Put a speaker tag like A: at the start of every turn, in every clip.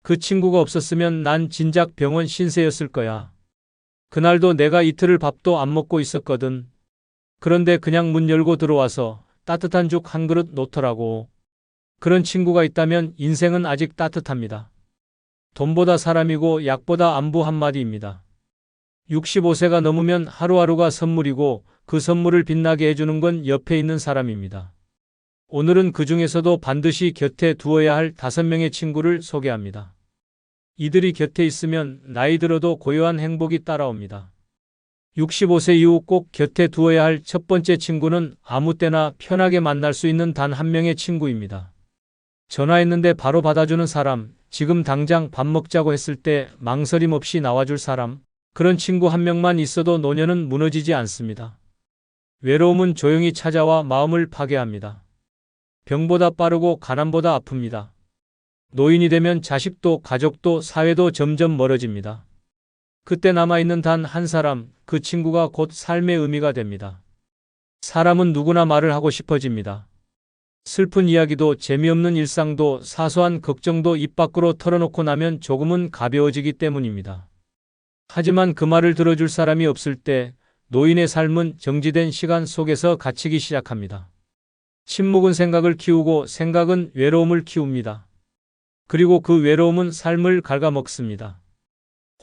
A: 그 친구가 없었으면 난 진작 병원 신세였을 거야. 그날도 내가 이틀을 밥도 안 먹고 있었거든. 그런데 그냥 문 열고 들어와서 따뜻한 죽 한 그릇 놓더라고. 그런 친구가 있다면 인생은 아직 따뜻합니다. 돈보다 사람이고 약보다 안부 한마디입니다. 65세가 넘으면 하루하루가 선물이고 그 선물을 빛나게 해주는 건 옆에 있는 사람입니다. 오늘은 그 중에서도 반드시 곁에 두어야 할 5명의 친구를 소개합니다. 이들이 곁에 있으면 나이 들어도 고요한 행복이 따라옵니다. 65세 이후 꼭 곁에 두어야 할 첫 번째 친구는 아무 때나 편하게 만날 수 있는 단 한 명의 친구입니다. 전화했는데 바로 받아주는 사람, 지금 당장 밥 먹자고 했을 때 망설임 없이 나와줄 사람, 그런 친구 한 명만 있어도 노년은 무너지지 않습니다. 외로움은 조용히 찾아와 마음을 파괴합니다. 병보다 빠르고 가난보다 아픕니다. 노인이 되면 자식도 가족도 사회도 점점 멀어집니다. 그때 남아있는 단 한 사람, 그 친구가 곧 삶의 의미가 됩니다. 사람은 누구나 말을 하고 싶어집니다. 슬픈 이야기도 재미없는 일상도 사소한 걱정도 입 밖으로 털어놓고 나면 조금은 가벼워지기 때문입니다. 하지만 그 말을 들어줄 사람이 없을 때 노인의 삶은 정지된 시간 속에서 갇히기 시작합니다. 침묵은 생각을 키우고 생각은 외로움을 키웁니다. 그리고 그 외로움은 삶을 갉아먹습니다.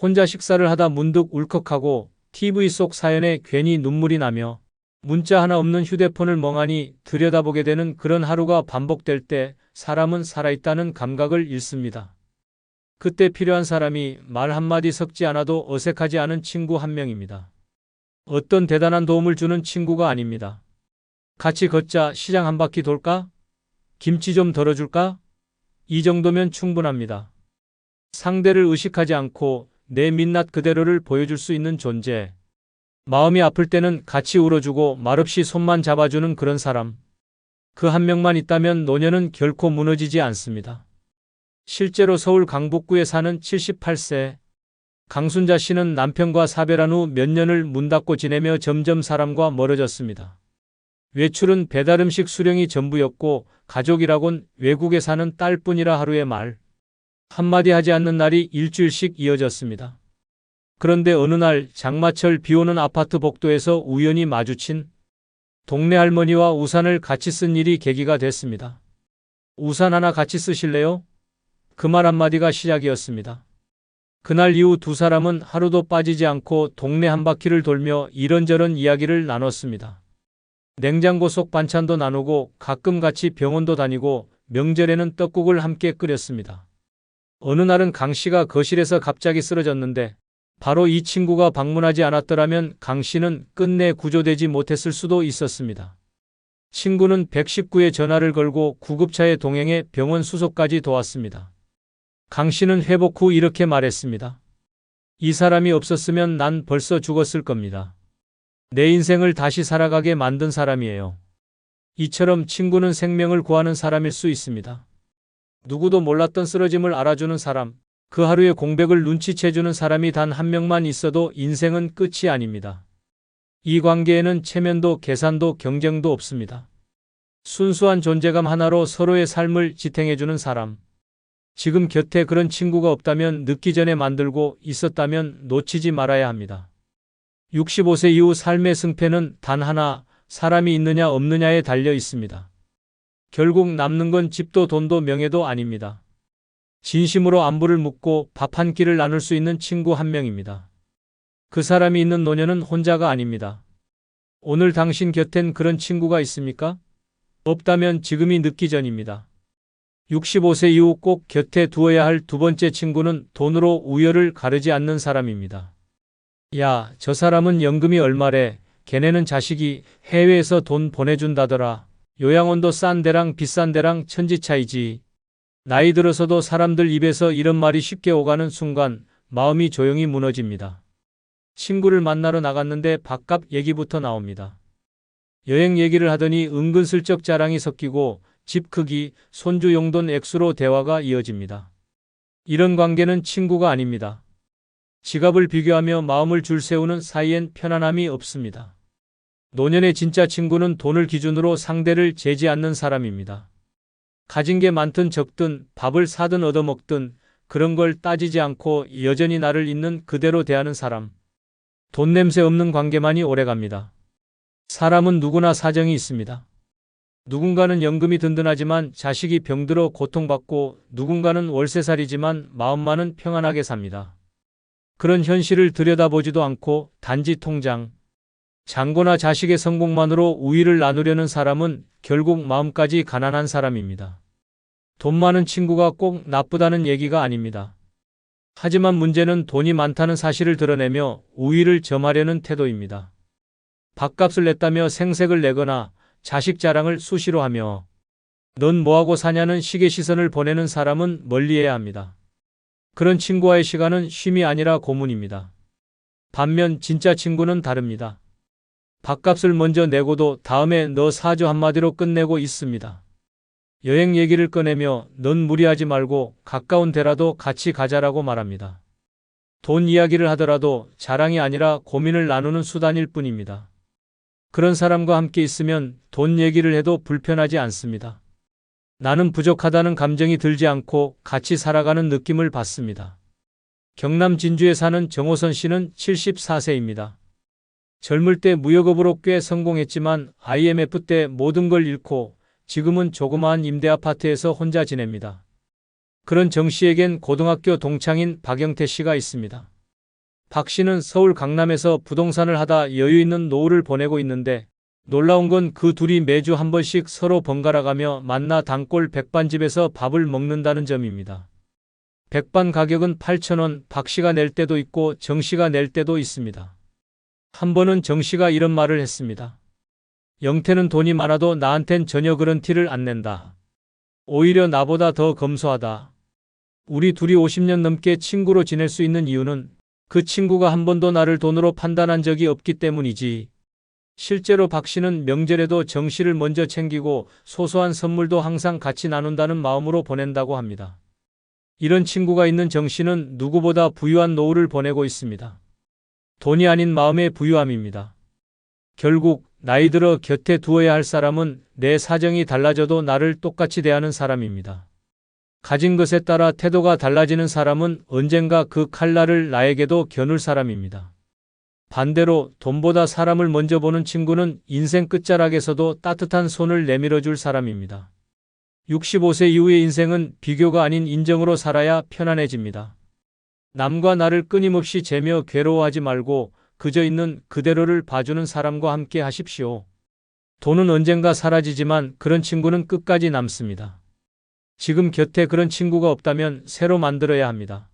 A: 혼자 식사를 하다 문득 울컥하고 TV 속 사연에 괜히 눈물이 나며 문자 하나 없는 휴대폰을 멍하니 들여다보게 되는 그런 하루가 반복될 때 사람은 살아있다는 감각을 잃습니다. 그때 필요한 사람이 말 한마디 섞지 않아도 어색하지 않은 친구 한 명입니다. 어떤 대단한 도움을 주는 친구가 아닙니다. 같이 걷자, 시장 한 바퀴 돌까? 김치 좀 덜어줄까? 이 정도면 충분합니다. 상대를 의식하지 않고 내 민낯 그대로를 보여줄 수 있는 존재. 마음이 아플 때는 같이 울어주고 말없이 손만 잡아주는 그런 사람. 그 한 명만 있다면 노년은 결코 무너지지 않습니다. 실제로 서울 강북구에 사는 78세 강순자 씨는 남편과 사별한 후 몇 년을 문 닫고 지내며 점점 사람과 멀어졌습니다. 외출은 배달음식 수령이 전부였고 가족이라곤 외국에 사는 딸뿐이라 하루의 말 한마디 하지 않는 날이 일주일씩 이어졌습니다. 그런데 어느 날 장마철 비오는 아파트 복도에서 우연히 마주친 동네 할머니와 우산을 같이 쓴 일이 계기가 됐습니다. 우산 하나 같이 쓰실래요? 그 말 한마디가 시작이었습니다. 그날 이후 두 사람은 하루도 빠지지 않고 동네 한 바퀴를 돌며 이런저런 이야기를 나눴습니다. 냉장고 속 반찬도 나누고 가끔 같이 병원도 다니고 명절에는 떡국을 함께 끓였습니다. 어느 날은 강 씨가 거실에서 갑자기 쓰러졌는데 바로 이 친구가 방문하지 않았더라면 강 씨는 끝내 구조되지 못했을 수도 있었습니다. 친구는 119에 전화를 걸고 구급차에 동행해 병원 수속까지 도왔습니다. 강 씨는 회복 후 이렇게 말했습니다. 이 사람이 없었으면 난 벌써 죽었을 겁니다. 내 인생을 다시 살아가게 만든 사람이에요. 이처럼 친구는 생명을 구하는 사람일 수 있습니다. 누구도 몰랐던 쓰러짐을 알아주는 사람, 그 하루의 공백을 눈치채주는 사람이 단 한 명만 있어도 인생은 끝이 아닙니다. 이 관계에는 체면도 계산도 경쟁도 없습니다. 순수한 존재감 하나로 서로의 삶을 지탱해주는 사람. 지금 곁에 그런 친구가 없다면 늦기 전에 만들고 있었다면 놓치지 말아야 합니다. 65세 이후 삶의 승패는 단 하나, 사람이 있느냐 없느냐에 달려 있습니다. 결국 남는 건 집도 돈도 명예도 아닙니다. 진심으로 안부를 묻고 밥 한 끼를 나눌 수 있는 친구 한 명입니다. 그 사람이 있는 노년은 혼자가 아닙니다. 오늘 당신 곁엔 그런 친구가 있습니까? 없다면 지금이 늦기 전입니다. 65세 이후 꼭 곁에 두어야 할 두 번째 친구는 돈으로 우열을 가르지 않는 사람입니다. 야, 저 사람은 연금이 얼마래? 걔네는 자식이 해외에서 돈 보내준다더라. 요양원도 싼 데랑 비싼 데랑 천지 차이지. 나이 들어서도 사람들 입에서 이런 말이 쉽게 오가는 순간 마음이 조용히 무너집니다. 친구를 만나러 나갔는데 밥값 얘기부터 나옵니다. 여행 얘기를 하더니 은근슬쩍 자랑이 섞이고 집 크기, 손주 용돈 액수로 대화가 이어집니다. 이런 관계는 친구가 아닙니다. 지갑을 비교하며 마음을 줄세우는 사이엔 편안함이 없습니다. 노년의 진짜 친구는 돈을 기준으로 상대를 재지 않는 사람입니다. 가진 게 많든 적든 밥을 사든 얻어먹든 그런 걸 따지지 않고 여전히 나를 있는 그대로 대하는 사람. 돈 냄새 없는 관계만이 오래갑니다. 사람은 누구나 사정이 있습니다. 누군가는 연금이 든든하지만 자식이 병들어 고통받고 누군가는 월세살이지만 마음만은 평안하게 삽니다. 그런 현실을 들여다보지도 않고 단지 통장, 잔고나 자식의 성공만으로 우위를 나누려는 사람은 결국 마음까지 가난한 사람입니다. 돈 많은 친구가 꼭 나쁘다는 얘기가 아닙니다. 하지만 문제는 돈이 많다는 사실을 드러내며 우위를 점하려는 태도입니다. 밥값을 냈다며 생색을 내거나 자식 자랑을 수시로 하며 넌 뭐하고 사냐는 식의 시선을 보내는 사람은 멀리해야 합니다. 그런 친구와의 시간은 쉼이 아니라 고문입니다. 반면 진짜 친구는 다릅니다. 밥값을 먼저 내고도 다음에 너 사줘 한마디로 끝내고 있습니다. 여행 얘기를 꺼내며 넌 무리하지 말고 가까운 데라도 같이 가자라고 말합니다. 돈 이야기를 하더라도 자랑이 아니라 고민을 나누는 수단일 뿐입니다. 그런 사람과 함께 있으면 돈 얘기를 해도 불편하지 않습니다. 나는 부족하다는 감정이 들지 않고 같이 살아가는 느낌을 받습니다. 경남 진주에 사는 정호선 씨는 74세입니다. 젊을 때 무역업으로 꽤 성공했지만 IMF 때 모든 걸 잃고 지금은 조그마한 임대 아파트에서 혼자 지냅니다. 그런 정 씨에겐 고등학교 동창인 박영태 씨가 있습니다. 박 씨는 서울 강남에서 부동산을 하다 여유 있는 노후를 보내고 있는데 놀라운 건 그 둘이 매주 한 번씩 서로 번갈아가며 만나 단골 백반집에서 밥을 먹는다는 점입니다. 백반 가격은 8,000원, 박 씨가 낼 때도 있고 정 씨가 낼 때도 있습니다. 한 번은 정 씨가 이런 말을 했습니다. 영태는 돈이 많아도 나한텐 전혀 그런 티를 안 낸다. 오히려 나보다 더 검소하다. 우리 둘이 50년 넘게 친구로 지낼 수 있는 이유는 그 친구가 한 번도 나를 돈으로 판단한 적이 없기 때문이지. 실제로 박 씨는 명절에도 정 씨를 먼저 챙기고 소소한 선물도 항상 같이 나눈다는 마음으로 보낸다고 합니다. 이런 친구가 있는 정 씨는 누구보다 부유한 노후를 보내고 있습니다. 돈이 아닌 마음의 부유함입니다. 결국 나이 들어 곁에 두어야 할 사람은 내 사정이 달라져도 나를 똑같이 대하는 사람입니다. 가진 것에 따라 태도가 달라지는 사람은 언젠가 그 칼날을 나에게도 겨눌 사람입니다. 반대로 돈보다 사람을 먼저 보는 친구는 인생 끝자락에서도 따뜻한 손을 내밀어 줄 사람입니다. 65세 이후의 인생은 비교가 아닌 인정으로 살아야 편안해집니다. 남과 나를 끊임없이 재며 괴로워하지 말고 그저 있는 그대로를 봐주는 사람과 함께 하십시오. 돈은 언젠가 사라지지만 그런 친구는 끝까지 남습니다. 지금 곁에 그런 친구가 없다면 새로 만들어야 합니다.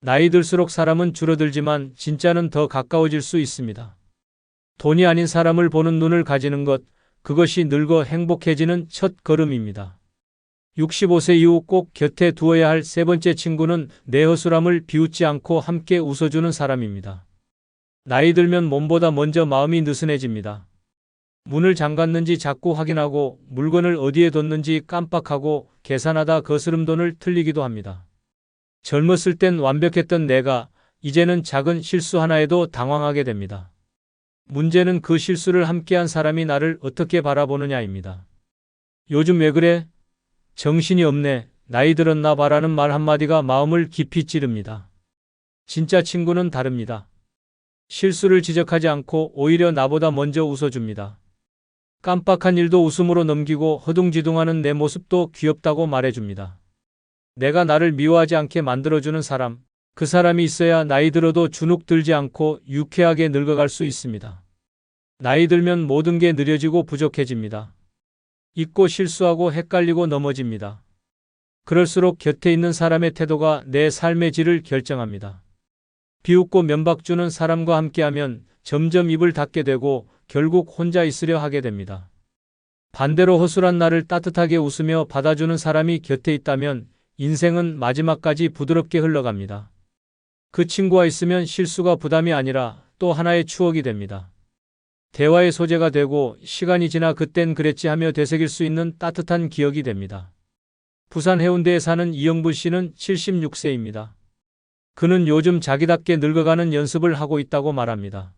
A: 나이 들수록 사람은 줄어들지만 진짜는 더 가까워질 수 있습니다. 돈이 아닌 사람을 보는 눈을 가지는 것, 그것이 늙어 행복해지는 첫 걸음입니다. 65세 이후 꼭 곁에 두어야 할 세 번째 친구는 내 허술함을 비웃지 않고 함께 웃어주는 사람입니다. 나이 들면 몸보다 먼저 마음이 느슨해집니다. 문을 잠갔는지 자꾸 확인하고 물건을 어디에 뒀는지 깜빡하고 계산하다 거스름 돈을 틀리기도 합니다. 젊었을 땐 완벽했던 내가 이제는 작은 실수 하나에도 당황하게 됩니다. 문제는 그 실수를 함께한 사람이 나를 어떻게 바라보느냐입니다. 요즘 왜 그래? 정신이 없네. 나이 들었나 봐라는 말 한마디가 마음을 깊이 찌릅니다. 진짜 친구는 다릅니다. 실수를 지적하지 않고 오히려 나보다 먼저 웃어줍니다. 깜빡한 일도 웃음으로 넘기고 허둥지둥하는 내 모습도 귀엽다고 말해줍니다. 내가 나를 미워하지 않게 만들어주는 사람, 그 사람이 있어야 나이 들어도 주눅 들지 않고 유쾌하게 늙어갈 수 있습니다. 나이 들면 모든 게 느려지고 부족해집니다. 잊고 실수하고 헷갈리고 넘어집니다. 그럴수록 곁에 있는 사람의 태도가 내 삶의 질을 결정합니다. 비웃고 면박 주는 사람과 함께하면 점점 입을 닫게 되고 결국 혼자 있으려 하게 됩니다. 반대로 허술한 나를 따뜻하게 웃으며 받아주는 사람이 곁에 있다면 인생은 마지막까지 부드럽게 흘러갑니다. 그 친구와 있으면 실수가 부담이 아니라 또 하나의 추억이 됩니다. 대화의 소재가 되고 시간이 지나 그땐 그랬지 하며 되새길 수 있는 따뜻한 기억이 됩니다. 부산 해운대에 사는 이영부 씨는 76세입니다. 그는 요즘 자기답게 늙어가는 연습을 하고 있다고 말합니다.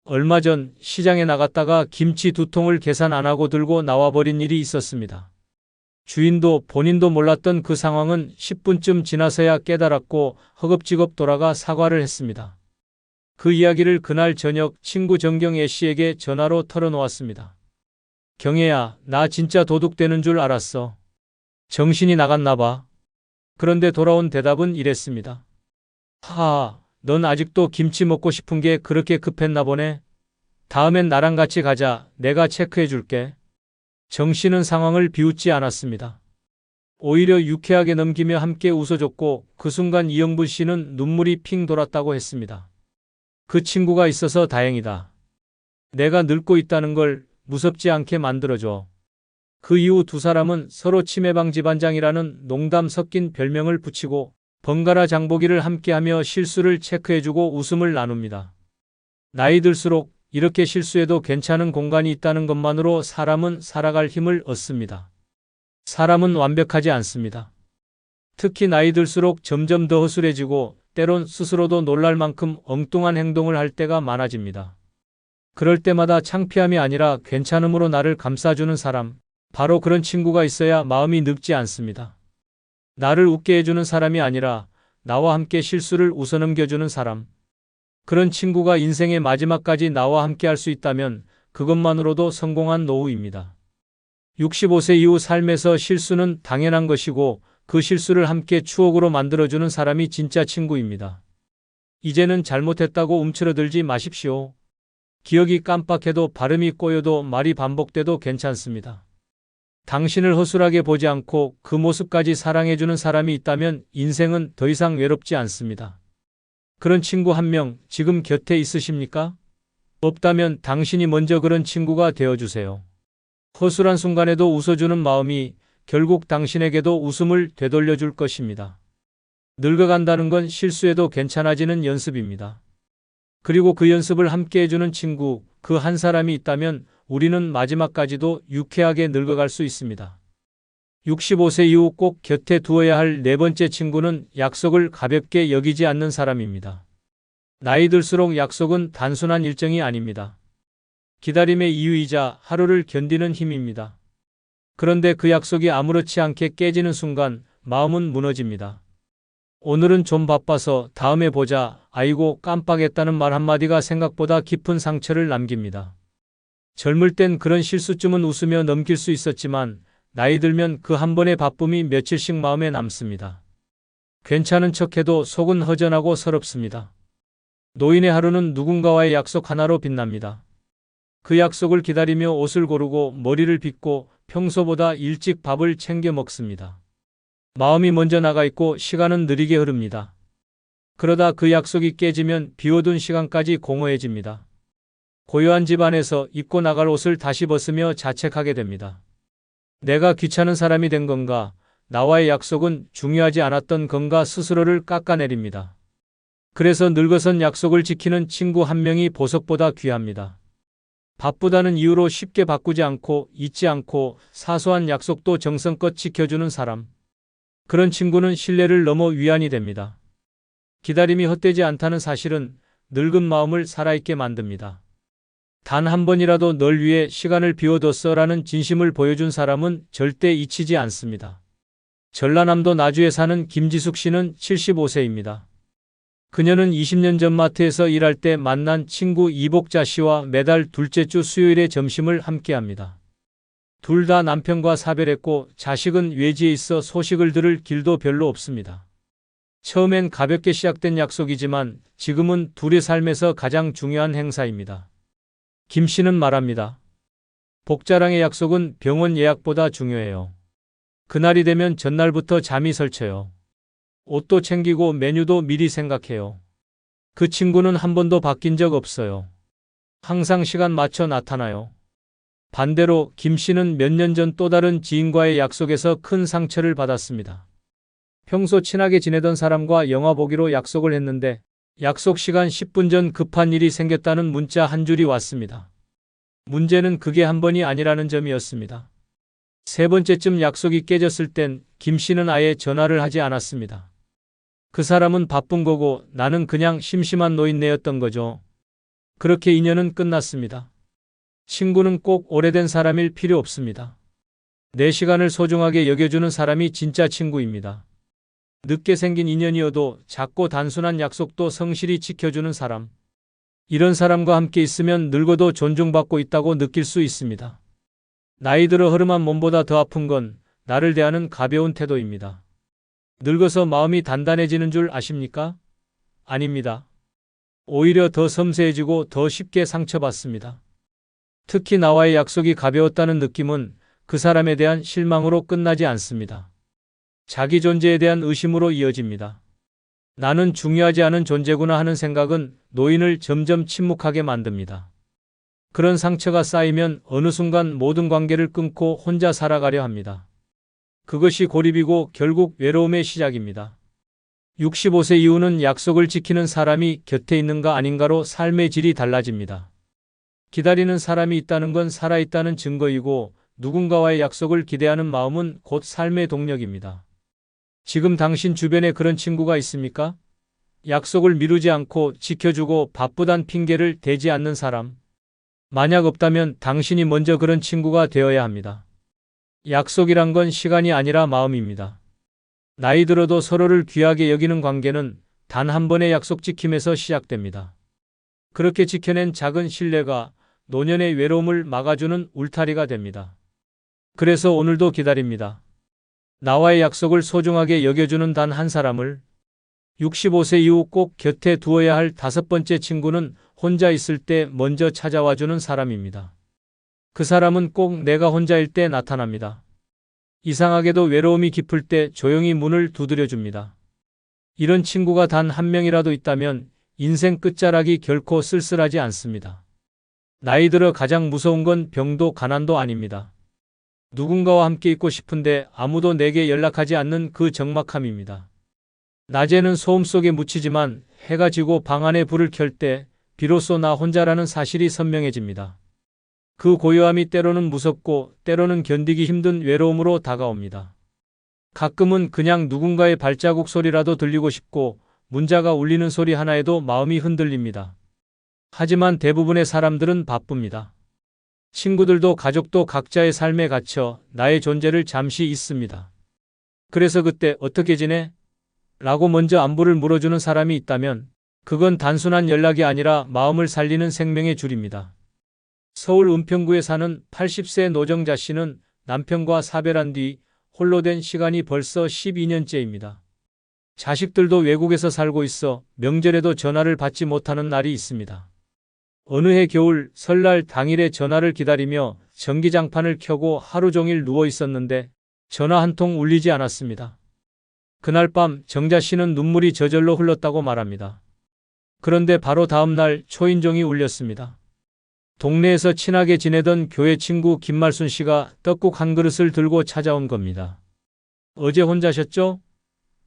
A: 얼마 전 시장에 나갔다가 김치 2통을 계산 안 하고 들고 나와버린 일이 있었습니다. 주인도 본인도 몰랐던 그 상황은 10분쯤 지나서야 깨달았고 허겁지겁 돌아가 사과를 했습니다. 그 이야기를 그날 저녁 친구 정경애 씨에게 전화로 털어놓았습니다. 경애야, 나 진짜 도둑되는 줄 알았어. 정신이 나갔나 봐. 그런데 돌아온 대답은 이랬습니다. 하하, 넌 아직도 김치 먹고 싶은 게 그렇게 급했나 보네. 다음엔 나랑 같이 가자. 내가 체크해 줄게. 정 씨는 상황을 비웃지 않았습니다. 오히려 유쾌하게 넘기며 함께 웃어줬고 그 순간 이영분 씨는 눈물이 핑 돌았다고 했습니다. 그 친구가 있어서 다행이다. 내가 늙고 있다는 걸 무섭지 않게 만들어줘. 그 이후 두 사람은 서로 치매방 집안장이라는 농담 섞인 별명을 붙이고 번갈아 장보기를 함께하며 실수를 체크해주고 웃음을 나눕니다. 나이 들수록 이렇게 실수해도 괜찮은 공간이 있다는 것만으로 사람은 살아갈 힘을 얻습니다. 사람은 완벽하지 않습니다. 특히 나이 들수록 점점 더 허술해지고 때론 스스로도 놀랄 만큼 엉뚱한 행동을 할 때가 많아집니다. 그럴 때마다 창피함이 아니라 괜찮음으로 나를 감싸주는 사람, 바로 그런 친구가 있어야 마음이 늙지 않습니다. 나를 웃게 해주는 사람이 아니라 나와 함께 실수를 웃어넘겨주는 사람. 그런 친구가 인생의 마지막까지 나와 함께 할 수 있다면 그것만으로도 성공한 노후입니다. 65세 이후 삶에서 실수는 당연한 것이고 그 실수를 함께 추억으로 만들어주는 사람이 진짜 친구입니다. 이제는 잘못했다고 움츠러들지 마십시오. 기억이 깜빡해도 발음이 꼬여도 말이 반복돼도 괜찮습니다. 당신을 허술하게 보지 않고 그 모습까지 사랑해주는 사람이 있다면 인생은 더 이상 외롭지 않습니다. 그런 친구 한 명 지금 곁에 있으십니까? 없다면 당신이 먼저 그런 친구가 되어주세요. 허술한 순간에도 웃어주는 마음이 결국 당신에게도 웃음을 되돌려줄 것입니다. 늙어간다는 건 실수해도 괜찮아지는 연습입니다. 그리고 그 연습을 함께 해주는 친구, 그 한 사람이 있다면 우리는 마지막까지도 유쾌하게 늙어갈 수 있습니다. 65세 이후 꼭 곁에 두어야 할 네 번째 친구는 약속을 가볍게 여기지 않는 사람입니다. 나이 들수록 약속은 단순한 일정이 아닙니다. 기다림의 이유이자 하루를 견디는 힘입니다. 그런데 그 약속이 아무렇지 않게 깨지는 순간 마음은 무너집니다. 오늘은 좀 바빠서 다음에 보자. 아이고 깜빡했다는 말 한마디가 생각보다 깊은 상처를 남깁니다. 젊을 땐 그런 실수쯤은 웃으며 넘길 수 있었지만 나이 들면 그 한 번의 바쁨이 며칠씩 마음에 남습니다. 괜찮은 척해도 속은 허전하고 서럽습니다. 노인의 하루는 누군가와의 약속 하나로 빛납니다. 그 약속을 기다리며 옷을 고르고 머리를 빗고 평소보다 일찍 밥을 챙겨 먹습니다. 마음이 먼저 나가 있고 시간은 느리게 흐릅니다. 그러다 그 약속이 깨지면 비워둔 시간까지 공허해집니다. 고요한 집 안에서 입고 나갈 옷을 다시 벗으며 자책하게 됩니다. 내가 귀찮은 사람이 된 건가? 나와의 약속은 중요하지 않았던 건가? 스스로를 깎아내립니다. 그래서 늙어선 약속을 지키는 친구 한 명이 보석보다 귀합니다. 바쁘다는 이유로 쉽게 바꾸지 않고 잊지 않고 사소한 약속도 정성껏 지켜주는 사람. 그런 친구는 신뢰를 넘어 위안이 됩니다. 기다림이 헛되지 않다는 사실은 늙은 마음을 살아있게 만듭니다. 단 한 번이라도 널 위해 시간을 비워뒀어라는 진심을 보여준 사람은 절대 잊히지 않습니다. 전라남도 나주에 사는 김지숙 씨는 75세입니다. 그녀는 20년 전 마트에서 일할 때 만난 친구 이복자 씨와 매달 둘째 주 수요일에 점심을 함께합니다. 둘 다 남편과 사별했고 자식은 외지에 있어 소식을 들을 길도 별로 없습니다. 처음엔 가볍게 시작된 약속이지만 지금은 둘의 삶에서 가장 중요한 행사입니다. 김 씨는 말합니다. 복자랑의 약속은 병원 예약보다 중요해요. 그날이 되면 전날부터 잠이 설쳐요. 옷도 챙기고 메뉴도 미리 생각해요. 그 친구는 한 번도 바뀐 적 없어요. 항상 시간 맞춰 나타나요. 반대로 김 씨는 몇 년 전 또 다른 지인과의 약속에서 큰 상처를 받았습니다. 평소 친하게 지내던 사람과 영화 보기로 약속을 했는데 약속 시간 10분 전 급한 일이 생겼다는 문자 한 줄이 왔습니다. 문제는 그게 한 번이 아니라는 점이었습니다. 세 번째쯤 약속이 깨졌을 땐 김 씨는 아예 전화를 하지 않았습니다. 그 사람은 바쁜 거고 나는 그냥 심심한 노인네였던 거죠. 그렇게 인연은 끝났습니다. 친구는 꼭 오래된 사람일 필요 없습니다. 내 시간을 소중하게 여겨주는 사람이 진짜 친구입니다. 늦게 생긴 인연이어도 작고 단순한 약속도 성실히 지켜주는 사람. 이런 사람과 함께 있으면 늙어도 존중받고 있다고 느낄 수 있습니다. 나이 들어 허름한 몸보다 더 아픈 건 나를 대하는 가벼운 태도입니다. 늙어서 마음이 단단해지는 줄 아십니까? 아닙니다. 오히려 더 섬세해지고 더 쉽게 상처받습니다. 특히 나와의 약속이 가벼웠다는 느낌은 그 사람에 대한 실망으로 끝나지 않습니다. 자기 존재에 대한 의심으로 이어집니다. 나는 중요하지 않은 존재구나 하는 생각은 노인을 점점 침묵하게 만듭니다. 그런 상처가 쌓이면 어느 순간 모든 관계를 끊고 혼자 살아가려 합니다. 그것이 고립이고 결국 외로움의 시작입니다. 65세 이후는 약속을 지키는 사람이 곁에 있는가 아닌가로 삶의 질이 달라집니다. 기다리는 사람이 있다는 건 살아있다는 증거이고 누군가와의 약속을 기대하는 마음은 곧 삶의 동력입니다. 지금 당신 주변에 그런 친구가 있습니까? 약속을 미루지 않고 지켜주고 바쁘단 핑계를 대지 않는 사람. 만약 없다면 당신이 먼저 그런 친구가 되어야 합니다. 약속이란 건 시간이 아니라 마음입니다. 나이 들어도 서로를 귀하게 여기는 관계는 단 한 번의 약속 지킴에서 시작됩니다. 그렇게 지켜낸 작은 신뢰가 노년의 외로움을 막아주는 울타리가 됩니다. 그래서 오늘도 기다립니다. 나와의 약속을 소중하게 여겨주는 단 한 사람을. 65세 이후 꼭 곁에 두어야 할 다섯 번째 친구는 혼자 있을 때 먼저 찾아와 주는 사람입니다. 그 사람은 꼭 내가 혼자일 때 나타납니다. 이상하게도 외로움이 깊을 때 조용히 문을 두드려 줍니다. 이런 친구가 단 한 명이라도 있다면 인생 끝자락이 결코 쓸쓸하지 않습니다. 나이 들어 가장 무서운 건 병도 가난도 아닙니다. 누군가와 함께 있고 싶은데 아무도 내게 연락하지 않는 그 적막함입니다. 낮에는 소음 속에 묻히지만 해가 지고 방 안에 불을 켤 때 비로소 나 혼자라는 사실이 선명해집니다. 그 고요함이 때로는 무섭고 때로는 견디기 힘든 외로움으로 다가옵니다. 가끔은 그냥 누군가의 발자국 소리라도 들리고 싶고 문자가 울리는 소리 하나에도 마음이 흔들립니다. 하지만 대부분의 사람들은 바쁩니다. 친구들도 가족도 각자의 삶에 갇혀 나의 존재를 잠시 잊습니다. 그래서 그때 어떻게 지내? 라고 먼저 안부를 물어주는 사람이 있다면 그건 단순한 연락이 아니라 마음을 살리는 생명의 줄입니다. 서울 은평구에 사는 80세 노정자 씨는 남편과 사별한 뒤 홀로 된 시간이 벌써 12년째입니다. 자식들도 외국에서 살고 있어 명절에도 전화를 받지 못하는 날이 있습니다. 어느 해 겨울 설날 당일에 전화를 기다리며 전기장판을 켜고 하루 종일 누워 있었는데 전화 한 통 울리지 않았습니다. 그날 밤 정자 씨는 눈물이 저절로 흘렀다고 말합니다. 그런데 바로 다음 날 초인종이 울렸습니다. 동네에서 친하게 지내던 교회 친구 김말순 씨가 떡국 한 그릇을 들고 찾아온 겁니다. 어제 혼자셨죠?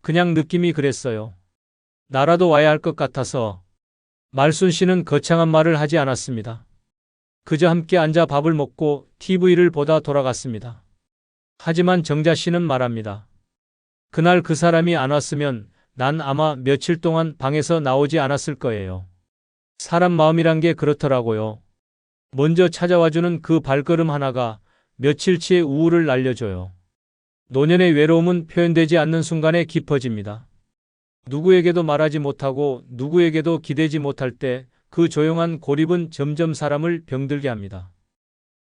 A: 그냥 느낌이 그랬어요. 나라도 와야 할 것 같아서. 말순 씨는 거창한 말을 하지 않았습니다. 그저 함께 앉아 밥을 먹고 TV를 보다 돌아갔습니다. 하지만 정자 씨는 말합니다. 그날 그 사람이 안 왔으면 난 아마 며칠 동안 방에서 나오지 않았을 거예요. 사람 마음이란 게 그렇더라고요. 먼저 찾아와주는 그 발걸음 하나가 며칠치의 우울을 날려줘요. 노년의 외로움은 표현되지 않는 순간에 깊어집니다. 누구에게도 말하지 못하고 누구에게도 기대지 못할 때 그 조용한 고립은 점점 사람을 병들게 합니다.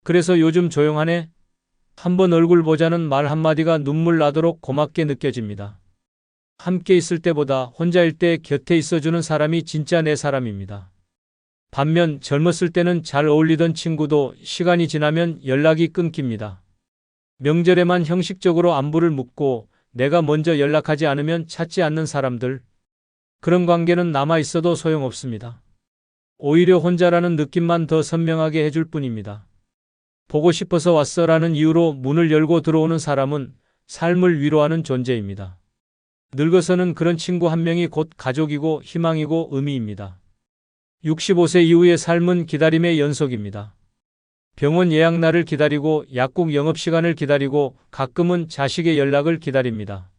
A: 그래서 요즘 조용하네? 한번 얼굴 보자는 말 한마디가 눈물 나도록 고맙게 느껴집니다. 함께 있을 때보다 혼자일 때 곁에 있어주는 사람이 진짜 내 사람입니다. 반면 젊었을 때는 잘 어울리던 친구도 시간이 지나면 연락이 끊깁니다. 명절에만 형식적으로 안부를 묻고 내가 먼저 연락하지 않으면 찾지 않는 사람들. 그런 관계는 남아있어도 소용없습니다. 오히려 혼자라는 느낌만 더 선명하게 해줄 뿐입니다. 보고 싶어서 왔어라는 이유로 문을 열고 들어오는 사람은 삶을 위로하는 존재입니다. 늙어서는 그런 친구 한 명이 곧 가족이고 희망이고 의미입니다. 65세 이후의 삶은 기다림의 연속입니다. 병원 예약날을 기다리고 약국 영업시간을 기다리고 가끔은 자식의 연락을 기다립니다.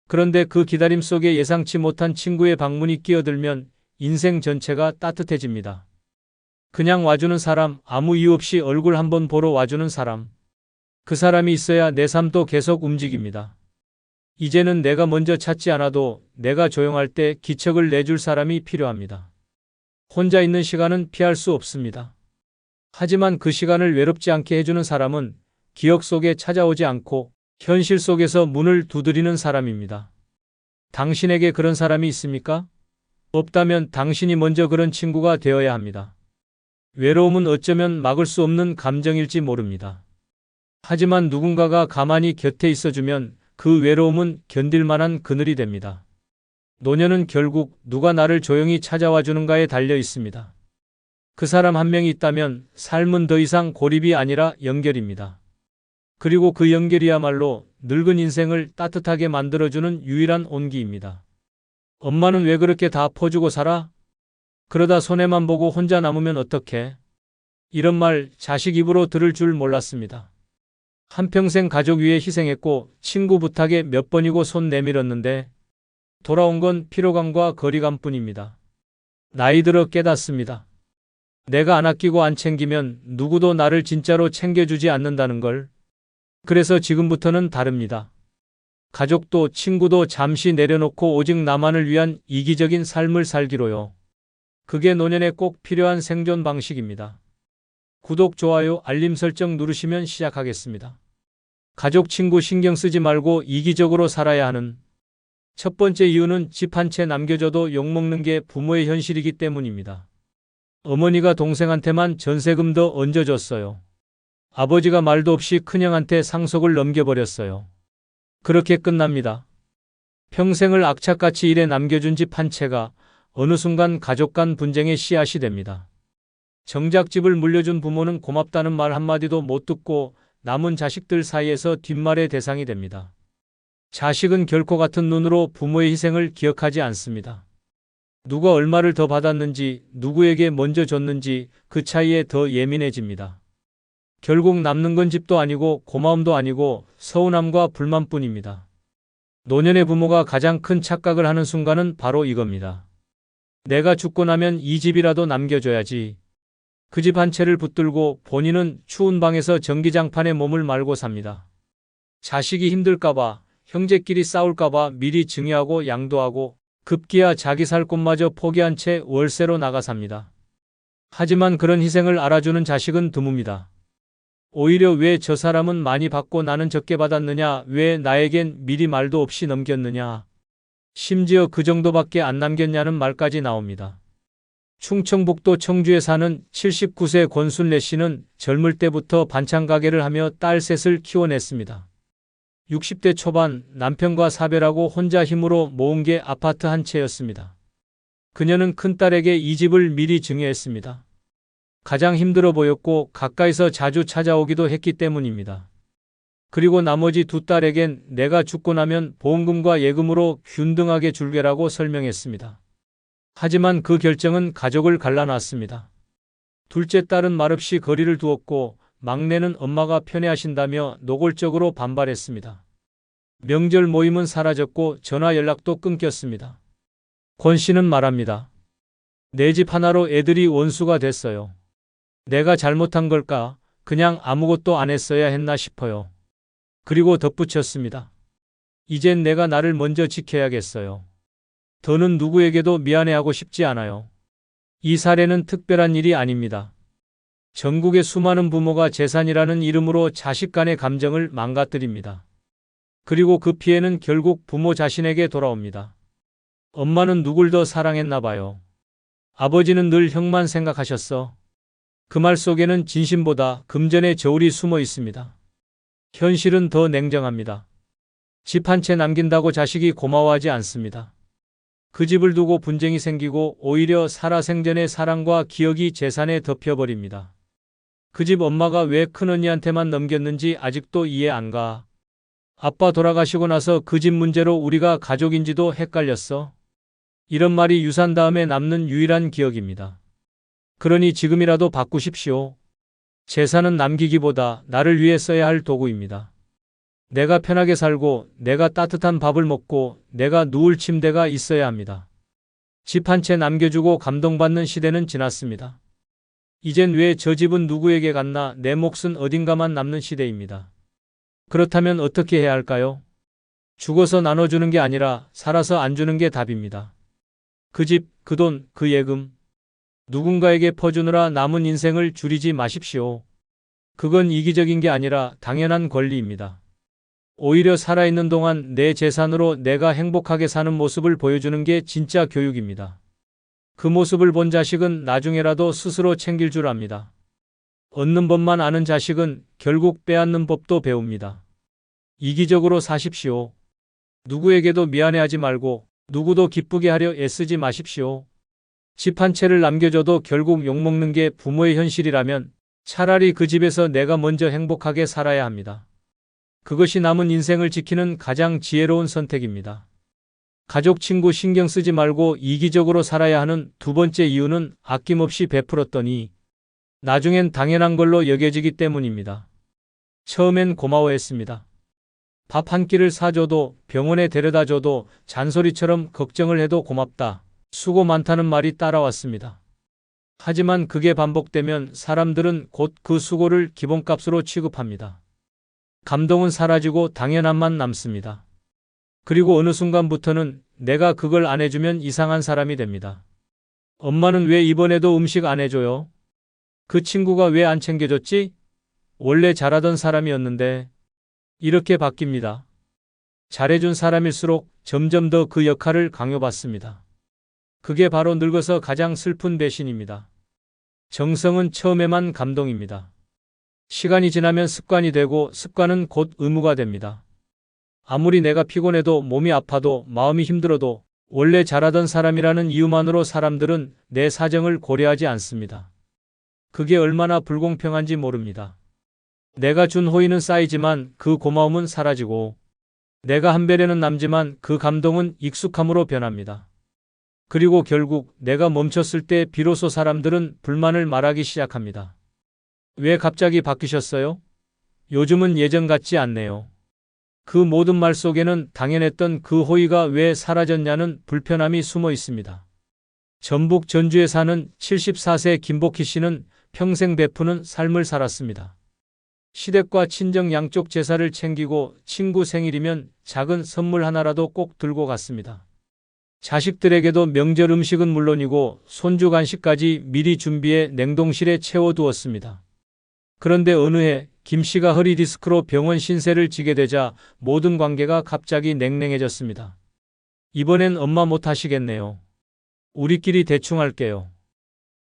A: 그런데 그 기다림 속에 예상치 못한 친구의 방문이 끼어들면 인생 전체가 따뜻해집니다. 그냥 와주는 사람, 아무 이유 없이 얼굴 한번 보러 와주는 사람. 그 사람이 있어야 내 삶도 계속 움직입니다. 이제는 내가 먼저 찾지 않아도 내가 조용할 때 기척을 내줄 사람이 필요합니다. 혼자 있는 시간은 피할 수 없습니다. 하지만 그 시간을 외롭지 않게 해주는 사람은 기억 속에 찾아오지 않고 현실 속에서 문을 두드리는 사람입니다. 당신에게 그런 사람이 있습니까? 없다면 당신이 먼저 그런 친구가 되어야 합니다. 외로움은 어쩌면 막을 수 없는 감정일지 모릅니다. 하지만 누군가가 가만히 곁에 있어주면 그 외로움은 견딜 만한 그늘이 됩니다. 노년은 결국 누가 나를 조용히 찾아와 주는가에 달려 있습니다. 그 사람 한 명이 있다면 삶은 더 이상 고립이 아니라 연결입니다. 그리고 그 연결이야말로 늙은 인생을 따뜻하게 만들어주는 유일한 온기입니다. 엄마는 왜 그렇게 다 퍼주고 살아? 그러다 손해만 보고 혼자 남으면 어떡해? 이런 말 자식 입으로 들을 줄 몰랐습니다. 한평생 가족 위해 희생했고 친구 부탁에 몇 번이고 손 내밀었는데 돌아온 건 피로감과 거리감뿐입니다. 나이 들어 깨닫습니다. 내가 안 아끼고 안 챙기면 누구도 나를 진짜로 챙겨주지 않는다는 걸. 그래서 지금부터는 다릅니다. 가족도 친구도 잠시 내려놓고 오직 나만을 위한 이기적인 삶을 살기로요. 그게 노년에 꼭 필요한 생존 방식입니다. 구독, 좋아요, 알림 설정 누르시면 시작하겠습니다. 가족, 친구 신경 쓰지 말고 이기적으로 살아야 하는 첫 번째 이유는 집 한 채 남겨줘도 욕먹는 게 부모의 현실이기 때문입니다. 어머니가 동생한테만 전세금 더 얹어줬어요. 아버지가 말도 없이 큰형한테 상속을 넘겨버렸어요. 그렇게 끝납니다. 평생을 악착같이 일해 남겨준 집 한 채가 어느 순간 가족 간 분쟁의 씨앗이 됩니다. 정작 집을 물려준 부모는 고맙다는 말 한마디도 못 듣고 남은 자식들 사이에서 뒷말의 대상이 됩니다. 자식은 결코 같은 눈으로 부모의 희생을 기억하지 않습니다. 누가 얼마를 더 받았는지, 누구에게 먼저 줬는지 그 차이에 더 예민해집니다. 결국 남는 건 집도 아니고 고마움도 아니고 서운함과 불만뿐입니다. 노년의 부모가 가장 큰 착각을 하는 순간은 바로 이겁니다. 내가 죽고 나면 이 집이라도 남겨줘야지. 그 집 한 채를 붙들고 본인은 추운 방에서 전기장판에 몸을 말고 삽니다. 자식이 힘들까봐, 형제끼리 싸울까봐 미리 증여하고 양도하고 급기야 자기 살 곳마저 포기한 채 월세로 나가 삽니다. 하지만 그런 희생을 알아주는 자식은 드뭅니다. 오히려 왜 저 사람은 많이 받고 나는 적게 받았느냐, 왜 나에겐 미리 말도 없이 넘겼느냐, 심지어 그 정도밖에 안 남겼냐는 말까지 나옵니다. 충청북도 청주에 사는 79세 권순례 씨는 젊을 때부터 반찬 가게를 하며 딸 셋을 키워냈습니다. 60대 초반 남편과 사별하고 혼자 힘으로 모은 게 아파트 한 채였습니다. 그녀는 큰딸에게 이 집을 미리 증여했습니다. 가장 힘들어 보였고 가까이서 자주 찾아오기도 했기 때문입니다. 그리고 나머지 두 딸에겐 내가 죽고 나면 보험금과 예금으로 균등하게 줄게라고 설명했습니다. 하지만 그 결정은 가족을 갈라놨습니다. 둘째 딸은 말없이 거리를 두었고 막내는 엄마가 편애하신다며 노골적으로 반발했습니다. 명절 모임은 사라졌고 전화 연락도 끊겼습니다. 권 씨는 말합니다. 내 집 하나로 애들이 원수가 됐어요. 내가 잘못한 걸까? 그냥 아무것도 안 했어야 했나 싶어요. 그리고 덧붙였습니다. 이젠 내가 나를 먼저 지켜야겠어요. 더는 누구에게도 미안해하고 싶지 않아요. 이 사례는 특별한 일이 아닙니다. 전국의 수많은 부모가 재산이라는 이름으로 자식 간의 감정을 망가뜨립니다. 그리고 그 피해는 결국 부모 자신에게 돌아옵니다. 엄마는 누굴 더 사랑했나 봐요. 아버지는 늘 형만 생각하셨어. 그 말 속에는 진심보다 금전의 저울이 숨어 있습니다. 현실은 더 냉정합니다. 집 한 채 남긴다고 자식이 고마워하지 않습니다. 그 집을 두고 분쟁이 생기고 오히려 살아생전의 사랑과 기억이 재산에 덮여버립니다. 그 집 엄마가 왜 큰언니한테만 넘겼는지 아직도 이해 안 가. 아빠 돌아가시고 나서 그 집 문제로 우리가 가족인지도 헷갈렸어. 이런 말이 유산 다음에 남는 유일한 기억입니다. 그러니 지금이라도 바꾸십시오. 재산은 남기기보다 나를 위해 써야 할 도구입니다. 내가 편하게 살고 내가 따뜻한 밥을 먹고 내가 누울 침대가 있어야 합니다. 집 한 채 남겨주고 감동받는 시대는 지났습니다. 이젠 왜 저 집은 누구에게 갔나 내 몫은 어딘가만 남는 시대입니다. 그렇다면 어떻게 해야 할까요? 죽어서 나눠주는 게 아니라 살아서 안 주는 게 답입니다. 그 집, 그 돈, 그 예금. 누군가에게 퍼주느라 남은 인생을 줄이지 마십시오. 그건 이기적인 게 아니라 당연한 권리입니다. 오히려 살아있는 동안 내 재산으로 내가 행복하게 사는 모습을 보여주는 게 진짜 교육입니다. 그 모습을 본 자식은 나중에라도 스스로 챙길 줄 압니다. 얻는 법만 아는 자식은 결국 빼앗는 법도 배웁니다. 이기적으로 사십시오. 누구에게도 미안해하지 말고 누구도 기쁘게 하려 애쓰지 마십시오. 집 한 채를 남겨줘도 결국 욕먹는 게 부모의 현실이라면 차라리 그 집에서 내가 먼저 행복하게 살아야 합니다. 그것이 남은 인생을 지키는 가장 지혜로운 선택입니다. 가족, 친구 신경 쓰지 말고 이기적으로 살아야 하는 두 번째 이유는 아낌없이 베풀었더니 나중엔 당연한 걸로 여겨지기 때문입니다. 처음엔 고마워했습니다. 밥 한 끼를 사줘도 병원에 데려다줘도 잔소리처럼 걱정을 해도 고맙다. 수고 많다는 말이 따라왔습니다. 하지만 그게 반복되면 사람들은 곧 그 수고를 기본값으로 취급합니다. 감동은 사라지고 당연함만 남습니다. 그리고 어느 순간부터는 내가 그걸 안 해주면 이상한 사람이 됩니다. 엄마는 왜 이번에도 음식 안 해줘요? 그 친구가 왜 안 챙겨줬지? 원래 잘하던 사람이었는데. 이렇게 바뀝니다. 잘해준 사람일수록 점점 더 그 역할을 강요받습니다. 그게 바로 늙어서 가장 슬픈 배신입니다. 정성은 처음에만 감동입니다. 시간이 지나면 습관이 되고 습관은 곧 의무가 됩니다. 아무리 내가 피곤해도 몸이 아파도 마음이 힘들어도 원래 잘하던 사람이라는 이유만으로 사람들은 내 사정을 고려하지 않습니다. 그게 얼마나 불공평한지 모릅니다. 내가 준 호의는 쌓이지만 그 고마움은 사라지고 내가 한 배려는 남지만 그 감동은 익숙함으로 변합니다. 그리고 결국 내가 멈췄을 때 비로소 사람들은 불만을 말하기 시작합니다. 왜 갑자기 바뀌셨어요? 요즘은 예전 같지 않네요. 그 모든 말 속에는 당연했던 그 호의가 왜 사라졌냐는 불편함이 숨어 있습니다. 전북 전주에 사는 74세 김복희 씨는 평생 베푸는 삶을 살았습니다. 시댁과 친정 양쪽 제사를 챙기고 친구 생일이면 작은 선물 하나라도 꼭 들고 갔습니다. 자식들에게도 명절 음식은 물론이고 손주 간식까지 미리 준비해 냉동실에 채워두었습니다. 그런데 어느 해 김 씨가 허리 디스크로 병원 신세를 지게 되자 모든 관계가 갑자기 냉랭해졌습니다. 이번엔 엄마 못 하시겠네요. 우리끼리 대충 할게요.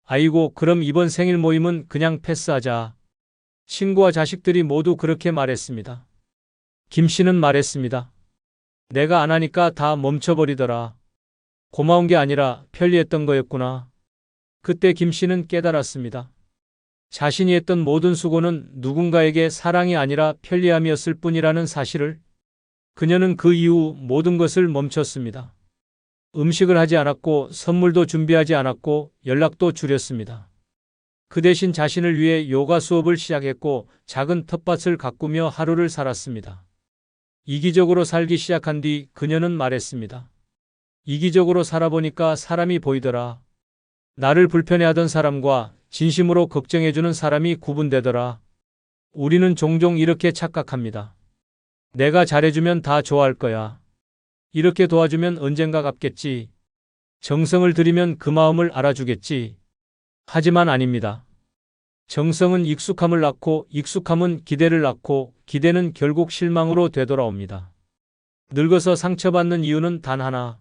A: 아이고, 그럼 이번 생일 모임은 그냥 패스하자. 친구와 자식들이 모두 그렇게 말했습니다. 김 씨는 말했습니다. 내가 안 하니까 다 멈춰버리더라. 고마운 게 아니라 편리했던 거였구나. 그때 김 씨는 깨달았습니다. 자신이 했던 모든 수고는 누군가에게 사랑이 아니라 편리함이었을 뿐이라는 사실을. 그녀는 그 이후 모든 것을 멈췄습니다. 음식을 하지 않았고 선물도 준비하지 않았고 연락도 줄였습니다. 그 대신 자신을 위해 요가 수업을 시작했고 작은 텃밭을 가꾸며 하루를 살았습니다. 이기적으로 살기 시작한 뒤 그녀는 말했습니다. 이기적으로 살아보니까 사람이 보이더라. 나를 불편해하던 사람과 진심으로 걱정해주는 사람이 구분되더라. 우리는 종종 이렇게 착각합니다. 내가 잘해주면 다 좋아할 거야. 이렇게 도와주면 언젠가 갚겠지. 정성을 들이면 그 마음을 알아주겠지. 하지만 아닙니다. 정성은 익숙함을 낳고 익숙함은 기대를 낳고 기대는 결국 실망으로 되돌아옵니다. 늙어서 상처받는 이유는 단 하나.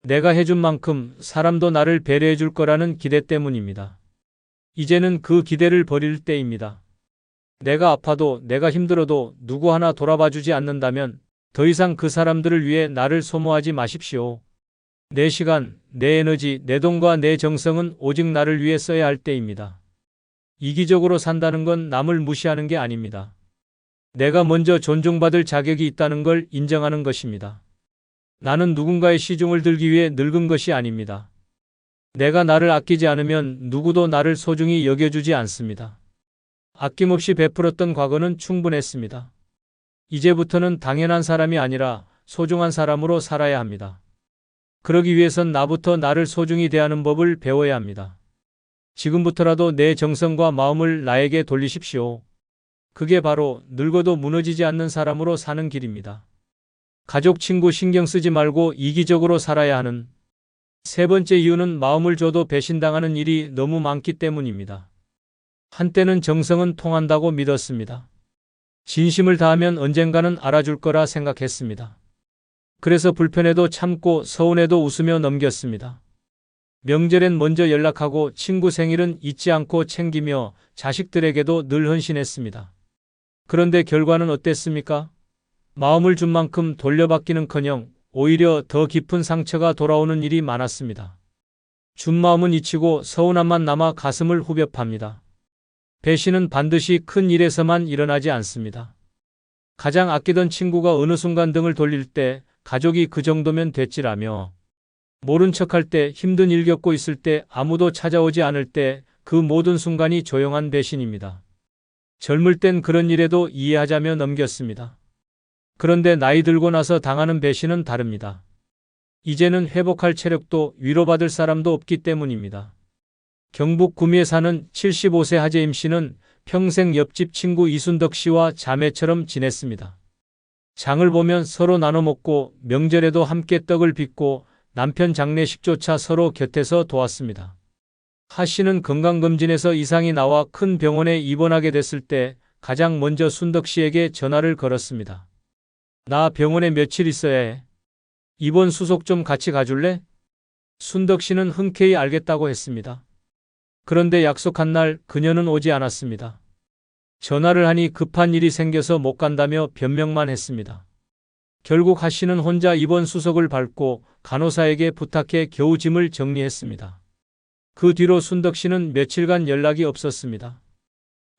A: 내가 해준 만큼 사람도 나를 배려해 줄 거라는 기대 때문입니다. 이제는 그 기대를 버릴 때입니다. 내가 아파도 내가 힘들어도 누구 하나 돌아봐 주지 않는다면 더 이상 그 사람들을 위해 나를 소모하지 마십시오. 내 시간, 내 에너지, 내 돈과 내 정성은 오직 나를 위해 써야 할 때입니다. 이기적으로 산다는 건 남을 무시하는 게 아닙니다. 내가 먼저 존중받을 자격이 있다는 걸 인정하는 것입니다. 나는 누군가의 시중을 들기 위해 늙은 것이 아닙니다. 내가 나를 아끼지 않으면 누구도 나를 소중히 여겨주지 않습니다. 아낌없이 베풀었던 과거는 충분했습니다. 이제부터는 당연한 사람이 아니라 소중한 사람으로 살아야 합니다. 그러기 위해선 나부터 나를 소중히 대하는 법을 배워야 합니다. 지금부터라도 내 정성과 마음을 나에게 돌리십시오. 그게 바로 늙어도 무너지지 않는 사람으로 사는 길입니다. 가족, 친구 신경 쓰지 말고 이기적으로 살아야 하는 세 번째 이유는 마음을 줘도 배신당하는 일이 너무 많기 때문입니다. 한때는 정성은 통한다고 믿었습니다. 진심을 다하면 언젠가는 알아줄 거라 생각했습니다. 그래서 불편해도 참고 서운해도 웃으며 넘겼습니다. 명절엔 먼저 연락하고 친구 생일은 잊지 않고 챙기며 자식들에게도 늘 헌신했습니다. 그런데 결과는 어땠습니까? 마음을 준 만큼 돌려받기는커녕 오히려 더 깊은 상처가 돌아오는 일이 많았습니다. 준 마음은 잊히고 서운함만 남아 가슴을 후벼 팝니다. 배신은 반드시 큰 일에서만 일어나지 않습니다. 가장 아끼던 친구가 어느 순간 등을 돌릴 때 가족이 그 정도면 됐지라며 모른 척할 때, 힘든 일 겪고 있을 때, 아무도 찾아오지 않을 때 그 모든 순간이 조용한 배신입니다. 젊을 땐 그런 일에도 이해하자며 넘겼습니다. 그런데 나이 들고 나서 당하는 배신은 다릅니다. 이제는 회복할 체력도 위로받을 사람도 없기 때문입니다. 경북 구미에 사는 75세 하재임 씨는 평생 옆집 친구 이순덕 씨와 자매처럼 지냈습니다. 장을 보면 서로 나눠 먹고 명절에도 함께 떡을 빚고 남편 장례식조차 서로 곁에서 도왔습니다. 하 씨는 건강검진에서 이상이 나와 큰 병원에 입원하게 됐을 때 가장 먼저 순덕 씨에게 전화를 걸었습니다. 나 병원에 며칠 있어야 해. 입원 수속 좀 같이 가줄래? 순덕 씨는 흔쾌히 알겠다고 했습니다. 그런데 약속한 날 그녀는 오지 않았습니다. 전화를 하니 급한 일이 생겨서 못 간다며 변명만 했습니다. 결국 하 씨는 혼자 입원 수속을 밟고 간호사에게 부탁해 겨우 짐을 정리했습니다. 그 뒤로 순덕 씨는 며칠간 연락이 없었습니다.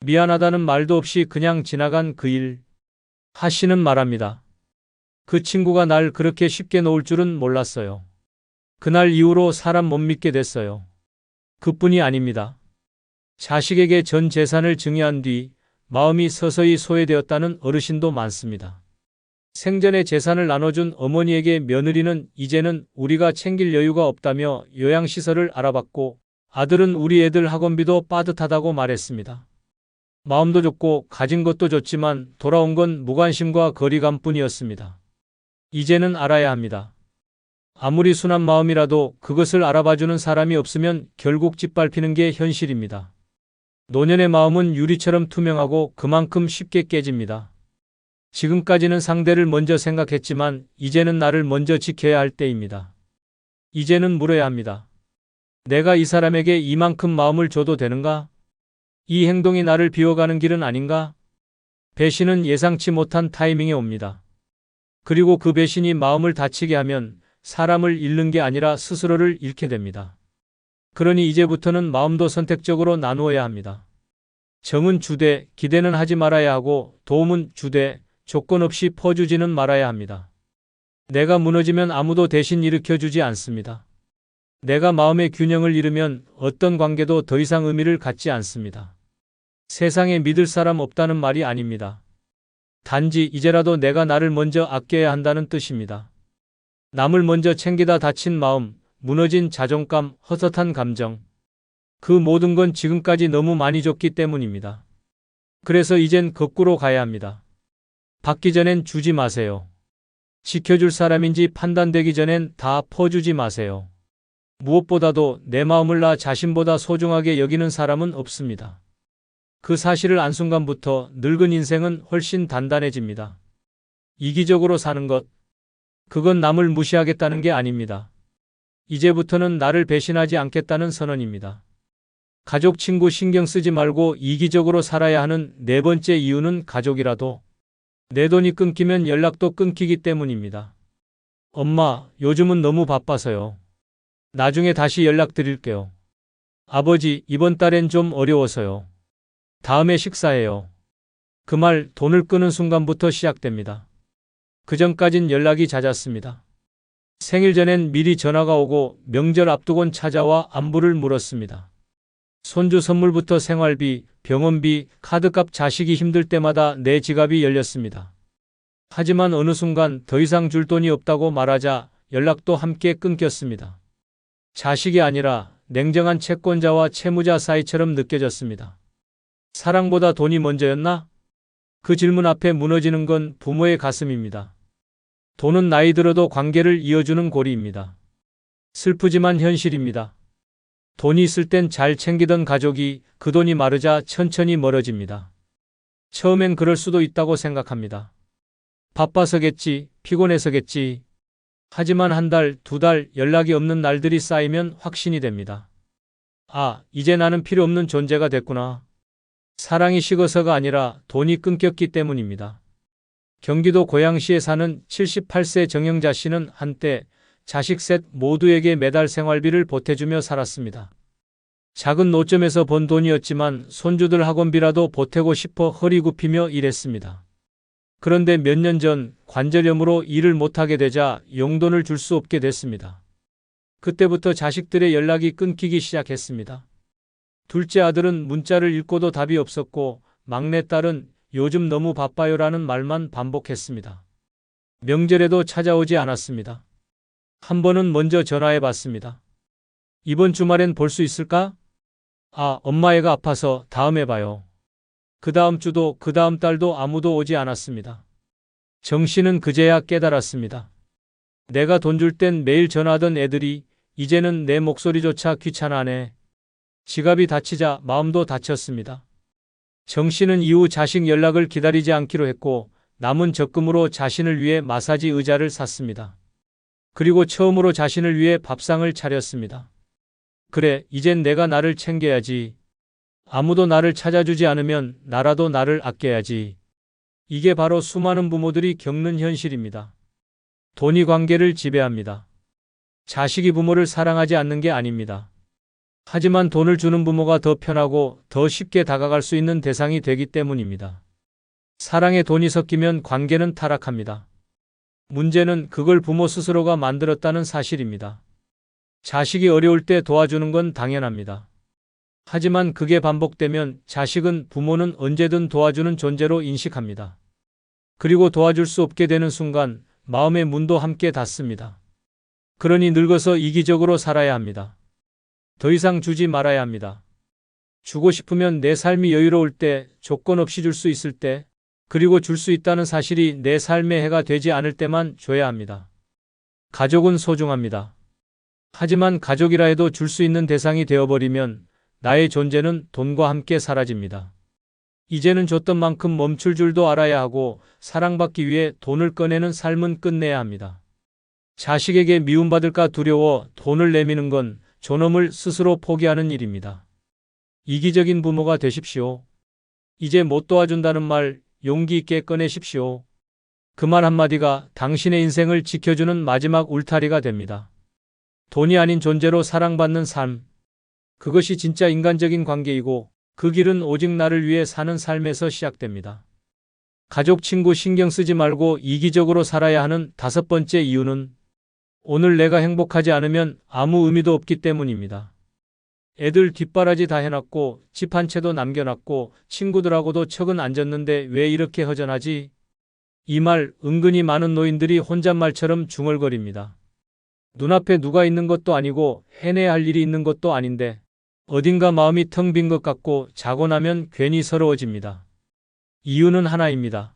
A: 미안하다는 말도 없이 그냥 지나간 그 일. 하 씨는 말합니다. 그 친구가 날 그렇게 쉽게 놓을 줄은 몰랐어요. 그날 이후로 사람 못 믿게 됐어요. 그뿐이 아닙니다. 자식에게 전 재산을 증여한 뒤 마음이 서서히 소외되었다는 어르신도 많습니다. 생전에 재산을 나눠준 어머니에게 며느리는 이제는 우리가 챙길 여유가 없다며 요양시설을 알아봤고 아들은 우리 애들 학원비도 빠듯하다고 말했습니다. 마음도 좋고 가진 것도 좋지만 돌아온 건 무관심과 거리감뿐이었습니다. 이제는 알아야 합니다. 아무리 순한 마음이라도 그것을 알아봐주는 사람이 없으면 결국 짓밟히는 게 현실입니다. 노년의 마음은 유리처럼 투명하고 그만큼 쉽게 깨집니다. 지금까지는 상대를 먼저 생각했지만 이제는 나를 먼저 지켜야 할 때입니다. 이제는 물어야 합니다. 내가 이 사람에게 이만큼 마음을 줘도 되는가? 이 행동이 나를 비워가는 길은 아닌가? 배신은 예상치 못한 타이밍에 옵니다. 그리고 그 배신이 마음을 다치게 하면 사람을 잃는 게 아니라 스스로를 잃게 됩니다. 그러니 이제부터는 마음도 선택적으로 나누어야 합니다. 정은 주되 기대는 하지 말아야 하고 도움은 주되 조건 없이 퍼주지는 말아야 합니다. 내가 무너지면 아무도 대신 일으켜주지 않습니다. 내가 마음의 균형을 잃으면 어떤 관계도 더 이상 의미를 갖지 않습니다. 세상에 믿을 사람 없다는 말이 아닙니다. 단지 이제라도 내가 나를 먼저 아껴야 한다는 뜻입니다. 남을 먼저 챙기다 다친 마음, 무너진 자존감, 헛헛한 감정. 그 모든 건 지금까지 너무 많이 줬기 때문입니다. 그래서 이젠 거꾸로 가야 합니다. 받기 전엔 주지 마세요. 지켜줄 사람인지 판단되기 전엔 다 퍼주지 마세요. 무엇보다도 내 마음을 나 자신보다 소중하게 여기는 사람은 없습니다. 그 사실을 안 순간부터 늙은 인생은 훨씬 단단해집니다. 이기적으로 사는 것, 그건 남을 무시하겠다는 게 아닙니다. 이제부터는 나를 배신하지 않겠다는 선언입니다. 가족, 친구 신경 쓰지 말고 이기적으로 살아야 하는 네 번째 이유는 가족이라도 내 돈이 끊기면 연락도 끊기기 때문입니다. 엄마, 요즘은 너무 바빠서요. 나중에 다시 연락드릴게요. 아버지, 이번 달엔 좀 어려워서요. 다음에 식사해요. 그 말 돈을 끄는 순간부터 시작됩니다. 그전까진 연락이 잦았습니다. 생일 전엔 미리 전화가 오고 명절 앞두곤 찾아와 안부를 물었습니다. 손주 선물부터 생활비, 병원비, 카드값 자식이 힘들 때마다 내 지갑이 열렸습니다. 하지만 어느 순간 더 이상 줄 돈이 없다고 말하자 연락도 함께 끊겼습니다. 자식이 아니라 냉정한 채권자와 채무자 사이처럼 느껴졌습니다. 사랑보다 돈이 먼저였나? 그 질문 앞에 무너지는 건 부모의 가슴입니다. 돈은 나이 들어도 관계를 이어주는 고리입니다. 슬프지만 현실입니다. 돈이 있을 땐 잘 챙기던 가족이 그 돈이 마르자 천천히 멀어집니다. 처음엔 그럴 수도 있다고 생각합니다. 바빠서겠지, 피곤해서겠지. 하지만 한 달, 두 달 연락이 없는 날들이 쌓이면 확신이 됩니다. 아, 이제 나는 필요 없는 존재가 됐구나. 사랑이 식어서가 아니라 돈이 끊겼기 때문입니다. 경기도 고양시에 사는 78세 정영자 씨는 한때 자식 셋 모두에게 매달 생활비를 보태주며 살았습니다. 작은 노점에서 번 돈이었지만 손주들 학원비라도 보태고 싶어 허리 굽히며 일했습니다. 그런데 몇 년 전 관절염으로 일을 못하게 되자 용돈을 줄 수 없게 됐습니다. 그때부터 자식들의 연락이 끊기기 시작했습니다. 둘째 아들은 문자를 읽고도 답이 없었고 막내딸은 요즘 너무 바빠요라는 말만 반복했습니다. 명절에도 찾아오지 않았습니다. 한 번은 먼저 전화해 봤습니다. 이번 주말엔 볼 수 있을까? 아, 엄마 애가 아파서 다음에 봐요. 그 다음 주도 그 다음 달도 아무도 오지 않았습니다. 정 씨는 그제야 깨달았습니다. 내가 돈 줄 땐 매일 전화하던 애들이 이제는 내 목소리조차 귀찮아하네. 지갑이 다치자 마음도 다쳤습니다. 정 씨는 이후 자식 연락을 기다리지 않기로 했고 남은 적금으로 자신을 위해 마사지 의자를 샀습니다. 그리고 처음으로 자신을 위해 밥상을 차렸습니다. 그래, 이젠 내가 나를 챙겨야지. 아무도 나를 찾아주지 않으면 나라도 나를 아껴야지. 이게 바로 수많은 부모들이 겪는 현실입니다. 돈이 관계를 지배합니다. 자식이 부모를 사랑하지 않는 게 아닙니다. 하지만 돈을 주는 부모가 더 편하고 더 쉽게 다가갈 수 있는 대상이 되기 때문입니다. 사랑에 돈이 섞이면 관계는 타락합니다. 문제는 그걸 부모 스스로가 만들었다는 사실입니다. 자식이 어려울 때 도와주는 건 당연합니다. 하지만 그게 반복되면 자식은 부모는 언제든 도와주는 존재로 인식합니다. 그리고 도와줄 수 없게 되는 순간 마음의 문도 함께 닫습니다. 그러니 늙어서 이기적으로 살아야 합니다. 더 이상 주지 말아야 합니다. 주고 싶으면 내 삶이 여유로울 때, 조건 없이 줄 수 있을 때, 그리고 줄 수 있다는 사실이 내 삶의 해가 되지 않을 때만 줘야 합니다. 가족은 소중합니다. 하지만 가족이라 해도 줄 수 있는 대상이 되어버리면 나의 존재는 돈과 함께 사라집니다. 이제는 줬던 만큼 멈출 줄도 알아야 하고 사랑받기 위해 돈을 꺼내는 삶은 끝내야 합니다. 자식에게 미움받을까 두려워 돈을 내미는 건 존엄을 스스로 포기하는 일입니다. 이기적인 부모가 되십시오. 이제 못 도와준다는 말 용기 있게 꺼내십시오. 그 말 한마디가 당신의 인생을 지켜주는 마지막 울타리가 됩니다. 돈이 아닌 존재로 사랑받는 삶. 그것이 진짜 인간적인 관계이고 그 길은 오직 나를 위해 사는 삶에서 시작됩니다. 가족, 친구 신경 쓰지 말고 이기적으로 살아야 하는 다섯 번째 이유는 오늘 내가 행복하지 않으면 아무 의미도 없기 때문입니다. 애들 뒷바라지 다 해놨고 집 한 채도 남겨놨고 친구들하고도 척은 안 졌는데 왜 이렇게 허전하지? 이 말 은근히 많은 노인들이 혼잣말처럼 중얼거립니다. 눈앞에 누가 있는 것도 아니고 해내야 할 일이 있는 것도 아닌데 어딘가 마음이 텅 빈 것 같고 자고 나면 괜히 서러워집니다. 이유는 하나입니다.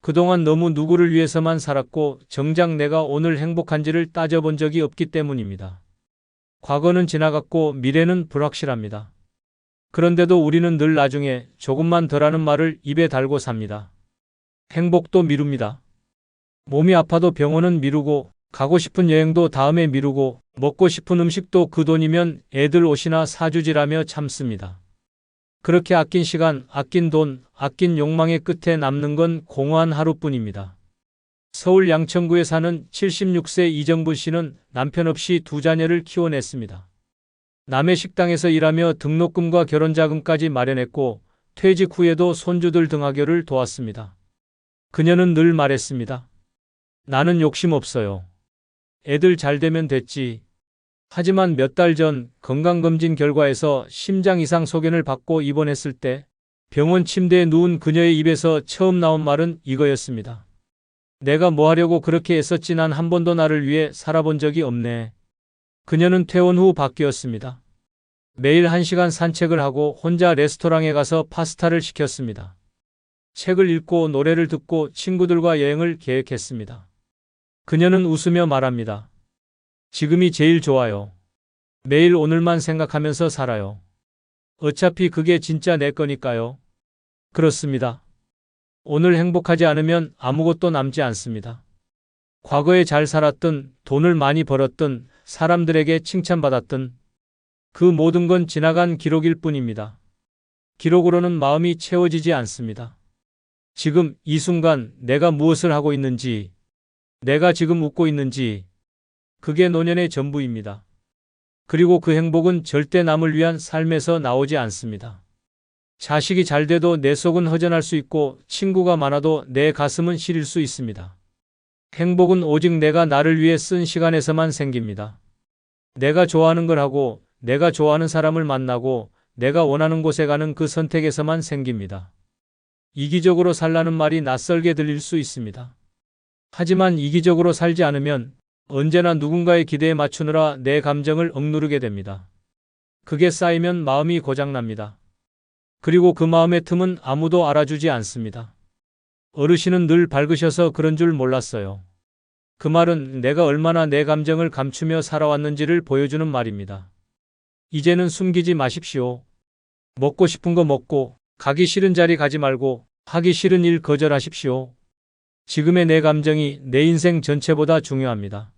A: 그동안 너무 누구를 위해서만 살았고 정작 내가 오늘 행복한지를 따져본 적이 없기 때문입니다. 과거는 지나갔고 미래는 불확실합니다. 그런데도 우리는 늘 나중에 조금만 더 하는 말을 입에 달고 삽니다. 행복도 미룹니다. 몸이 아파도 병원은 미루고 가고 싶은 여행도 다음에 미루고 먹고 싶은 음식도 그 돈이면 애들 옷이나 사주지라며 참습니다. 그렇게 아낀 시간, 아낀 돈, 아낀 욕망의 끝에 남는 건 공허한 하루뿐입니다. 서울 양천구에 사는 76세 이정분 씨는 남편 없이 두 자녀를 키워냈습니다. 남의 식당에서 일하며 등록금과 결혼자금까지 마련했고 퇴직 후에도 손주들 등하교를 도왔습니다. 그녀는 늘 말했습니다. 나는 욕심 없어요. 애들 잘 되면 됐지. 하지만 몇 달 전 건강검진 결과에서 심장 이상 소견을 받고 입원했을 때 병원 침대에 누운 그녀의 입에서 처음 나온 말은 이거였습니다. 내가 뭐 하려고 그렇게 애썼지 난 한 번도 나를 위해 살아본 적이 없네. 그녀는 퇴원 후 바뀌었습니다. 매일 1시간 산책을 하고 혼자 레스토랑에 가서 파스타를 시켰습니다. 책을 읽고 노래를 듣고 친구들과 여행을 계획했습니다. 그녀는 웃으며 말합니다. 지금이 제일 좋아요. 매일 오늘만 생각하면서 살아요. 어차피 그게 진짜 내 거니까요. 그렇습니다. 오늘 행복하지 않으면 아무것도 남지 않습니다. 과거에 잘 살았든 돈을 많이 벌었든 사람들에게 칭찬받았든 그 모든 건 지나간 기록일 뿐입니다. 기록으로는 마음이 채워지지 않습니다. 지금 이 순간 내가 무엇을 하고 있는지, 내가 지금 웃고 있는지, 그게 노년의 전부입니다. 그리고 그 행복은 절대 남을 위한 삶에서 나오지 않습니다. 자식이 잘 돼도 내 속은 허전할 수 있고 친구가 많아도 내 가슴은 시릴 수 있습니다. 행복은 오직 내가 나를 위해 쓴 시간에서만 생깁니다. 내가 좋아하는 걸 하고 내가 좋아하는 사람을 만나고 내가 원하는 곳에 가는 그 선택에서만 생깁니다. 이기적으로 살라는 말이 낯설게 들릴 수 있습니다. 하지만 이기적으로 살지 않으면 언제나 누군가의 기대에 맞추느라 내 감정을 억누르게 됩니다. 그게 쌓이면 마음이 고장납니다. 그리고 그 마음의 틈은 아무도 알아주지 않습니다. 어르신은 늘 밝으셔서 그런 줄 몰랐어요. 그 말은 내가 얼마나 내 감정을 감추며 살아왔는지를 보여주는 말입니다. 이제는 숨기지 마십시오. 먹고 싶은 거 먹고, 가기 싫은 자리 가지 말고, 하기 싫은 일 거절하십시오. 지금의 내 감정이 내 인생 전체보다 중요합니다.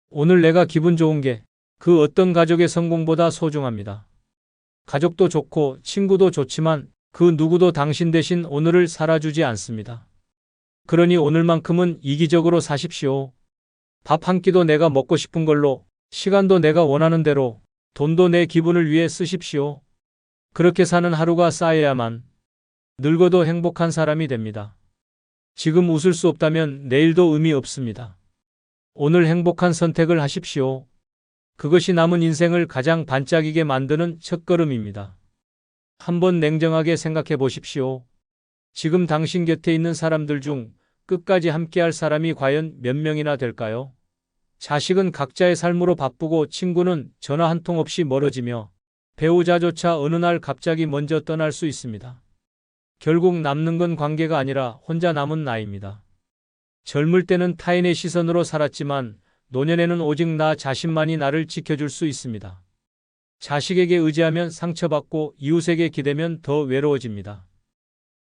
A: 오늘 내가 기분 좋은 게 그 어떤 가족의 성공보다 소중합니다. 가족도 좋고 친구도 좋지만 그 누구도 당신 대신 오늘을 살아주지 않습니다. 그러니 오늘만큼은 이기적으로 사십시오. 밥 한 끼도 내가 먹고 싶은 걸로, 시간도 내가 원하는 대로, 돈도 내 기분을 위해 쓰십시오. 그렇게 사는 하루가 쌓여야만 늙어도 행복한 사람이 됩니다. 지금 웃을 수 없다면 내일도 의미 없습니다. 오늘 행복한 선택을 하십시오. 그것이 남은 인생을 가장 반짝이게 만드는 첫걸음입니다. 한번 냉정하게 생각해 보십시오. 지금 당신 곁에 있는 사람들 중 끝까지 함께할 사람이 과연 몇 명이나 될까요? 자식은 각자의 삶으로 바쁘고 친구는 전화 한 통 없이 멀어지며 배우자조차 어느 날 갑자기 먼저 떠날 수 있습니다. 결국 남는 건 관계가 아니라 혼자 남은 나이입니다. 젊을 때는 타인의 시선으로 살았지만 노년에는 오직 나 자신만이 나를 지켜줄 수 있습니다. 자식에게 의지하면 상처받고 이웃에게 기대면 더 외로워집니다.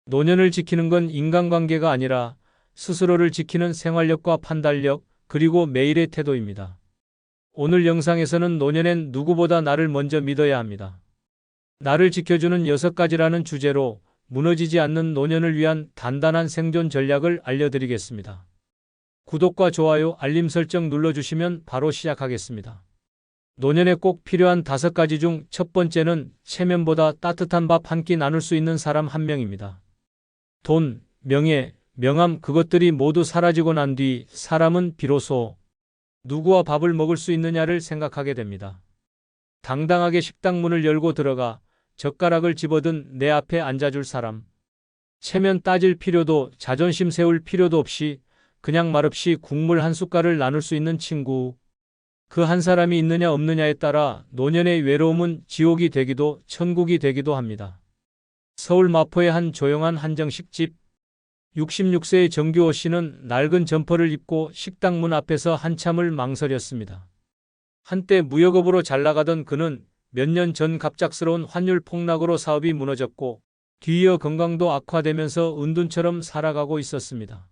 A: 노년을 지키는 건 인간관계가 아니라 스스로를 지키는 생활력과 판단력 그리고 매일의 태도입니다. 오늘 영상에서는 노년엔 누구보다 나를 먼저 믿어야 합니다. 나를 지켜주는 6가지라는 주제로 무너지지 않는 노년을 위한 단단한 생존 전략을 알려드리겠습니다. 구독과 좋아요, 알림 설정 눌러주시면 바로 시작하겠습니다. 노년에 꼭 필요한 5가지 중 첫 번째는 체면보다 따뜻한 밥 한 끼 나눌 수 있는 사람 한 명입니다. 돈, 명예, 명함 그것들이 모두 사라지고 난 뒤 사람은 비로소 누구와 밥을 먹을 수 있느냐를 생각하게 됩니다. 당당하게 식당 문을 열고 들어가 젓가락을 집어든 내 앞에 앉아줄 사람. 체면 따질 필요도 자존심 세울 필요도 없이 그냥 말없이 국물 한 숟갈을 나눌 수 있는 친구. 그 한 사람이 있느냐 없느냐에 따라 노년의 외로움은 지옥이 되기도 천국이 되기도 합니다. 서울 마포의 한 조용한 한정식집. 66세의 정규호 씨는 낡은 점퍼를 입고 식당 문 앞에서 한참을 망설였습니다. 한때 무역업으로 잘 나가던 그는 몇 년 전 갑작스러운 환율 폭락으로 사업이 무너졌고 뒤이어 건강도 악화되면서 은둔처럼 살아가고 있었습니다.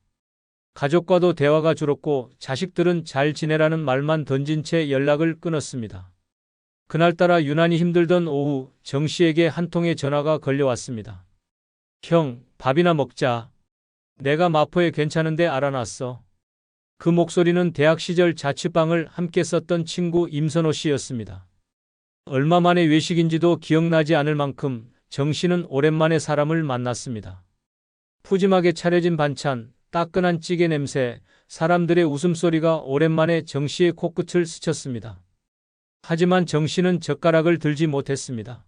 A: 가족과도 대화가 줄었고 자식들은 잘 지내라는 말만 던진 채 연락을 끊었습니다. 그날따라 유난히 힘들던 오후 정 씨에게 한 통의 전화가 걸려왔습니다. 형, 밥이나 먹자. 내가 마포에 괜찮은데 알아놨어. 그 목소리는 대학 시절 자취방을 함께 썼던 친구 임선호 씨였습니다. 얼마 만에 외식인지도 기억나지 않을 만큼 정 씨는 오랜만에 사람을 만났습니다. 푸짐하게 차려진 반찬, 따끈한 찌개 냄새, 사람들의 웃음소리가 오랜만에 정 씨의 코끝을 스쳤습니다. 하지만 정 씨는 젓가락을 들지 못했습니다.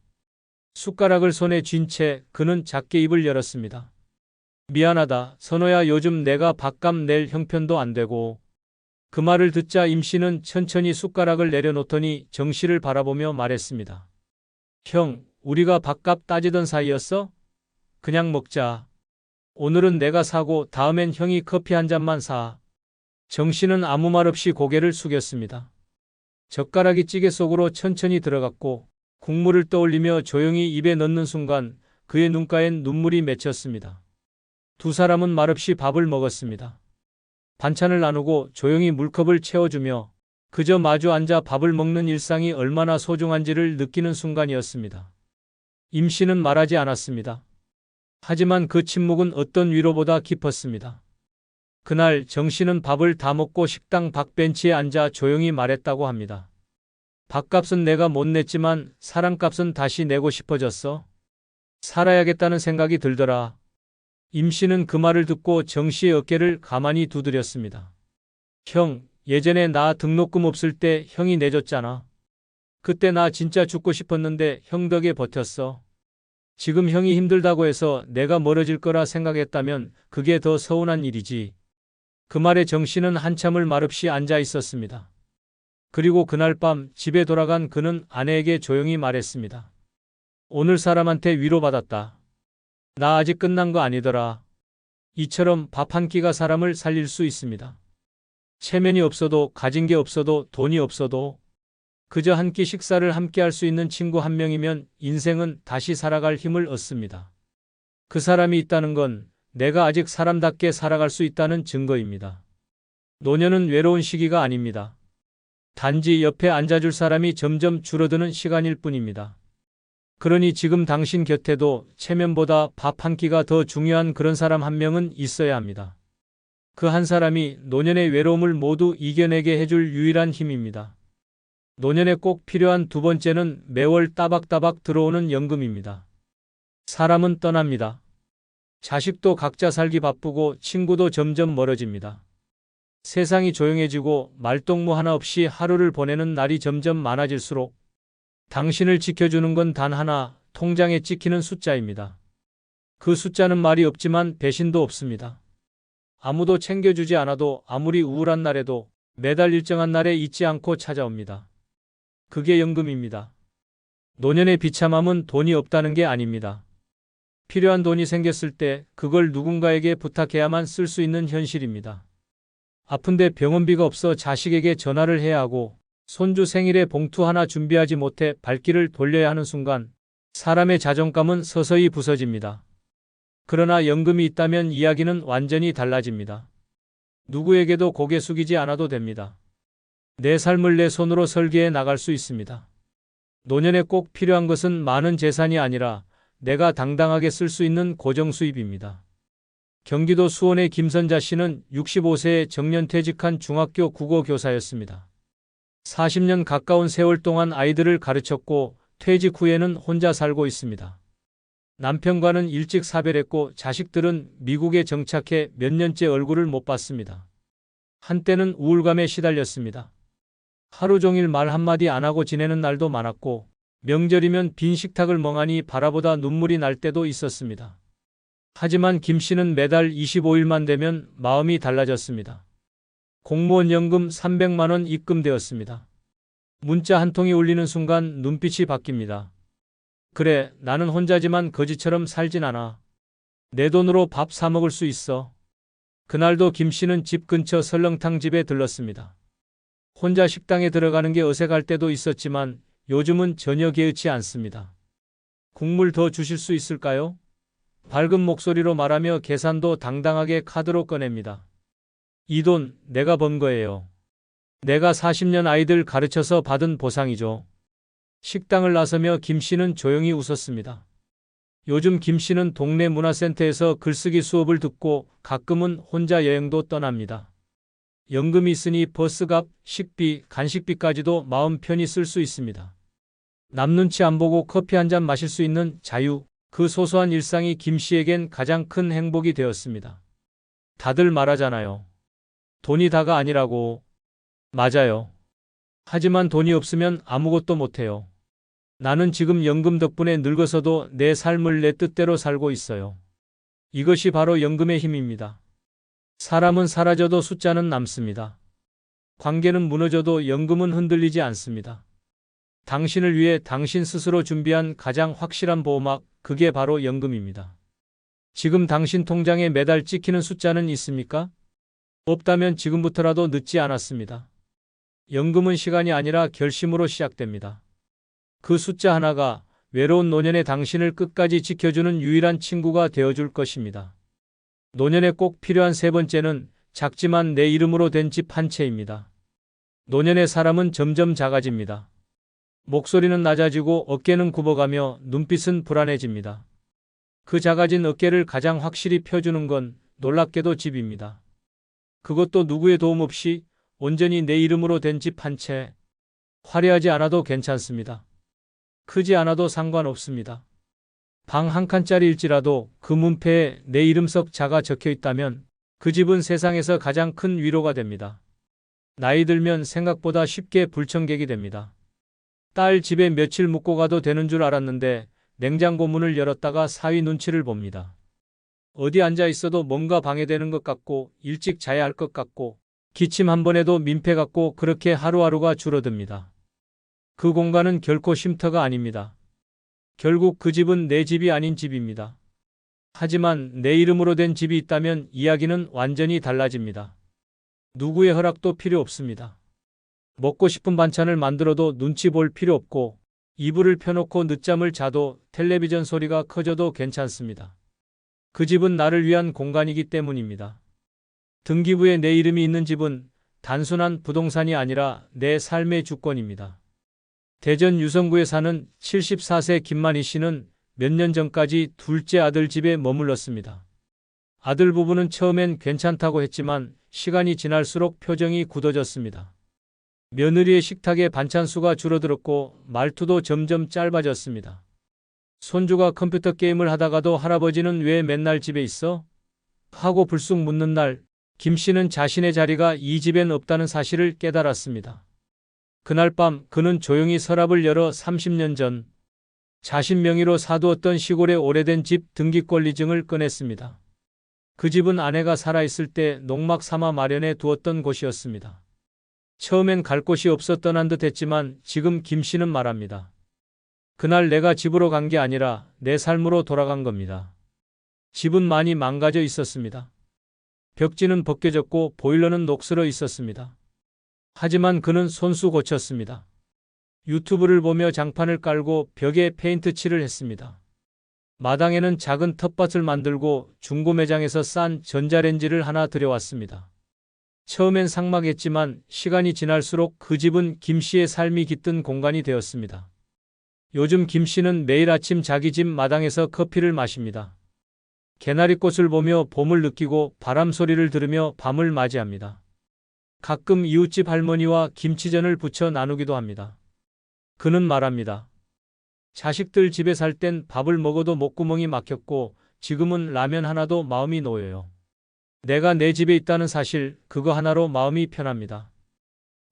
A: 숟가락을 손에 쥔 채 그는 작게 입을 열었습니다. 미안하다, 선호야. 요즘 내가 밥값 낼 형편도 안 되고. 그 말을 듣자 임 씨는 천천히 숟가락을 내려놓더니 정 씨를 바라보며 말했습니다. 형, 우리가 밥값 따지던 사이였어? 그냥 먹자. 오늘은 내가 사고 다음엔 형이 커피 한 잔만 사. 정 씨는 아무 말 없이 고개를 숙였습니다. 젓가락이 찌개 속으로 천천히 들어갔고 국물을 떠올리며 조용히 입에 넣는 순간 그의 눈가엔 눈물이 맺혔습니다. 두 사람은 말없이 밥을 먹었습니다. 반찬을 나누고 조용히 물컵을 채워주며 그저 마주 앉아 밥을 먹는 일상이 얼마나 소중한지를 느끼는 순간이었습니다. 임 씨는 말하지 않았습니다. 하지만 그 침묵은 어떤 위로보다 깊었습니다. 그날 정 씨는 밥을 다 먹고 식당 밖 벤치에 앉아 조용히 말했다고 합니다. 밥값은 내가 못 냈지만 사랑값은 다시 내고 싶어졌어. 살아야겠다는 생각이 들더라. 임 씨는 그 말을 듣고 정 씨의 어깨를 가만히 두드렸습니다. 형, 예전에 나 등록금 없을 때 형이 내줬잖아. 그때 나 진짜 죽고 싶었는데 형 덕에 버텼어. 지금 형이 힘들다고 해서 내가 멀어질 거라 생각했다면 그게 더 서운한 일이지. 그 말에 정 씨는 한참을 말없이 앉아 있었습니다. 그리고 그날 밤 집에 돌아간 그는 아내에게 조용히 말했습니다. 오늘 사람한테 위로받았다. 나 아직 끝난 거 아니더라. 이처럼 밥 한 끼가 사람을 살릴 수 있습니다. 체면이 없어도 가진 게 없어도 돈이 없어도 그저 한 끼 식사를 함께 할 수 있는 친구 한 명이면 인생은 다시 살아갈 힘을 얻습니다. 그 사람이 있다는 건 내가 아직 사람답게 살아갈 수 있다는 증거입니다. 노년은 외로운 시기가 아닙니다. 단지 옆에 앉아줄 사람이 점점 줄어드는 시간일 뿐입니다. 그러니 지금 당신 곁에도 체면보다 밥 한 끼가 더 중요한 그런 사람 한 명은 있어야 합니다. 그 한 사람이 노년의 외로움을 모두 이겨내게 해줄 유일한 힘입니다. 노년에 꼭 필요한 두 번째는 매월 따박따박 들어오는 연금입니다. 사람은 떠납니다. 자식도 각자 살기 바쁘고 친구도 점점 멀어집니다. 세상이 조용해지고 말동무 하나 없이 하루를 보내는 날이 점점 많아질수록 당신을 지켜주는 건 단 하나, 통장에 찍히는 숫자입니다. 그 숫자는 말이 없지만 배신도 없습니다. 아무도 챙겨주지 않아도 아무리 우울한 날에도 매달 일정한 날에 잊지 않고 찾아옵니다. 그게 연금입니다. 노년의 비참함은 돈이 없다는 게 아닙니다. 필요한 돈이 생겼을 때 그걸 누군가에게 부탁해야만 쓸 수 있는 현실입니다. 아픈데 병원비가 없어 자식에게 전화를 해야 하고 손주 생일에 봉투 하나 준비하지 못해 발길을 돌려야 하는 순간 사람의 자존감은 서서히 부서집니다. 그러나 연금이 있다면 이야기는 완전히 달라집니다. 누구에게도 고개 숙이지 않아도 됩니다. 내 삶을 내 손으로 설계해 나갈 수 있습니다. 노년에 꼭 필요한 것은 많은 재산이 아니라 내가 당당하게 쓸 수 있는 고정 수입입니다. 경기도 수원의 김선자 씨는 65세에 정년퇴직한 중학교 국어 교사였습니다. 40년 가까운 세월 동안 아이들을 가르쳤고 퇴직 후에는 혼자 살고 있습니다. 남편과는 일찍 사별했고 자식들은 미국에 정착해 몇 년째 얼굴을 못 봤습니다. 한때는 우울감에 시달렸습니다. 하루 종일 말 한마디 안 하고 지내는 날도 많았고 명절이면 빈 식탁을 멍하니 바라보다 눈물이 날 때도 있었습니다. 하지만 김 씨는 매달 25일만 되면 마음이 달라졌습니다. 공무원 연금 300만 원 입금되었습니다. 문자 한 통이 울리는 순간 눈빛이 바뀝니다. 그래, 나는 혼자지만 거지처럼 살진 않아. 내 돈으로 밥 사 먹을 수 있어. 그날도 김 씨는 집 근처 설렁탕 집에 들렀습니다. 혼자 식당에 들어가는 게 어색할 때도 있었지만 요즘은 전혀 개의치 않습니다. 국물 더 주실 수 있을까요? 밝은 목소리로 말하며 계산도 당당하게 카드로 꺼냅니다. 이 돈 내가 번 거예요. 내가 40년 아이들 가르쳐서 받은 보상이죠. 식당을 나서며 김 씨는 조용히 웃었습니다. 요즘 김 씨는 동네 문화센터에서 글쓰기 수업을 듣고 가끔은 혼자 여행도 떠납니다. 연금이 있으니 버스값, 식비, 간식비까지도 마음 편히 쓸 수 있습니다. 남 눈치 안 보고 커피 한 잔 마실 수 있는 자유, 그 소소한 일상이 김 씨에겐 가장 큰 행복이 되었습니다. 다들 말하잖아요. 돈이 다가 아니라고. 맞아요. 하지만 돈이 없으면 아무것도 못해요. 나는 지금 연금 덕분에 늙어서도 내 삶을 내 뜻대로 살고 있어요. 이것이 바로 연금의 힘입니다. 사람은 사라져도 숫자는 남습니다. 관계는 무너져도 연금은 흔들리지 않습니다. 당신을 위해 당신 스스로 준비한 가장 확실한 보호막, 그게 바로 연금입니다. 지금 당신 통장에 매달 찍히는 숫자는 있습니까? 없다면 지금부터라도 늦지 않았습니다. 연금은 시간이 아니라 결심으로 시작됩니다. 그 숫자 하나가 외로운 노년의 당신을 끝까지 지켜주는 유일한 친구가 되어줄 것입니다. 노년에 꼭 필요한 세 번째는 작지만 내 이름으로 된 집 한 채입니다. 노년의 사람은 점점 작아집니다. 목소리는 낮아지고 어깨는 굽어가며 눈빛은 불안해집니다. 그 작아진 어깨를 가장 확실히 펴주는 건 놀랍게도 집입니다. 그것도 누구의 도움 없이 온전히 내 이름으로 된 집 한 채. 화려하지 않아도 괜찮습니다. 크지 않아도 상관없습니다. 방 한 칸짜리일지라도 그 문패에 내 이름 석 자가 적혀 있다면 그 집은 세상에서 가장 큰 위로가 됩니다. 나이 들면 생각보다 쉽게 불청객이 됩니다. 딸 집에 며칠 묵고 가도 되는 줄 알았는데 냉장고 문을 열었다가 사위 눈치를 봅니다. 어디 앉아 있어도 뭔가 방해되는 것 같고 일찍 자야 할 것 같고 기침 한 번에도 민폐 같고 그렇게 하루하루가 줄어듭니다. 그 공간은 결코 쉼터가 아닙니다. 결국 그 집은 내 집이 아닌 집입니다. 하지만 내 이름으로 된 집이 있다면 이야기는 완전히 달라집니다. 누구의 허락도 필요 없습니다. 먹고 싶은 반찬을 만들어도 눈치 볼 필요 없고 이불을 펴놓고 늦잠을 자도 텔레비전 소리가 커져도 괜찮습니다. 그 집은 나를 위한 공간이기 때문입니다. 등기부에 내 이름이 있는 집은 단순한 부동산이 아니라 내 삶의 주권입니다. 대전 유성구에 사는 74세 김만희 씨는 몇 년 전까지 둘째 아들 집에 머물렀습니다. 아들 부부는 처음엔 괜찮다고 했지만 시간이 지날수록 표정이 굳어졌습니다. 며느리의 식탁에 반찬 수가 줄어들었고 말투도 점점 짧아졌습니다. 손주가 컴퓨터 게임을 하다가도 할아버지는 왜 맨날 집에 있어? 하고 불쑥 묻는 날, 김 씨는 자신의 자리가 이 집엔 없다는 사실을 깨달았습니다. 그날 밤 그는 조용히 서랍을 열어 30년 전 자신 명의로 사두었던 시골의 오래된 집 등기권리증을 꺼냈습니다. 그 집은 아내가 살아있을 때 농막 삼아 마련해 두었던 곳이었습니다. 처음엔 갈 곳이 없어 떠난 듯 했지만 지금 김 씨는 말합니다. 그날 내가 집으로 간 게 아니라 내 삶으로 돌아간 겁니다. 집은 많이 망가져 있었습니다. 벽지는 벗겨졌고 보일러는 녹슬어 있었습니다. 하지만 그는 손수 고쳤습니다. 유튜브를 보며 장판을 깔고 벽에 페인트 칠을 했습니다. 마당에는 작은 텃밭을 만들고 중고 매장에서 싼 전자레인지를 하나 들여왔습니다. 처음엔 삭막했지만 시간이 지날수록 그 집은 김 씨의 삶이 깃든 공간이 되었습니다. 요즘 김 씨는 매일 아침 자기 집 마당에서 커피를 마십니다. 개나리꽃을 보며 봄을 느끼고 바람 소리를 들으며 밤을 맞이합니다. 가끔 이웃집 할머니와 김치전을 부쳐 나누기도 합니다. 그는 말합니다. 자식들 집에 살 땐 밥을 먹어도 목구멍이 막혔고 지금은 라면 하나도 마음이 놓여요. 내가 내 집에 있다는 사실, 그거 하나로 마음이 편합니다.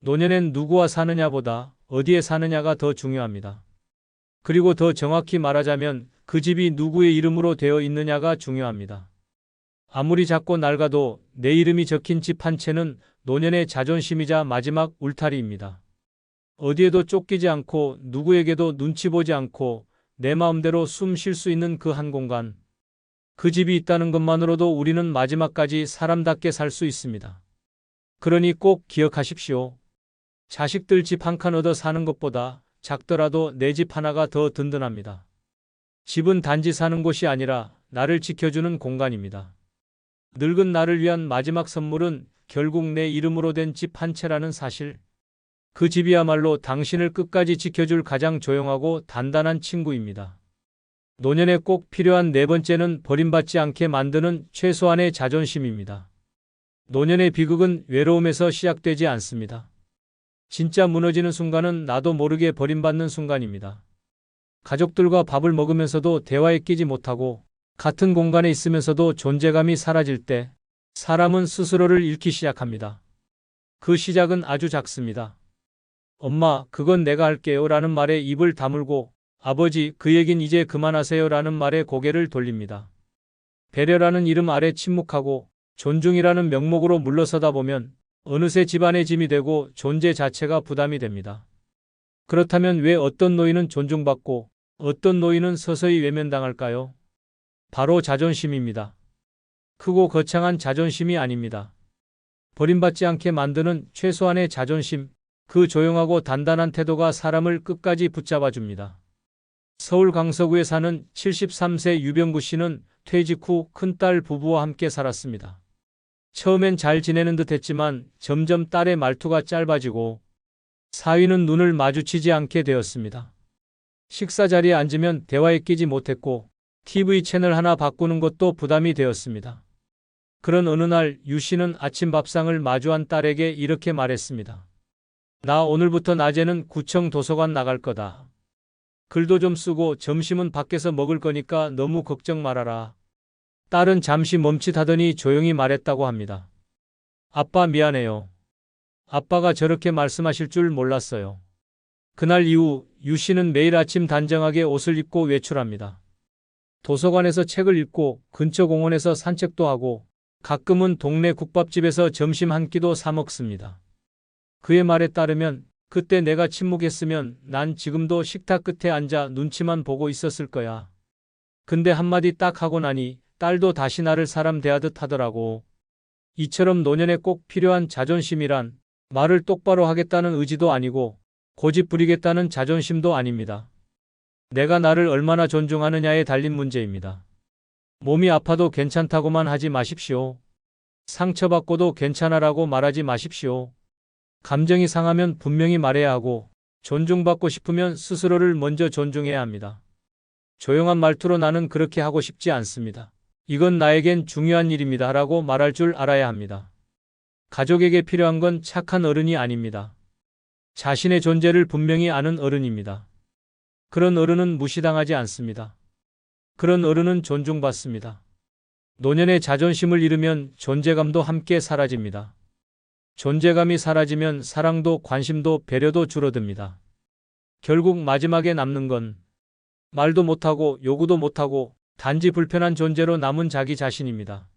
A: 노년엔 누구와 사느냐보다 어디에 사느냐가 더 중요합니다. 그리고 더 정확히 말하자면 그 집이 누구의 이름으로 되어 있느냐가 중요합니다. 아무리 작고 낡아도 내 이름이 적힌 집 한 채는 노년의 자존심이자 마지막 울타리입니다. 어디에도 쫓기지 않고 누구에게도 눈치 보지 않고 내 마음대로 숨 쉴 수 있는 그 한 공간. 그 집이 있다는 것만으로도 우리는 마지막까지 사람답게 살 수 있습니다. 그러니 꼭 기억하십시오. 자식들 집 한 칸 얻어 사는 것보다 작더라도 내 집 하나가 더 든든합니다. 집은 단지 사는 곳이 아니라 나를 지켜주는 공간입니다. 늙은 나를 위한 마지막 선물은 결국 내 이름으로 된 집 한 채라는 사실. 그 집이야말로 당신을 끝까지 지켜줄 가장 조용하고 단단한 친구입니다. 노년에 꼭 필요한 네 번째는 버림받지 않게 만드는 최소한의 자존심입니다. 노년의 비극은 외로움에서 시작되지 않습니다. 진짜 무너지는 순간은 나도 모르게 버림받는 순간입니다. 가족들과 밥을 먹으면서도 대화에 끼지 못하고 같은 공간에 있으면서도 존재감이 사라질 때 사람은 스스로를 잃기 시작합니다. 그 시작은 아주 작습니다. 엄마, 그건 내가 할게요 라는 말에 입을 다물고 아버지, 그 얘긴 이제 그만하세요 라는 말에 고개를 돌립니다. 배려라는 이름 아래 침묵하고 존중이라는 명목으로 물러서다 보면 어느새 집안의 짐이 되고 존재 자체가 부담이 됩니다. 그렇다면 왜 어떤 노인은 존중받고 어떤 노인은 서서히 외면당할까요? 바로 자존심입니다. 크고 거창한 자존심이 아닙니다. 버림받지 않게 만드는 최소한의 자존심, 그 조용하고 단단한 태도가 사람을 끝까지 붙잡아 줍니다. 서울 강서구에 사는 73세 유병구 씨는 퇴직 후 큰딸 부부와 함께 살았습니다. 처음엔 잘 지내는 듯 했지만 점점 딸의 말투가 짧아지고 사위는 눈을 마주치지 않게 되었습니다. 식사 자리에 앉으면 대화에 끼지 못했고 TV 채널 하나 바꾸는 것도 부담이 되었습니다. 그런 어느 날 유 씨는 아침 밥상을 마주한 딸에게 이렇게 말했습니다. 나 오늘부터 낮에는 구청 도서관 나갈 거다. 글도 좀 쓰고 점심은 밖에서 먹을 거니까 너무 걱정 말아라. 딸은 잠시 멈칫하더니 조용히 말했다고 합니다. 아빠 미안해요. 아빠가 저렇게 말씀하실 줄 몰랐어요. 그날 이후 유 씨는 매일 아침 단정하게 옷을 입고 외출합니다. 도서관에서 책을 읽고 근처 공원에서 산책도 하고 가끔은 동네 국밥집에서 점심 한 끼도 사 먹습니다. 그의 말에 따르면 그때 내가 침묵했으면 난 지금도 식탁 끝에 앉아 눈치만 보고 있었을 거야. 근데 한마디 딱 하고 나니 딸도 다시 나를 사람 대하듯 하더라고. 이처럼 노년에 꼭 필요한 자존심이란 말을 똑바로 하겠다는 의지도 아니고 고집 부리겠다는 자존심도 아닙니다. 내가 나를 얼마나 존중하느냐에 달린 문제입니다. 몸이 아파도 괜찮다고만 하지 마십시오. 상처받고도 괜찮아라고 말하지 마십시오. 감정이 상하면 분명히 말해야 하고 존중받고 싶으면 스스로를 먼저 존중해야 합니다. 조용한 말투로 나는 그렇게 하고 싶지 않습니다. 이건 나에겐 중요한 일입니다. 라고 말할 줄 알아야 합니다. 가족에게 필요한 건 착한 어른이 아닙니다. 자신의 존재를 분명히 아는 어른입니다. 그런 어른은 무시당하지 않습니다. 그런 어른은 존중받습니다. 노년의 자존심을 잃으면 존재감도 함께 사라집니다. 존재감이 사라지면 사랑도 관심도 배려도 줄어듭니다. 결국 마지막에 남는 건 말도 못하고 요구도 못하고 단지 불편한 존재로 남은 자기 자신입니다.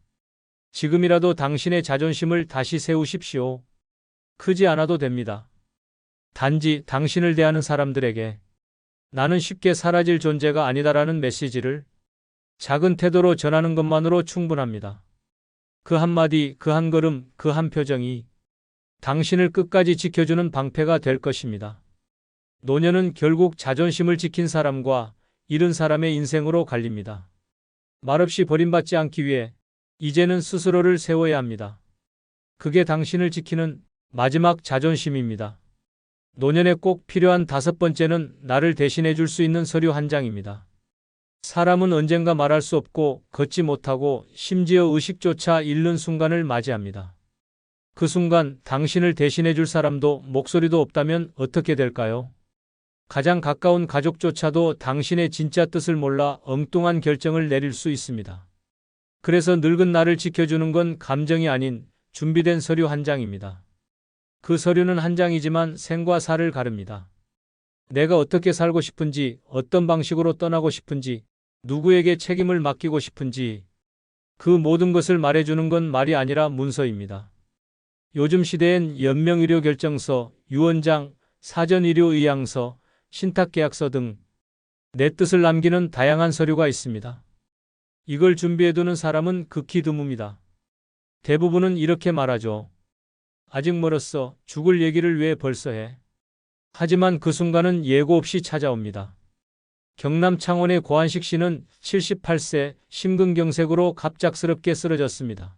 A: 지금이라도 당신의 자존심을 다시 세우십시오. 크지 않아도 됩니다. 단지 당신을 대하는 사람들에게 나는 쉽게 사라질 존재가 아니다라는 메시지를 작은 태도로 전하는 것만으로 충분합니다. 그 한마디, 그 한 걸음, 그 한 표정이 당신을 끝까지 지켜주는 방패가 될 것입니다. 노년은 결국 자존심을 지킨 사람과 잃은 사람의 인생으로 갈립니다. 말없이 버림받지 않기 위해 이제는 스스로를 세워야 합니다. 그게 당신을 지키는 마지막 자존심입니다. 노년에 꼭 필요한 5번째는 나를 대신해 줄 수 있는 서류 한 장입니다. 사람은 언젠가 말할 수 없고 걷지 못하고 심지어 의식조차 잃는 순간을 맞이합니다. 그 순간 당신을 대신해 줄 사람도 목소리도 없다면 어떻게 될까요? 가장 가까운 가족조차도 당신의 진짜 뜻을 몰라 엉뚱한 결정을 내릴 수 있습니다. 그래서 늙은 나를 지켜주는 건 감정이 아닌 준비된 서류 한 장입니다. 그 서류는 한 장이지만 생과 사를 가릅니다. 내가 어떻게 살고 싶은지, 어떤 방식으로 떠나고 싶은지, 누구에게 책임을 맡기고 싶은지 그 모든 것을 말해주는 건 말이 아니라 문서입니다. 요즘 시대엔 연명의료결정서, 유언장, 사전의료의향서, 신탁계약서 등 내 뜻을 남기는 다양한 서류가 있습니다. 이걸 준비해두는 사람은 극히 드뭅니다. 대부분은 이렇게 말하죠. 아직 멀었어. 죽을 얘기를 왜 벌써 해? 하지만 그 순간은 예고 없이 찾아옵니다. 경남 창원의 고한식 씨는 78세 심근경색으로 갑작스럽게 쓰러졌습니다.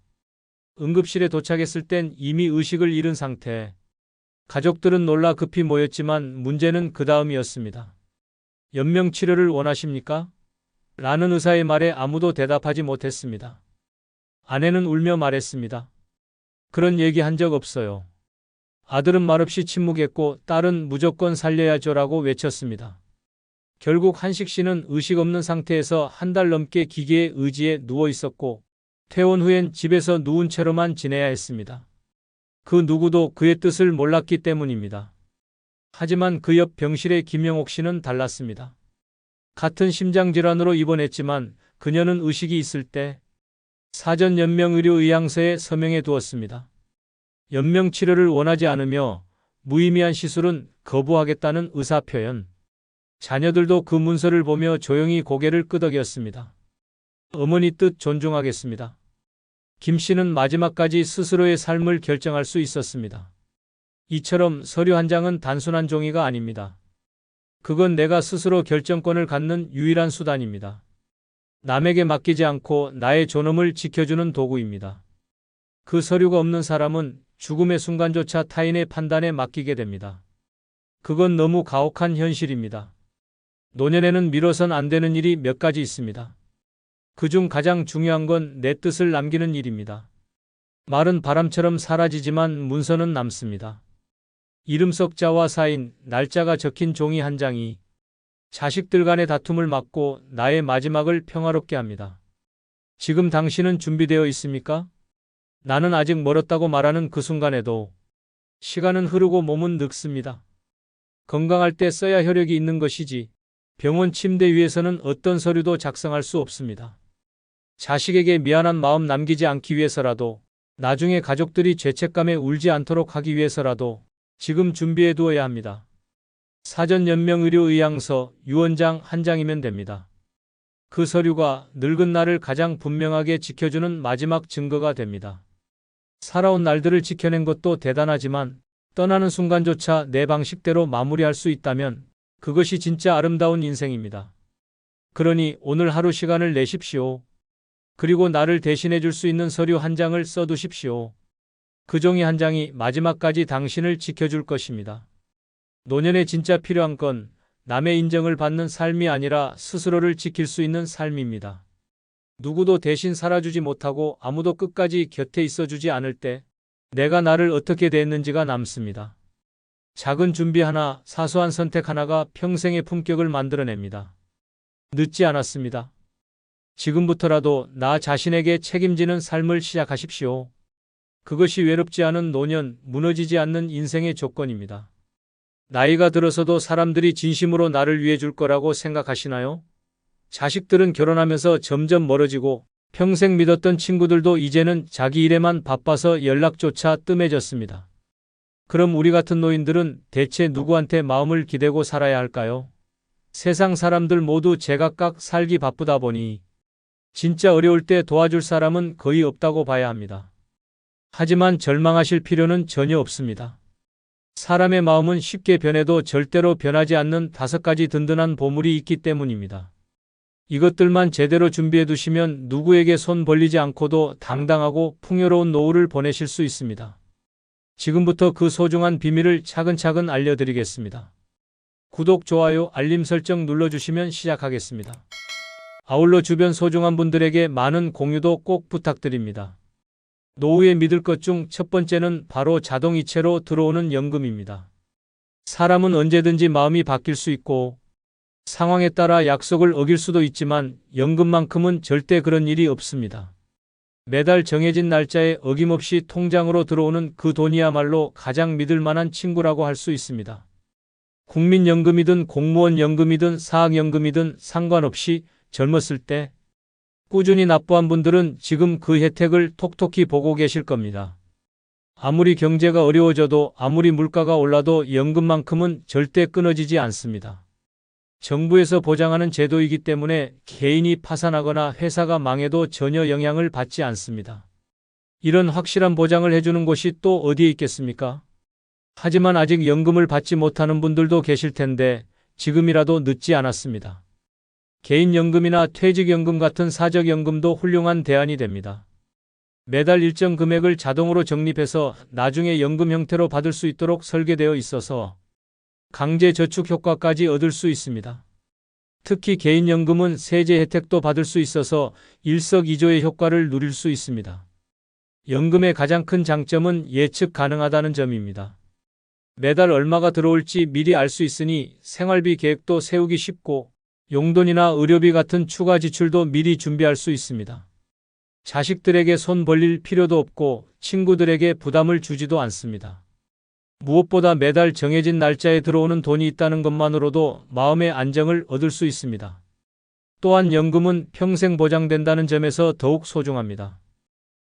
A: 응급실에 도착했을 땐 이미 의식을 잃은 상태. 가족들은 놀라 급히 모였지만 문제는 그 다음이었습니다. 연명치료를 원하십니까? 라는 의사의 말에 아무도 대답하지 못했습니다. 아내는 울며 말했습니다. 그런 얘기 한 적 없어요. 아들은 말없이 침묵했고 딸은 무조건 살려야죠라고 외쳤습니다. 결국 한식 씨는 의식 없는 상태에서 한 달 넘게 기계의 의지에 누워 있었고 퇴원 후엔 집에서 누운 채로만 지내야 했습니다. 그 누구도 그의 뜻을 몰랐기 때문입니다. 하지만 그 옆 병실의 김영옥 씨는 달랐습니다. 같은 심장질환으로 입원했지만 그녀는 의식이 있을 때 사전 연명의료의향서에 서명해 두었습니다. 연명치료를 원하지 않으며 무의미한 시술은 거부하겠다는 의사표현. 자녀들도 그 문서를 보며 조용히 고개를 끄덕였습니다. 어머니 뜻 존중하겠습니다. 김 씨는 마지막까지 스스로의 삶을 결정할 수 있었습니다. 이처럼 서류 한 장은 단순한 종이가 아닙니다. 그건 내가 스스로 결정권을 갖는 유일한 수단입니다. 남에게 맡기지 않고 나의 존엄을 지켜주는 도구입니다. 그 서류가 없는 사람은 죽음의 순간조차 타인의 판단에 맡기게 됩니다. 그건 너무 가혹한 현실입니다. 노년에는 미뤄선 안 되는 일이 몇 가지 있습니다. 그중 가장 중요한 건 내 뜻을 남기는 일입니다. 말은 바람처럼 사라지지만 문서는 남습니다. 이름 석자와 사인, 날짜가 적힌 종이 한 장이 자식들 간의 다툼을 막고 나의 마지막을 평화롭게 합니다. 지금 당신은 준비되어 있습니까? 나는 아직 멀었다고 말하는 그 순간에도 시간은 흐르고 몸은 늙습니다. 건강할 때 써야 혈액이 있는 것이지 병원 침대 위에서는 어떤 서류도 작성할 수 없습니다. 자식에게 미안한 마음 남기지 않기 위해서라도, 나중에 가족들이 죄책감에 울지 않도록 하기 위해서라도 지금 준비해 두어야 합니다. 사전 연명 의료 의향서, 유언장 한 장이면 됩니다. 그 서류가 늙은 나를 가장 분명하게 지켜주는 마지막 증거가 됩니다. 살아온 날들을 지켜낸 것도 대단하지만 떠나는 순간조차 내 방식대로 마무리할 수 있다면 그것이 진짜 아름다운 인생입니다. 그러니 오늘 하루 시간을 내십시오. 그리고 나를 대신해 줄 수 있는 서류 한 장을 써두십시오. 그 종이 한 장이 마지막까지 당신을 지켜줄 것입니다. 노년에 진짜 필요한 건 남의 인정을 받는 삶이 아니라 스스로를 지킬 수 있는 삶입니다. 누구도 대신 살아주지 못하고 아무도 끝까지 곁에 있어주지 않을 때 내가 나를 어떻게 대했는지가 남습니다. 작은 준비 하나, 사소한 선택 하나가 평생의 품격을 만들어냅니다. 늦지 않았습니다. 지금부터라도 나 자신에게 책임지는 삶을 시작하십시오. 그것이 외롭지 않은 노년, 무너지지 않는 인생의 조건입니다. 나이가 들어서도 사람들이 진심으로 나를 위해 줄 거라고 생각하시나요? 자식들은 결혼하면서 점점 멀어지고 평생 믿었던 친구들도 이제는 자기 일에만 바빠서 연락조차 뜸해졌습니다. 그럼 우리 같은 노인들은 대체 누구한테 마음을 기대고 살아야 할까요? 세상 사람들 모두 제각각 살기 바쁘다 보니 진짜 어려울 때 도와줄 사람은 거의 없다고 봐야 합니다. 하지만 절망하실 필요는 전혀 없습니다. 사람의 마음은 쉽게 변해도 절대로 변하지 않는 5가지 든든한 보물이 있기 때문입니다. 이것들만 제대로 준비해 두시면 누구에게 손 벌리지 않고도 당당하고 풍요로운 노후를 보내실 수 있습니다. 지금부터 그 소중한 비밀을 차근차근 알려드리겠습니다. 구독, 좋아요, 알림 설정 눌러주시면 시작하겠습니다. 아울러 주변 소중한 분들에게 많은 공유도 꼭 부탁드립니다. 노후에 믿을 것 중 첫 번째는 바로 자동이체로 들어오는 연금입니다. 사람은 언제든지 마음이 바뀔 수 있고 상황에 따라 약속을 어길 수도 있지만 연금만큼은 절대 그런 일이 없습니다. 매달 정해진 날짜에 어김없이 통장으로 들어오는 그 돈이야말로 가장 믿을 만한 친구라고 할 수 있습니다. 국민연금이든 공무원 연금이든 사학연금이든 상관없이 젊었을 때 꾸준히 납부한 분들은 지금 그 혜택을 톡톡히 보고 계실 겁니다. 아무리 경제가 어려워져도 아무리 물가가 올라도 연금만큼은 절대 끊어지지 않습니다. 정부에서 보장하는 제도이기 때문에 개인이 파산하거나 회사가 망해도 전혀 영향을 받지 않습니다. 이런 확실한 보장을 해주는 곳이 또 어디에 있겠습니까? 하지만 아직 연금을 받지 못하는 분들도 계실 텐데 지금이라도 늦지 않았습니다. 개인연금이나 퇴직연금 같은 사적연금도 훌륭한 대안이 됩니다. 매달 일정 금액을 자동으로 적립해서 나중에 연금 형태로 받을 수 있도록 설계되어 있어서 강제저축 효과까지 얻을 수 있습니다. 특히 개인연금은 세제 혜택도 받을 수 있어서 일석이조의 효과를 누릴 수 있습니다. 연금의 가장 큰 장점은 예측 가능하다는 점입니다. 매달 얼마가 들어올지 미리 알 수 있으니 생활비 계획도 세우기 쉽고 용돈이나 의료비 같은 추가 지출도 미리 준비할 수 있습니다. 자식들에게 손 벌릴 필요도 없고 친구들에게 부담을 주지도 않습니다. 무엇보다 매달 정해진 날짜에 들어오는 돈이 있다는 것만으로도 마음의 안정을 얻을 수 있습니다. 또한 연금은 평생 보장된다는 점에서 더욱 소중합니다.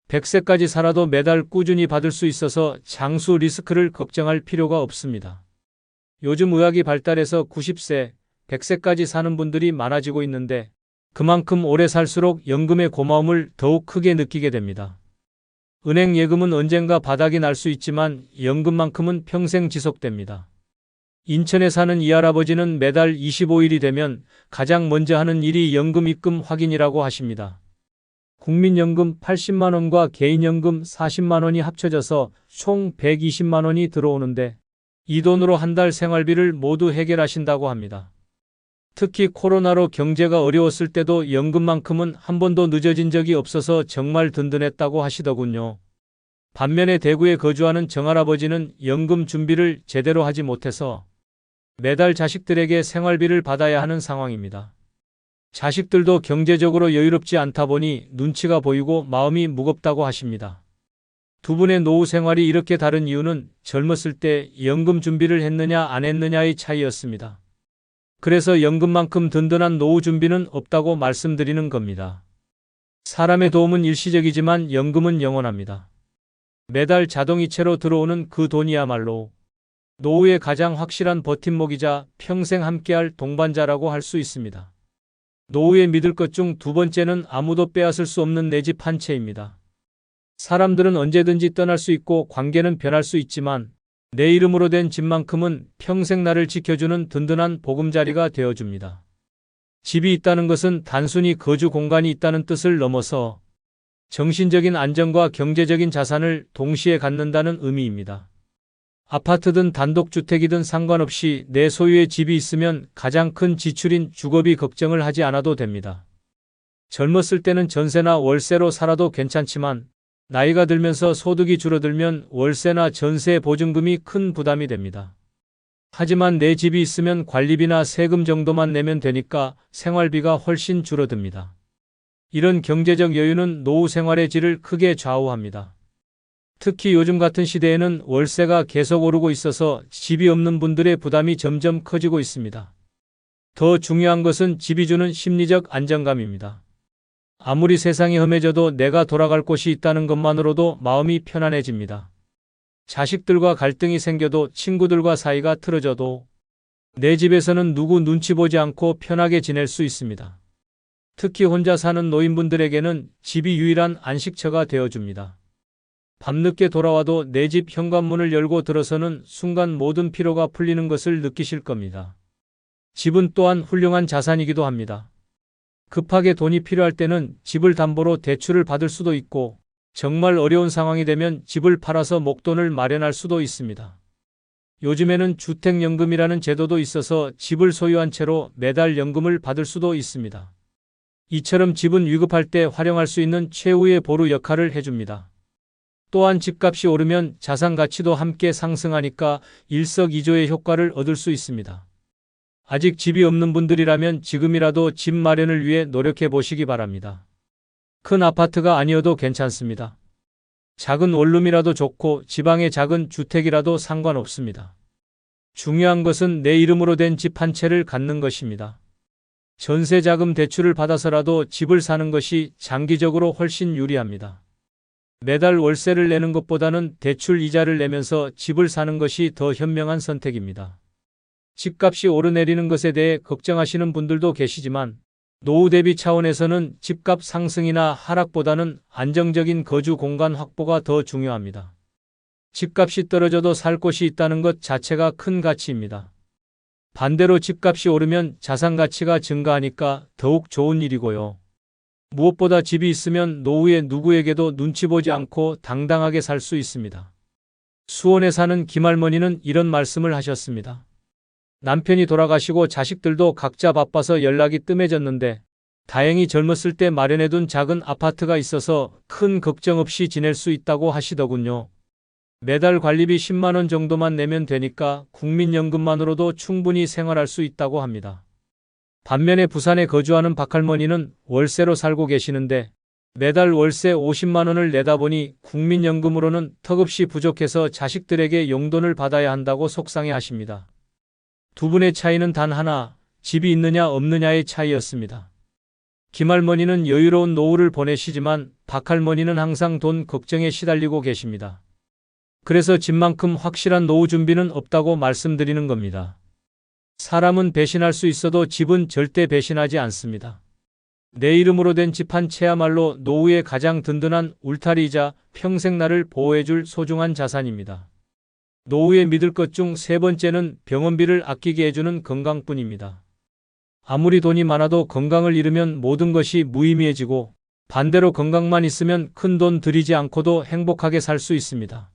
A: 100세까지 살아도 매달 꾸준히 받을 수 있어서 장수 리스크를 걱정할 필요가 없습니다. 요즘 의학이 발달해서 90세, 100세까지 사는 분들이 많아지고 있는데 그만큼 오래 살수록 연금의 고마움을 더욱 크게 느끼게 됩니다. 은행 예금은 언젠가 바닥이 날 수 있지만 연금만큼은 평생 지속됩니다. 인천에 사는 이 할아버지는 매달 25일이 되면 가장 먼저 하는 일이 연금 입금 확인이라고 하십니다. 국민연금 80만 원과 개인연금 40만 원이 합쳐져서 총 120만 원이 들어오는데 이 돈으로 한 달 생활비를 모두 해결하신다고 합니다. 특히 코로나로 경제가 어려웠을 때도 연금만큼은 한 번도 늦어진 적이 없어서 정말 든든했다고 하시더군요. 반면에 대구에 거주하는 정할아버지는 연금 준비를 제대로 하지 못해서 매달 자식들에게 생활비를 받아야 하는 상황입니다. 자식들도 경제적으로 여유롭지 않다 보니 눈치가 보이고 마음이 무겁다고 하십니다. 두 분의 노후 생활이 이렇게 다른 이유는 젊었을 때 연금 준비를 했느냐 안 했느냐의 차이였습니다. 그래서 연금만큼 든든한 노후 준비는 없다고 말씀드리는 겁니다. 사람의 도움은 일시적이지만 연금은 영원합니다. 매달 자동이체로 들어오는 그 돈이야말로 노후의 가장 확실한 버팀목이자 평생 함께할 동반자라고 할 수 있습니다. 노후에 믿을 것 중 두 번째는 아무도 빼앗을 수 없는 내 집 한 채입니다. 사람들은 언제든지 떠날 수 있고 관계는 변할 수 있지만 내 이름으로 된 집만큼은 평생 나를 지켜주는 든든한 보금자리가 되어줍니다. 집이 있다는 것은 단순히 거주 공간이 있다는 뜻을 넘어서 정신적인 안정과 경제적인 자산을 동시에 갖는다는 의미입니다. 아파트든 단독주택이든 상관없이 내 소유의 집이 있으면 가장 큰 지출인 주거비 걱정을 하지 않아도 됩니다. 젊었을 때는 전세나 월세로 살아도 괜찮지만 나이가 들면서 소득이 줄어들면 월세나 전세 보증금이 큰 부담이 됩니다. 하지만 내 집이 있으면 관리비나 세금 정도만 내면 되니까 생활비가 훨씬 줄어듭니다. 이런 경제적 여유는 노후 생활의 질을 크게 좌우합니다. 특히 요즘 같은 시대에는 월세가 계속 오르고 있어서 집이 없는 분들의 부담이 점점 커지고 있습니다. 더 중요한 것은 집이 주는 심리적 안정감입니다. 아무리 세상이 험해져도 내가 돌아갈 곳이 있다는 것만으로도 마음이 편안해집니다. 자식들과 갈등이 생겨도 친구들과 사이가 틀어져도 내 집에서는 누구 눈치 보지 않고 편하게 지낼 수 있습니다. 특히 혼자 사는 노인분들에게는 집이 유일한 안식처가 되어줍니다. 밤늦게 돌아와도 내 집 현관문을 열고 들어서는 순간 모든 피로가 풀리는 것을 느끼실 겁니다. 집은 또한 훌륭한 자산이기도 합니다. 급하게 돈이 필요할 때는 집을 담보로 대출을 받을 수도 있고 정말 어려운 상황이 되면 집을 팔아서 목돈을 마련할 수도 있습니다. 요즘에는 주택연금이라는 제도도 있어서 집을 소유한 채로 매달 연금을 받을 수도 있습니다. 이처럼 집은 위급할 때 활용할 수 있는 최후의 보루 역할을 해줍니다. 또한 집값이 오르면 자산 가치도 함께 상승하니까 일석이조의 효과를 얻을 수 있습니다. 아직 집이 없는 분들이라면 지금이라도 집 마련을 위해 노력해 보시기 바랍니다. 큰 아파트가 아니어도 괜찮습니다. 작은 원룸이라도 좋고 지방의 작은 주택이라도 상관없습니다. 중요한 것은 내 이름으로 된 집 한 채를 갖는 것입니다. 전세 자금 대출을 받아서라도 집을 사는 것이 장기적으로 훨씬 유리합니다. 매달 월세를 내는 것보다는 대출 이자를 내면서 집을 사는 것이 더 현명한 선택입니다. 집값이 오르내리는 것에 대해 걱정하시는 분들도 계시지만 노후 대비 차원에서는 집값 상승이나 하락보다는 안정적인 거주 공간 확보가 더 중요합니다. 집값이 떨어져도 살 곳이 있다는 것 자체가 큰 가치입니다. 반대로 집값이 오르면 자산 가치가 증가하니까 더욱 좋은 일이고요. 무엇보다 집이 있으면 노후에 누구에게도 눈치 보지 않고 당당하게 살 수 있습니다. 수원에 사는 김할머니는 이런 말씀을 하셨습니다. 남편이 돌아가시고 자식들도 각자 바빠서 연락이 뜸해졌는데 다행히 젊었을 때 마련해둔 작은 아파트가 있어서 큰 걱정 없이 지낼 수 있다고 하시더군요. 매달 관리비 10만 원 정도만 내면 되니까 국민연금만으로도 충분히 생활할 수 있다고 합니다. 반면에 부산에 거주하는 박할머니는 월세로 살고 계시는데 매달 월세 50만 원을 내다 보니 국민연금으로는 턱없이 부족해서 자식들에게 용돈을 받아야 한다고 속상해 하십니다. 두 분의 차이는 단 하나, 집이 있느냐 없느냐의 차이였습니다. 김할머니는 여유로운 노후를 보내시지만 박할머니는 항상 돈 걱정에 시달리고 계십니다. 그래서 집만큼 확실한 노후 준비는 없다고 말씀드리는 겁니다. 사람은 배신할 수 있어도 집은 절대 배신하지 않습니다. 내 이름으로 된 집 한 채야말로 노후의 가장 든든한 울타리이자 평생 나를 보호해줄 소중한 자산입니다. 노후에 믿을 것 중 세 번째는 병원비를 아끼게 해주는 건강뿐입니다. 아무리 돈이 많아도 건강을 잃으면 모든 것이 무의미해지고 반대로 건강만 있으면 큰 돈 들이지 않고도 행복하게 살 수 있습니다.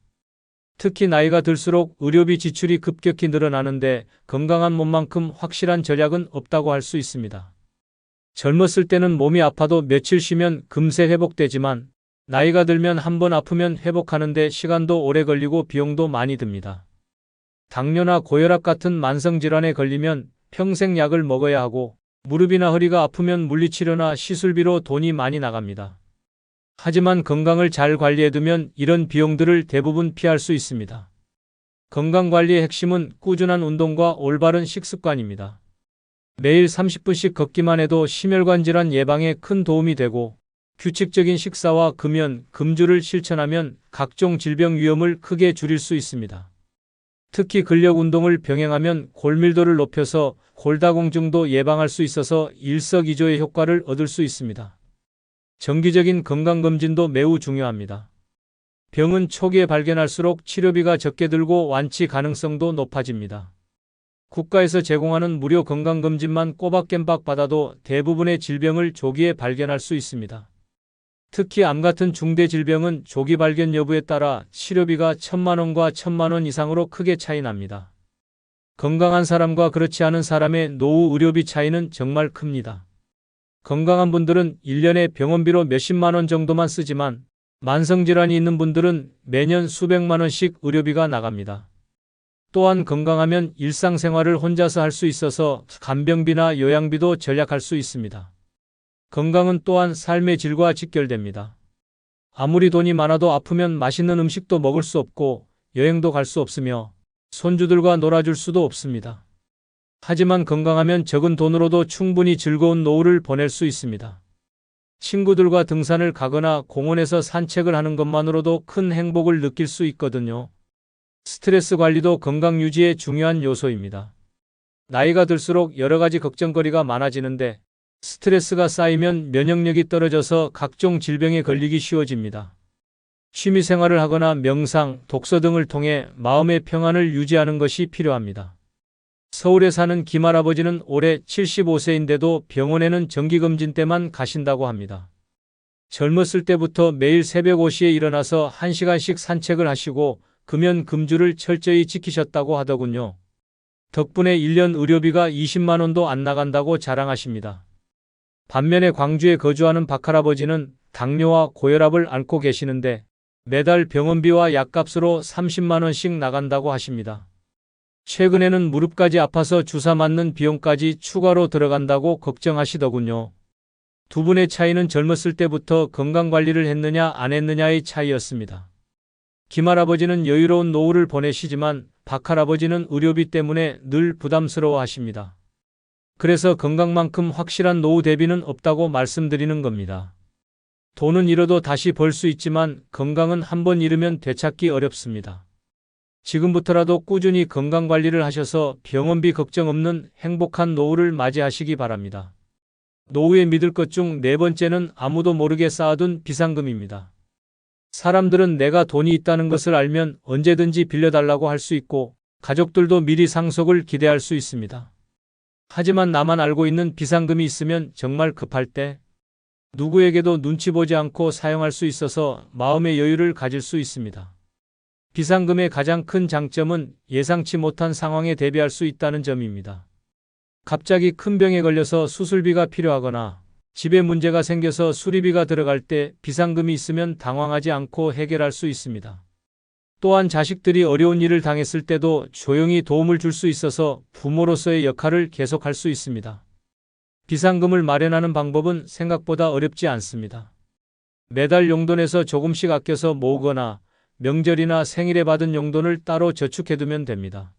A: 특히 나이가 들수록 의료비 지출이 급격히 늘어나는데 건강한 몸만큼 확실한 전략은 없다고 할 수 있습니다. 젊었을 때는 몸이 아파도 며칠 쉬면 금세 회복되지만 나이가 들면 한번 아프면 회복하는데 시간도 오래 걸리고 비용도 많이 듭니다. 당뇨나 고혈압 같은 만성질환에 걸리면 평생 약을 먹어야 하고 무릎이나 허리가 아프면 물리치료나 시술비로 돈이 많이 나갑니다. 하지만 건강을 잘 관리해두면 이런 비용들을 대부분 피할 수 있습니다. 건강관리의 핵심은 꾸준한 운동과 올바른 식습관입니다. 매일 30분씩 걷기만 해도 심혈관 질환 예방에 큰 도움이 되고 규칙적인 식사와 금연, 금주를 실천하면 각종 질병 위험을 크게 줄일 수 있습니다. 특히 근력 운동을 병행하면 골밀도를 높여서 골다공증도 예방할 수 있어서 일석이조의 효과를 얻을 수 있습니다. 정기적인 건강검진도 매우 중요합니다. 병은 초기에 발견할수록 치료비가 적게 들고 완치 가능성도 높아집니다. 국가에서 제공하는 무료 건강검진만 꼬박겜박 받아도 대부분의 질병을 조기에 발견할 수 있습니다. 특히 암 같은 중대 질병은 조기 발견 여부에 따라 치료비가 1,000만 원과 1,000만 원 이상으로 크게 차이 납니다. 건강한 사람과 그렇지 않은 사람의 노후 의료비 차이는 정말 큽니다. 건강한 분들은 1년에 병원비로 몇십만 원 정도만 쓰지만 만성질환이 있는 분들은 매년 수백만 원씩 의료비가 나갑니다. 또한 건강하면 일상생활을 혼자서 할 수 있어서 간병비나 요양비도 절약할 수 있습니다. 건강은 또한 삶의 질과 직결됩니다. 아무리 돈이 많아도 아프면 맛있는 음식도 먹을 수 없고 여행도 갈 수 없으며 손주들과 놀아줄 수도 없습니다. 하지만 건강하면 적은 돈으로도 충분히 즐거운 노후를 보낼 수 있습니다. 친구들과 등산을 가거나 공원에서 산책을 하는 것만으로도 큰 행복을 느낄 수 있거든요. 스트레스 관리도 건강 유지의 중요한 요소입니다. 나이가 들수록 여러 가지 걱정거리가 많아지는데 스트레스가 쌓이면 면역력이 떨어져서 각종 질병에 걸리기 쉬워집니다. 취미생활을 하거나 명상, 독서 등을 통해 마음의 평안을 유지하는 것이 필요합니다. 서울에 사는 김할아버지는 올해 75세인데도 병원에는 정기검진 때만 가신다고 합니다. 젊었을 때부터 매일 새벽 5시에 일어나서 1시간씩 산책을 하시고 금연 금주를 철저히 지키셨다고 하더군요. 덕분에 1년 의료비가 20만 원도 안 나간다고 자랑하십니다. 반면에 광주에 거주하는 박할아버지는 당뇨와 고혈압을 앓고 계시는데 매달 병원비와 약값으로 30만 원씩 나간다고 하십니다. 최근에는 무릎까지 아파서 주사 맞는 비용까지 추가로 들어간다고 걱정하시더군요. 두 분의 차이는 젊었을 때부터 건강관리를 했느냐 안 했느냐의 차이였습니다. 김할아버지는 여유로운 노후를 보내시지만 박할아버지는 의료비 때문에 늘 부담스러워 하십니다. 그래서 건강만큼 확실한 노후 대비는 없다고 말씀드리는 겁니다. 돈은 잃어도 다시 벌 수 있지만 건강은 한번 잃으면 되찾기 어렵습니다. 지금부터라도 꾸준히 건강관리를 하셔서 병원비 걱정 없는 행복한 노후를 맞이하시기 바랍니다. 노후에 믿을 것 중 네 번째는 아무도 모르게 쌓아둔 비상금입니다. 사람들은 내가 돈이 있다는 것을 알면 언제든지 빌려달라고 할 수 있고 가족들도 미리 상속을 기대할 수 있습니다. 하지만 나만 알고 있는 비상금이 있으면 정말 급할 때 누구에게도 눈치 보지 않고 사용할 수 있어서 마음의 여유를 가질 수 있습니다. 비상금의 가장 큰 장점은 예상치 못한 상황에 대비할 수 있다는 점입니다. 갑자기 큰 병에 걸려서 수술비가 필요하거나 집에 문제가 생겨서 수리비가 들어갈 때 비상금이 있으면 당황하지 않고 해결할 수 있습니다. 또한 자식들이 어려운 일을 당했을 때도 조용히 도움을 줄 수 있어서 부모로서의 역할을 계속할 수 있습니다. 비상금을 마련하는 방법은 생각보다 어렵지 않습니다. 매달 용돈에서 조금씩 아껴서 모으거나 명절이나 생일에 받은 용돈을 따로 저축해두면 됩니다.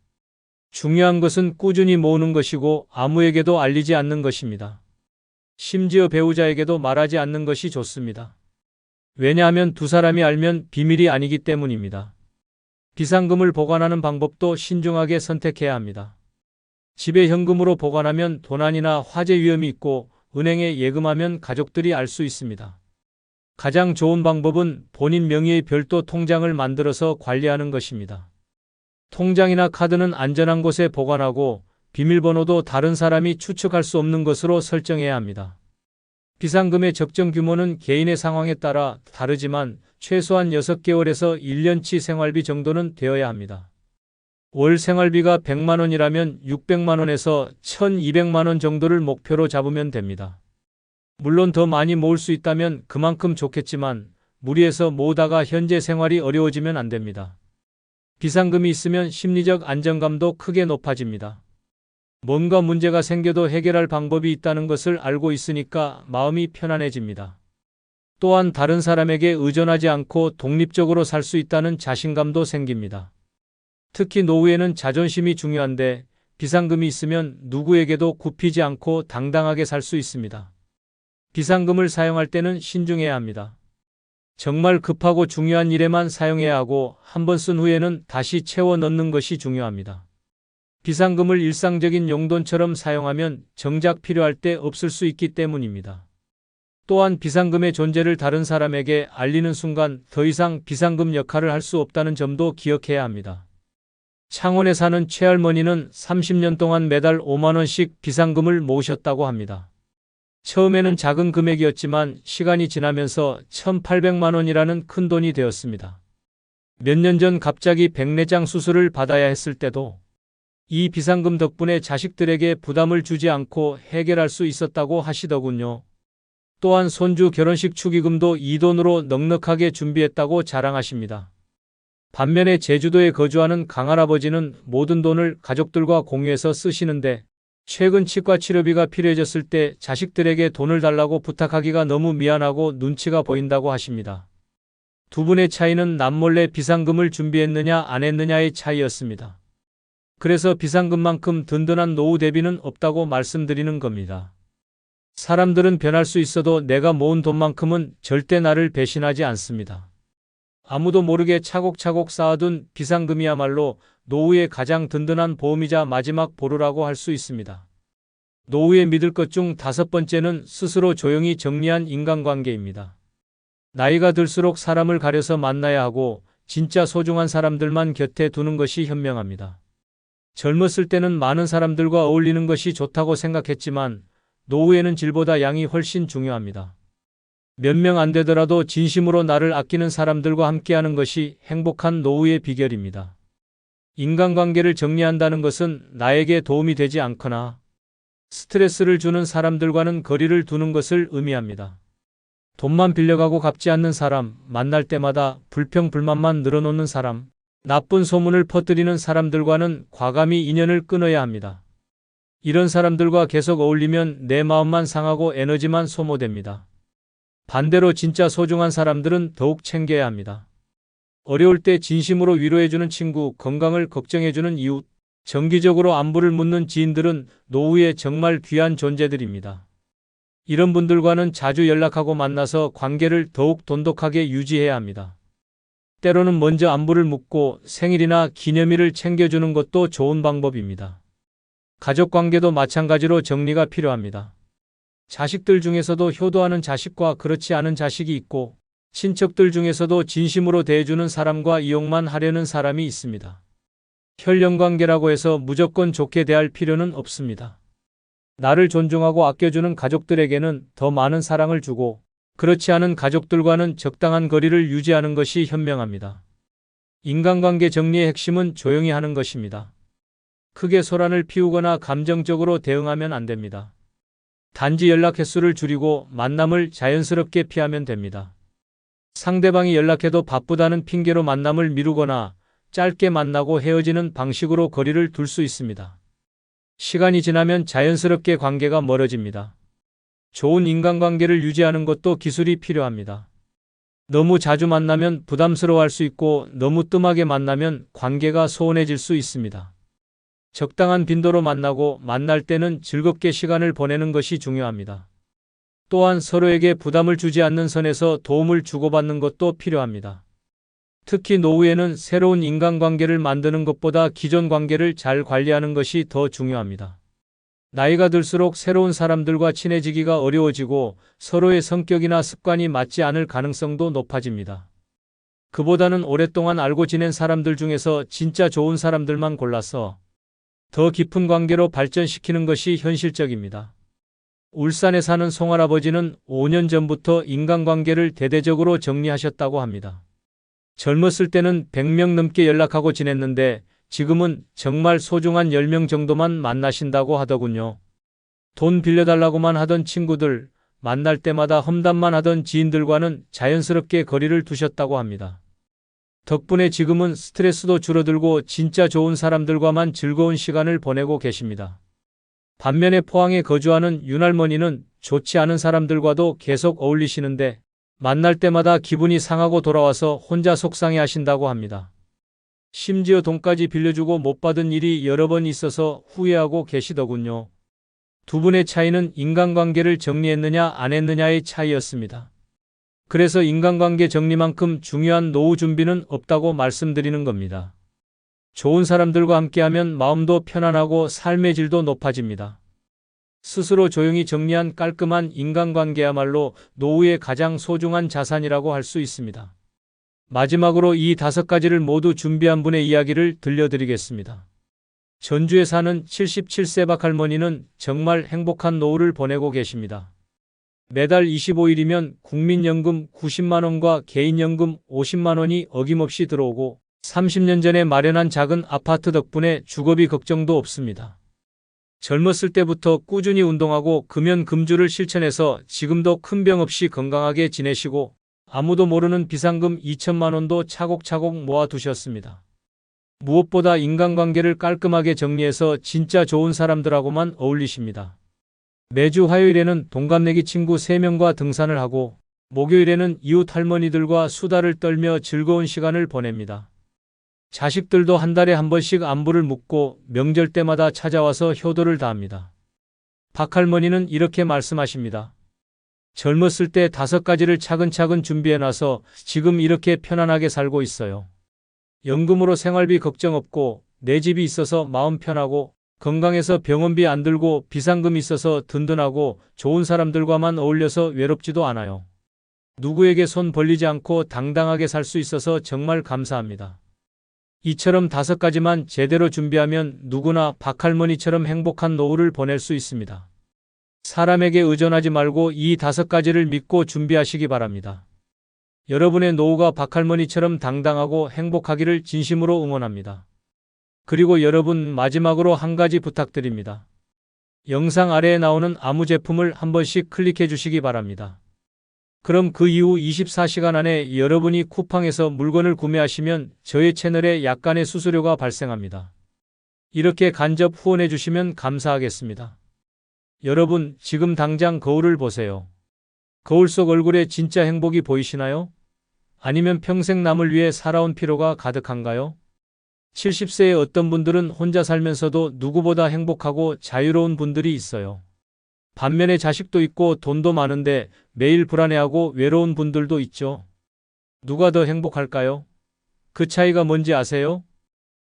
A: 중요한 것은 꾸준히 모으는 것이고 아무에게도 알리지 않는 것입니다. 심지어 배우자에게도 말하지 않는 것이 좋습니다. 왜냐하면 두 사람이 알면 비밀이 아니기 때문입니다. 비상금을 보관하는 방법도 신중하게 선택해야 합니다. 집에 현금으로 보관하면 도난이나 화재 위험이 있고 은행에 예금하면 가족들이 알 수 있습니다. 가장 좋은 방법은 본인 명의의 별도 통장을 만들어서 관리하는 것입니다. 통장이나 카드는 안전한 곳에 보관하고 비밀번호도 다른 사람이 추측할 수 없는 것으로 설정해야 합니다. 비상금의 적정 규모는 개인의 상황에 따라 다르지만 최소한 6개월에서 1년치 생활비 정도는 되어야 합니다. 월 생활비가 100만 원이라면 600만 원에서 1200만 원 정도를 목표로 잡으면 됩니다. 물론 더 많이 모을 수 있다면 그만큼 좋겠지만 무리해서 모으다가 현재 생활이 어려워지면 안 됩니다. 비상금이 있으면 심리적 안정감도 크게 높아집니다. 뭔가 문제가 생겨도 해결할 방법이 있다는 것을 알고 있으니까 마음이 편안해집니다. 또한 다른 사람에게 의존하지 않고 독립적으로 살 수 있다는 자신감도 생깁니다. 특히 노후에는 자존심이 중요한데 비상금이 있으면 누구에게도 굽히지 않고 당당하게 살 수 있습니다. 비상금을 사용할 때는 신중해야 합니다. 정말 급하고 중요한 일에만 사용해야 하고 한 번 쓴 후에는 다시 채워 넣는 것이 중요합니다. 비상금을 일상적인 용돈처럼 사용하면 정작 필요할 때 없을 수 있기 때문입니다. 또한 비상금의 존재를 다른 사람에게 알리는 순간 더 이상 비상금 역할을 할 수 없다는 점도 기억해야 합니다. 창원에 사는 최할머니는 30년 동안 매달 5만 원씩 비상금을 모으셨다고 합니다. 처음에는 작은 금액이었지만 시간이 지나면서 1,800만 원이라는 큰 돈이 되었습니다. 몇 년 전 갑자기 백내장 수술을 받아야 했을 때도 이 비상금 덕분에 자식들에게 부담을 주지 않고 해결할 수 있었다고 하시더군요. 또한 손주 결혼식 축의금도 이 돈으로 넉넉하게 준비했다고 자랑하십니다. 반면에 제주도에 거주하는 강할아버지는 모든 돈을 가족들과 공유해서 쓰시는데 최근 치과 치료비가 필요해졌을 때 자식들에게 돈을 달라고 부탁하기가 너무 미안하고 눈치가 보인다고 하십니다. 두 분의 차이는 남몰래 비상금을 준비했느냐 안 했느냐의 차이였습니다. 그래서 비상금만큼 든든한 노후 대비는 없다고 말씀드리는 겁니다. 사람들은 변할 수 있어도 내가 모은 돈만큼은 절대 나를 배신하지 않습니다. 아무도 모르게 차곡차곡 쌓아둔 비상금이야말로 노후의 가장 든든한 보험이자 마지막 보루라고 할 수 있습니다. 노후에 믿을 것 중 5번째는 스스로 조용히 정리한 인간관계입니다. 나이가 들수록 사람을 가려서 만나야 하고 진짜 소중한 사람들만 곁에 두는 것이 현명합니다. 젊었을 때는 많은 사람들과 어울리는 것이 좋다고 생각했지만 노후에는 질보다 양이 훨씬 중요합니다. 몇 명 안 되더라도 진심으로 나를 아끼는 사람들과 함께하는 것이 행복한 노후의 비결입니다. 인간관계를 정리한다는 것은 나에게 도움이 되지 않거나 스트레스를 주는 사람들과는 거리를 두는 것을 의미합니다. 돈만 빌려가고 갚지 않는 사람, 만날 때마다 불평 불만만 늘어놓는 사람, 나쁜 소문을 퍼뜨리는 사람들과는 과감히 인연을 끊어야 합니다. 이런 사람들과 계속 어울리면 내 마음만 상하고 에너지만 소모됩니다. 반대로 진짜 소중한 사람들은 더욱 챙겨야 합니다. 어려울 때 진심으로 위로해주는 친구, 건강을 걱정해주는 이웃, 정기적으로 안부를 묻는 지인들은 노후에 정말 귀한 존재들입니다. 이런 분들과는 자주 연락하고 만나서 관계를 더욱 돈독하게 유지해야 합니다. 때로는 먼저 안부를 묻고 생일이나 기념일을 챙겨주는 것도 좋은 방법입니다. 가족 관계도 마찬가지로 정리가 필요합니다. 자식들 중에서도 효도하는 자식과 그렇지 않은 자식이 있고 친척들 중에서도 진심으로 대해주는 사람과 이용만 하려는 사람이 있습니다. 혈연관계라고 해서 무조건 좋게 대할 필요는 없습니다. 나를 존중하고 아껴주는 가족들에게는 더 많은 사랑을 주고 그렇지 않은 가족들과는 적당한 거리를 유지하는 것이 현명합니다. 인간관계 정리의 핵심은 조용히 하는 것입니다. 크게 소란을 피우거나 감정적으로 대응하면 안 됩니다. 단지 연락 횟수를 줄이고 만남을 자연스럽게 피하면 됩니다. 상대방이 연락해도 바쁘다는 핑계로 만남을 미루거나 짧게 만나고 헤어지는 방식으로 거리를 둘 수 있습니다. 시간이 지나면 자연스럽게 관계가 멀어집니다. 좋은 인간관계를 유지하는 것도 기술이 필요합니다. 너무 자주 만나면 부담스러워할 수 있고 너무 뜸하게 만나면 관계가 소원해질 수 있습니다. 적당한 빈도로 만나고 만날 때는 즐겁게 시간을 보내는 것이 중요합니다. 또한 서로에게 부담을 주지 않는 선에서 도움을 주고받는 것도 필요합니다. 특히 노후에는 새로운 인간관계를 만드는 것보다 기존 관계를 잘 관리하는 것이 더 중요합니다. 나이가 들수록 새로운 사람들과 친해지기가 어려워지고 서로의 성격이나 습관이 맞지 않을 가능성도 높아집니다. 그보다는 오랫동안 알고 지낸 사람들 중에서 진짜 좋은 사람들만 골라서 더 깊은 관계로 발전시키는 것이 현실적입니다. 울산에 사는 송할아버지는 5년 전부터 인간관계를 대대적으로 정리하셨다고 합니다. 젊었을 때는 100명 넘게 연락하고 지냈는데 지금은 정말 소중한 10명 정도만 만나신다고 하더군요. 돈 빌려달라고만 하던 친구들, 만날 때마다 험담만 하던 지인들과는 자연스럽게 거리를 두셨다고 합니다. 덕분에 지금은 스트레스도 줄어들고 진짜 좋은 사람들과만 즐거운 시간을 보내고 계십니다. 반면에 포항에 거주하는 윤할머니는 좋지 않은 사람들과도 계속 어울리시는데 만날 때마다 기분이 상하고 돌아와서 혼자 속상해 하신다고 합니다. 심지어 돈까지 빌려주고 못 받은 일이 여러 번 있어서 후회하고 계시더군요. 두 분의 차이는 인간관계를 정리했느냐 안 했느냐의 차이였습니다. 그래서 인간관계 정리만큼 중요한 노후 준비는 없다고 말씀드리는 겁니다. 좋은 사람들과 함께하면 마음도 편안하고 삶의 질도 높아집니다. 스스로 조용히 정리한 깔끔한 인간관계야말로 노후의 가장 소중한 자산이라고 할 수 있습니다. 마지막으로 이 5가지를 모두 준비한 분의 이야기를 들려드리겠습니다. 전주에 사는 77세 박할머니는 정말 행복한 노후를 보내고 계십니다. 매달 25일이면 국민연금 90만 원과 개인연금 50만 원이 어김없이 들어오고 30년 전에 마련한 작은 아파트 덕분에 주거비 걱정도 없습니다. 젊었을 때부터 꾸준히 운동하고 금연금주를 실천해서 지금도 큰 병 없이 건강하게 지내시고 아무도 모르는 비상금 2천만 원도 차곡차곡 모아두셨습니다. 무엇보다 인간관계를 깔끔하게 정리해서 진짜 좋은 사람들하고만 어울리십니다. 매주 화요일에는 동갑내기 친구 3명과 등산을 하고 목요일에는 이웃 할머니들과 수다를 떨며 즐거운 시간을 보냅니다. 자식들도 한 달에 한 번씩 안부를 묻고 명절 때마다 찾아와서 효도를 다합니다. 박할머니는 이렇게 말씀하십니다. 젊었을 때 5가지를 차근차근 준비해놔서 지금 이렇게 편안하게 살고 있어요. 연금으로 생활비 걱정 없고 내 집이 있어서 마음 편하고 건강해서 병원비 안 들고 비상금 있어서 든든하고 좋은 사람들과만 어울려서 외롭지도 않아요. 누구에게 손 벌리지 않고 당당하게 살 수 있어서 정말 감사합니다. 이처럼 5가지만 제대로 준비하면 누구나 박할머니처럼 행복한 노후를 보낼 수 있습니다. 사람에게 의존하지 말고 이 5가지를 믿고 준비하시기 바랍니다. 여러분의 노후가 박할머니처럼 당당하고 행복하기를 진심으로 응원합니다. 그리고 여러분 마지막으로 한 가지 부탁드립니다. 영상 아래에 나오는 아무 제품을 한 번씩 클릭해 주시기 바랍니다. 그럼 그 이후 24시간 안에 여러분이 쿠팡에서 물건을 구매하시면 저의 채널에 약간의 수수료가 발생합니다. 이렇게 간접 후원해 주시면 감사하겠습니다. 여러분, 지금 당장 거울을 보세요. 거울 속 얼굴에 진짜 행복이 보이시나요? 아니면 평생 남을 위해 살아온 피로가 가득한가요? 70세의 어떤 분들은 혼자 살면서도 누구보다 행복하고 자유로운 분들이 있어요. 반면에 자식도 있고 돈도 많은데 매일 불안해하고 외로운 분들도 있죠. 누가 더 행복할까요? 그 차이가 뭔지 아세요?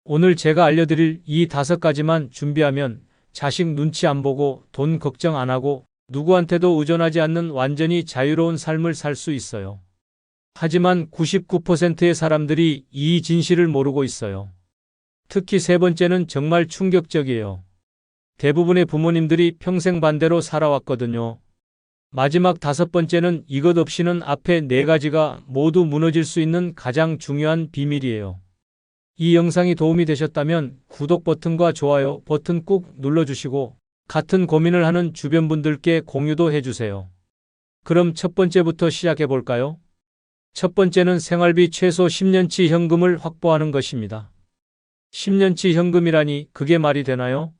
A: 오늘 제가 알려드릴 이 5가지만 준비하면 자식 눈치 안 보고 돈 걱정 안 하고 누구한테도 의존하지 않는 완전히 자유로운 삶을 살 수 있어요. 하지만 99%의 사람들이 이 진실을 모르고 있어요. 특히 3번째는 정말 충격적이에요. 대부분의 부모님들이 평생 반대로 살아왔거든요. 마지막 5번째는 이것 없이는 앞에 4가지가 모두 무너질 수 있는 가장 중요한 비밀이에요. 이 영상이 도움이 되셨다면 구독 버튼과 좋아요 버튼 꾹 눌러주시고 같은 고민을 하는 주변 분들께 공유도 해주세요. 그럼 첫 번째부터 시작해 볼까요? 첫 번째는 생활비 최소 10년치 현금을 확보하는 것입니다. 10년치 현금이라니 그게 말이 되나요?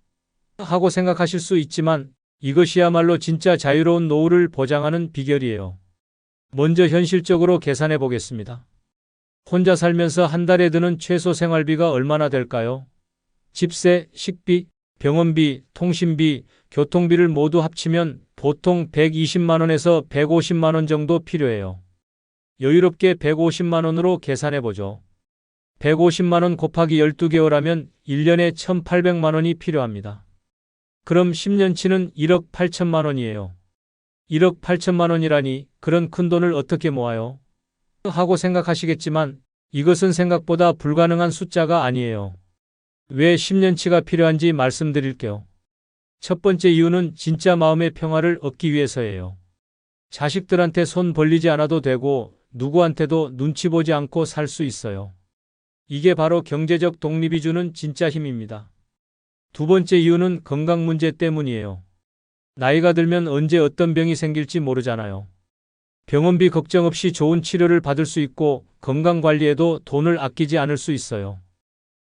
A: 하고 생각하실 수 있지만 이것이야말로 진짜 자유로운 노후를 보장하는 비결이에요. 먼저 현실적으로 계산해 보겠습니다. 혼자 살면서 한 달에 드는 최소 생활비가 얼마나 될까요? 집세, 식비, 병원비, 통신비, 교통비를 모두 합치면 보통 120만 원에서 150만 원 정도 필요해요. 여유롭게 150만 원으로 계산해 보죠. 150만 원 곱하기 12개월 하면 1년에 1,800만 원이 필요합니다. 그럼 10년치는 1억 8천만 원이에요. 1억 8천만 원이라니 그런 큰 돈을 어떻게 모아요? 하고 생각하시겠지만 이것은 생각보다 불가능한 숫자가 아니에요. 왜 10년치가 필요한지 말씀드릴게요. 첫 번째 이유는 진짜 마음의 평화를 얻기 위해서예요. 자식들한테 손 벌리지 않아도 되고 누구한테도 눈치 보지 않고 살 수 있어요. 이게 바로 경제적 독립이 주는 진짜 힘입니다. 두 번째 이유는 건강 문제 때문이에요. 나이가 들면 언제 어떤 병이 생길지 모르잖아요. 병원비 걱정 없이 좋은 치료를 받을 수 있고 건강 관리에도 돈을 아끼지 않을 수 있어요.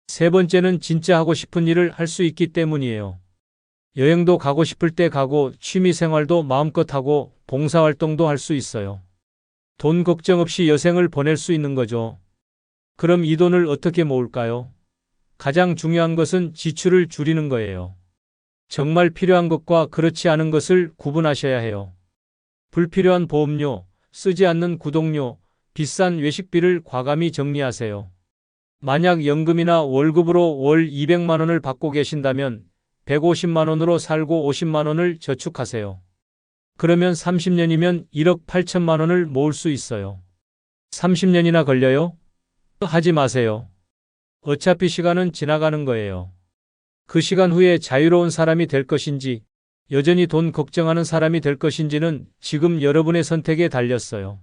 A: 세 번째는 진짜 하고 싶은 일을 할 수 있기 때문이에요. 여행도 가고 싶을 때 가고 취미 생활도 마음껏 하고 봉사활동도 할 수 있어요. 돈 걱정 없이 여생을 보낼 수 있는 거죠. 그럼 이 돈을 어떻게 모을까요? 가장 중요한 것은 지출을 줄이는 거예요. 정말 필요한 것과 그렇지 않은 것을 구분하셔야 해요. 불필요한 보험료, 쓰지 않는 구독료, 비싼 외식비를 과감히 정리하세요. 만약 연금이나 월급으로 월 200만 원을 받고 계신다면 150만 원으로 살고 50만 원을 저축하세요. 그러면 30년이면 1억 8천만 원을 모을 수 있어요. 30년이나 걸려요? 하지 마세요. 어차피 시간은 지나가는 거예요. 그 시간 후에 자유로운 사람이 될 것인지, 여전히 돈 걱정하는 사람이 될 것인지는 지금 여러분의 선택에 달렸어요.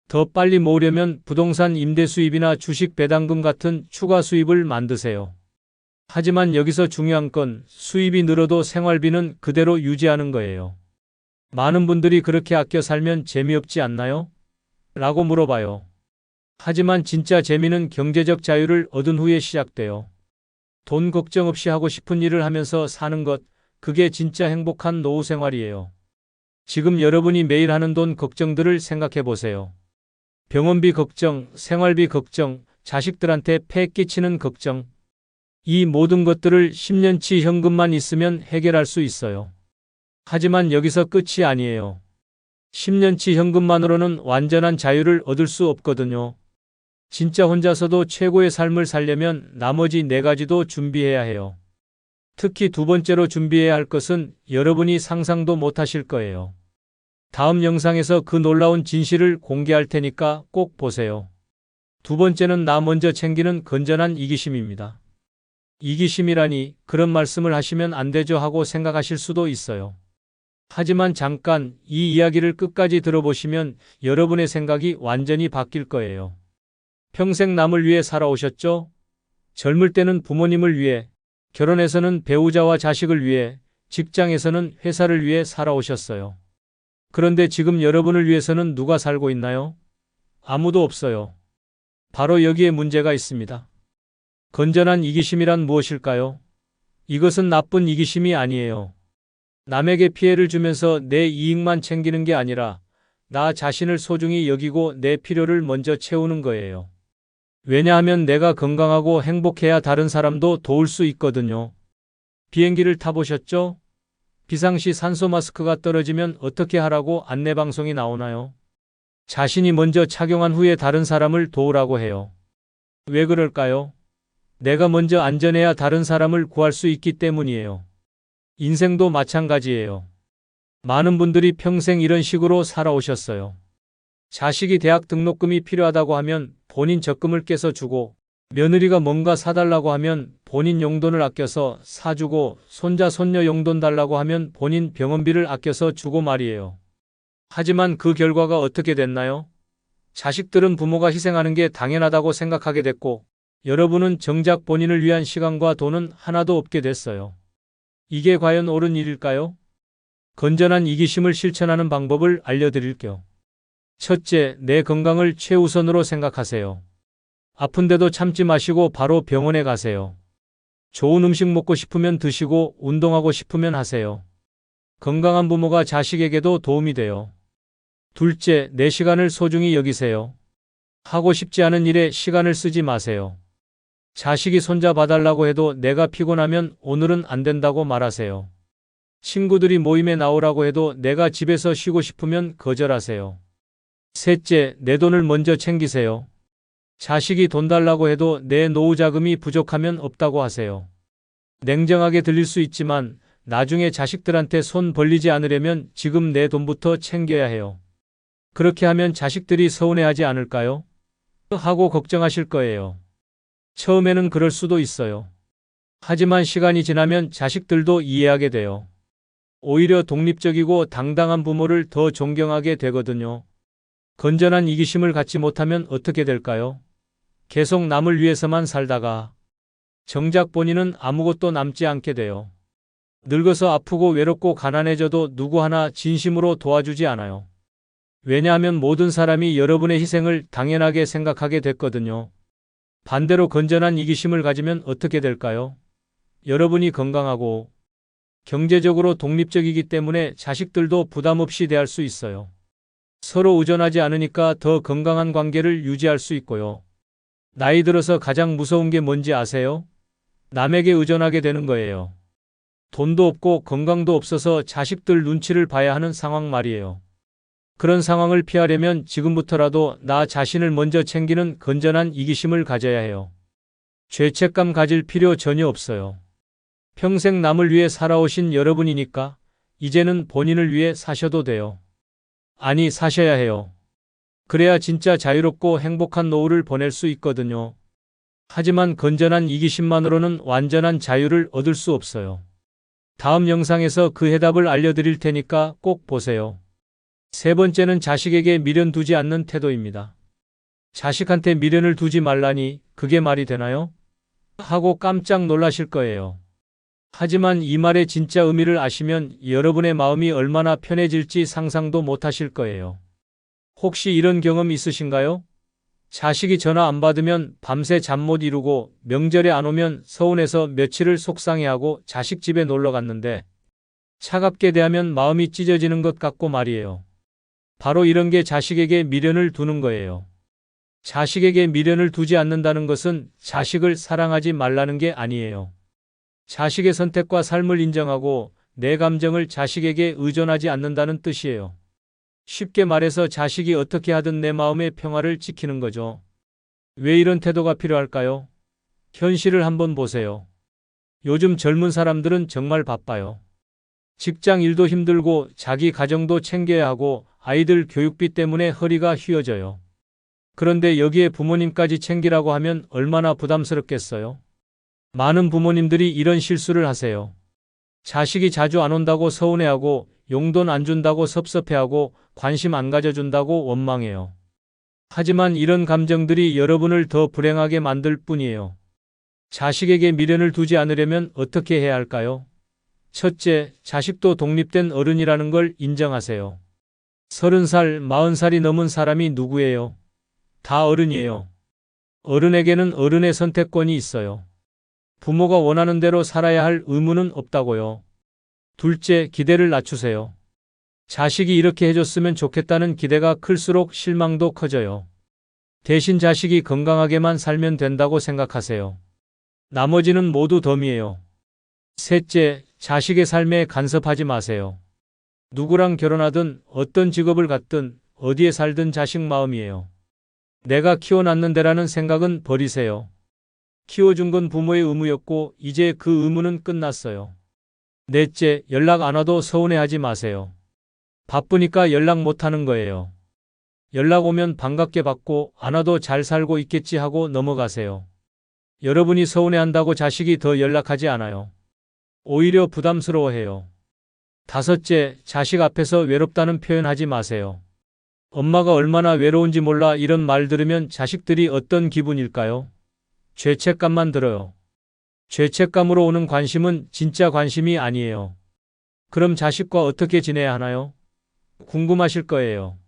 A: 더 빨리 모으려면 부동산 임대 수입이나 주식 배당금 같은 추가 수입을 만드세요. 하지만 여기서 중요한 건 수입이 늘어도 생활비는 그대로 유지하는 거예요. 많은 분들이 그렇게 아껴 살면 재미없지 않나요? 라고 물어봐요. 하지만 진짜 재미는 경제적 자유를 얻은 후에 시작돼요. 돈 걱정 없이 하고 싶은 일을 하면서 사는 것, 그게 진짜 행복한 노후 생활이에요. 지금 여러분이 매일 하는 돈 걱정들을 생각해 보세요. 병원비 걱정, 생활비 걱정, 자식들한테 폐 끼치는 걱정. 이 모든 것들을 10년치 현금만 있으면 해결할 수 있어요. 하지만 여기서 끝이 아니에요. 10년치 현금만으로는 완전한 자유를 얻을 수 없거든요. 진짜 혼자서도 최고의 삶을 살려면 나머지 4가지도 준비해야 해요. 특히 두 번째로 준비해야 할 것은 여러분이 상상도 못하실 거예요. 다음 영상에서 그 놀라운 진실을 공개할 테니까 꼭 보세요. 두 번째는 나 먼저 챙기는 건전한 이기심입니다. 이기심이라니 그런 말씀을 하시면 안 되죠 하고 생각하실 수도 있어요. 하지만 잠깐 이 이야기를 끝까지 들어보시면 여러분의 생각이 완전히 바뀔 거예요. 평생 남을 위해 살아오셨죠? 젊을 때는 부모님을 위해, 결혼해서는 배우자와 자식을 위해, 직장에서는 회사를 위해 살아오셨어요. 그런데 지금 여러분을 위해서는 누가 살고 있나요? 아무도 없어요. 바로 여기에 문제가 있습니다. 건전한 이기심이란 무엇일까요? 이것은 나쁜 이기심이 아니에요. 남에게 피해를 주면서 내 이익만 챙기는 게 아니라 나 자신을 소중히 여기고 내 필요를 먼저 채우는 거예요. 왜냐하면 내가 건강하고 행복해야 다른 사람도 도울 수 있거든요. 비행기를 타보셨죠? 비상시 산소 마스크가 떨어지면 어떻게 하라고 안내방송이 나오나요? 자신이 먼저 착용한 후에 다른 사람을 도우라고 해요. 왜 그럴까요? 내가 먼저 안전해야 다른 사람을 구할 수 있기 때문이에요. 인생도 마찬가지예요. 많은 분들이 평생 이런 식으로 살아오셨어요. 자식이 대학 등록금이 필요하다고 하면 본인 적금을 깨서 주고, 며느리가 뭔가 사달라고 하면 본인 용돈을 아껴서 사주고, 손자 손녀 용돈 달라고 하면 본인 병원비를 아껴서 주고 말이에요. 하지만 그 결과가 어떻게 됐나요? 자식들은 부모가 희생하는 게 당연하다고 생각하게 됐고, 여러분은 정작 본인을 위한 시간과 돈은 하나도 없게 됐어요. 이게 과연 옳은 일일까요? 건전한 이기심을 실천하는 방법을 알려드릴게요. 첫째, 내 건강을 최우선으로 생각하세요. 아픈데도 참지 마시고 바로 병원에 가세요. 좋은 음식 먹고 싶으면 드시고 운동하고 싶으면 하세요. 건강한 부모가 자식에게도 도움이 돼요. 둘째, 내 시간을 소중히 여기세요. 하고 싶지 않은 일에 시간을 쓰지 마세요. 자식이 손자 봐달라고 해도 내가 피곤하면 오늘은 안 된다고 말하세요. 친구들이 모임에 나오라고 해도 내가 집에서 쉬고 싶으면 거절하세요. 셋째, 내 돈을 먼저 챙기세요. 자식이 돈 달라고 해도 내 노후 자금이 부족하면 없다고 하세요. 냉정하게 들릴 수 있지만 나중에 자식들한테 손 벌리지 않으려면 지금 내 돈부터 챙겨야 해요. 그렇게 하면 자식들이 서운해하지 않을까요? 하고 걱정하실 거예요. 처음에는 그럴 수도 있어요. 하지만 시간이 지나면 자식들도 이해하게 돼요. 오히려 독립적이고 당당한 부모를 더 존경하게 되거든요. 건전한 이기심을 갖지 못하면 어떻게 될까요? 계속 남을 위해서만 살다가 정작 본인은 아무것도 남지 않게 돼요. 늙어서 아프고 외롭고 가난해져도 누구 하나 진심으로 도와주지 않아요. 왜냐하면 모든 사람이 여러분의 희생을 당연하게 생각하게 됐거든요. 반대로 건전한 이기심을 가지면 어떻게 될까요? 여러분이 건강하고 경제적으로 독립적이기 때문에 자식들도 부담 없이 대할 수 있어요. 서로 의존하지 않으니까 더 건강한 관계를 유지할 수 있고요. 나이 들어서 가장 무서운 게 뭔지 아세요? 남에게 의존하게 되는 거예요. 돈도 없고 건강도 없어서 자식들 눈치를 봐야 하는 상황 말이에요. 그런 상황을 피하려면 지금부터라도 나 자신을 먼저 챙기는 건전한 이기심을 가져야 해요. 죄책감 가질 필요 전혀 없어요. 평생 남을 위해 살아오신 여러분이니까 이제는 본인을 위해 사셔도 돼요. 아니, 사셔야 해요. 그래야 진짜 자유롭고 행복한 노후를 보낼 수 있거든요. 하지만 건전한 이기심만으로는 완전한 자유를 얻을 수 없어요. 다음 영상에서 그 해답을 알려드릴 테니까 꼭 보세요. 세 번째는 자식에게 미련 두지 않는 태도입니다. 자식한테 미련을 두지 말라니 그게 말이 되나요? 하고 깜짝 놀라실 거예요. 하지만 이 말의 진짜 의미를 아시면 여러분의 마음이 얼마나 편해질지 상상도 못하실 거예요. 혹시 이런 경험 있으신가요? 자식이 전화 안 받으면 밤새 잠 못 이루고 명절에 안 오면 서운해서 며칠을 속상해하고 자식 집에 놀러 갔는데 차갑게 대하면 마음이 찢어지는 것 같고 말이에요. 바로 이런 게 자식에게 미련을 두는 거예요. 자식에게 미련을 두지 않는다는 것은 자식을 사랑하지 말라는 게 아니에요. 자식의 선택과 삶을 인정하고 내 감정을 자식에게 의존하지 않는다는 뜻이에요. 쉽게 말해서 자식이 어떻게 하든 내 마음의 평화를 지키는 거죠. 왜 이런 태도가 필요할까요? 현실을 한번 보세요. 요즘 젊은 사람들은 정말 바빠요. 직장 일도 힘들고 자기 가정도 챙겨야 하고 아이들 교육비 때문에 허리가 휘어져요. 그런데 여기에 부모님까지 챙기라고 하면 얼마나 부담스럽겠어요? 많은 부모님들이 이런 실수를 하세요. 자식이 자주 안 온다고 서운해하고 용돈 안 준다고 섭섭해하고 관심 안 가져준다고 원망해요. 하지만 이런 감정들이 여러분을 더 불행하게 만들 뿐이에요. 자식에게 미련을 두지 않으려면 어떻게 해야 할까요? 첫째, 자식도 독립된 어른이라는 걸 인정하세요. 30살, 40살이 넘은 사람이 누구예요? 다 어른이에요. 어른에게는 어른의 선택권이 있어요. 부모가 원하는 대로 살아야 할 의무는 없다고요. 둘째, 기대를 낮추세요. 자식이 이렇게 해줬으면 좋겠다는 기대가 클수록 실망도 커져요. 대신 자식이 건강하게만 살면 된다고 생각하세요. 나머지는 모두 덤이에요. 셋째, 자식의 삶에 간섭하지 마세요. 누구랑 결혼하든 어떤 직업을 갖든 어디에 살든 자식 마음이에요. 내가 키워놨는 데라는 생각은 버리세요. 키워준 건 부모의 의무였고 이제 그 의무는 끝났어요. 넷째, 연락 안 와도 서운해하지 마세요. 바쁘니까 연락 못하는 거예요. 연락 오면 반갑게 받고 안 와도 잘 살고 있겠지 하고 넘어가세요. 여러분이 서운해한다고 자식이 더 연락하지 않아요. 오히려 부담스러워해요. 다섯째, 자식 앞에서 외롭다는 표현하지 마세요. 엄마가 얼마나 외로운지 몰라 이런 말 들으면 자식들이 어떤 기분일까요? 죄책감만 들어요. 죄책감으로 오는 관심은 진짜 관심이 아니에요. 그럼 자식과 어떻게 지내야 하나요? 궁금하실 거예요.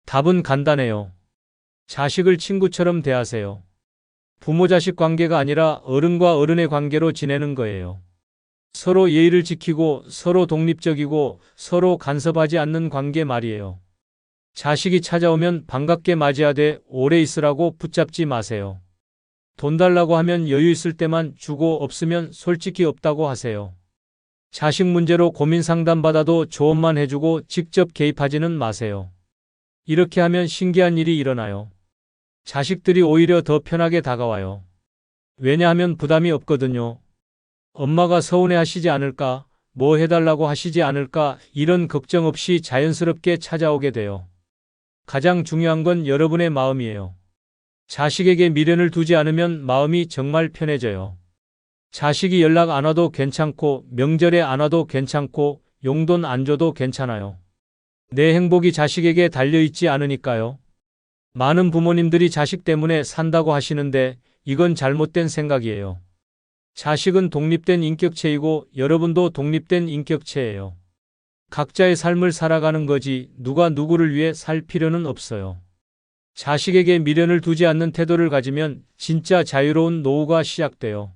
A: 답은 간단해요. 자식을 친구처럼 대하세요. 부모-자식 관계가 아니라 어른과 어른의 관계로 지내는 거예요. 서로 예의를 지키고 서로 독립적이고 서로 간섭하지 않는 관계 말이에요. 자식이 찾아오면 반갑게 맞이하되 오래 있으라고 붙잡지 마세요. 돈 달라고 하면 여유 있을 때만 주고 없으면 솔직히 없다고 하세요. 자식 문제로 고민 상담 받아도 조언만 해주고 직접 개입하지는 마세요. 이렇게 하면 신기한 일이 일어나요. 자식들이 오히려 더 편하게 다가와요. 왜냐하면 부담이 없거든요. 엄마가 서운해 하시지 않을까, 뭐 해달라고 하시지 않을까 이런 걱정 없이 자연스럽게 찾아오게 돼요. 가장 중요한 건 여러분의 마음이에요. 자식에게 미련을 두지 않으면 마음이 정말 편해져요. 자식이 연락 안 와도 괜찮고 명절에 안 와도 괜찮고 용돈 안 줘도 괜찮아요. 내 행복이 자식에게 달려있지 않으니까요. 많은 부모님들이 자식 때문에 산다고 하시는데 이건 잘못된 생각이에요. 자식은 독립된 인격체이고 여러분도 독립된 인격체예요. 각자의 삶을 살아가는 거지 누가 누구를 위해 살 필요는 없어요. 자식에게 미련을 두지 않는 태도를 가지면 진짜 자유로운 노후가 시작돼요.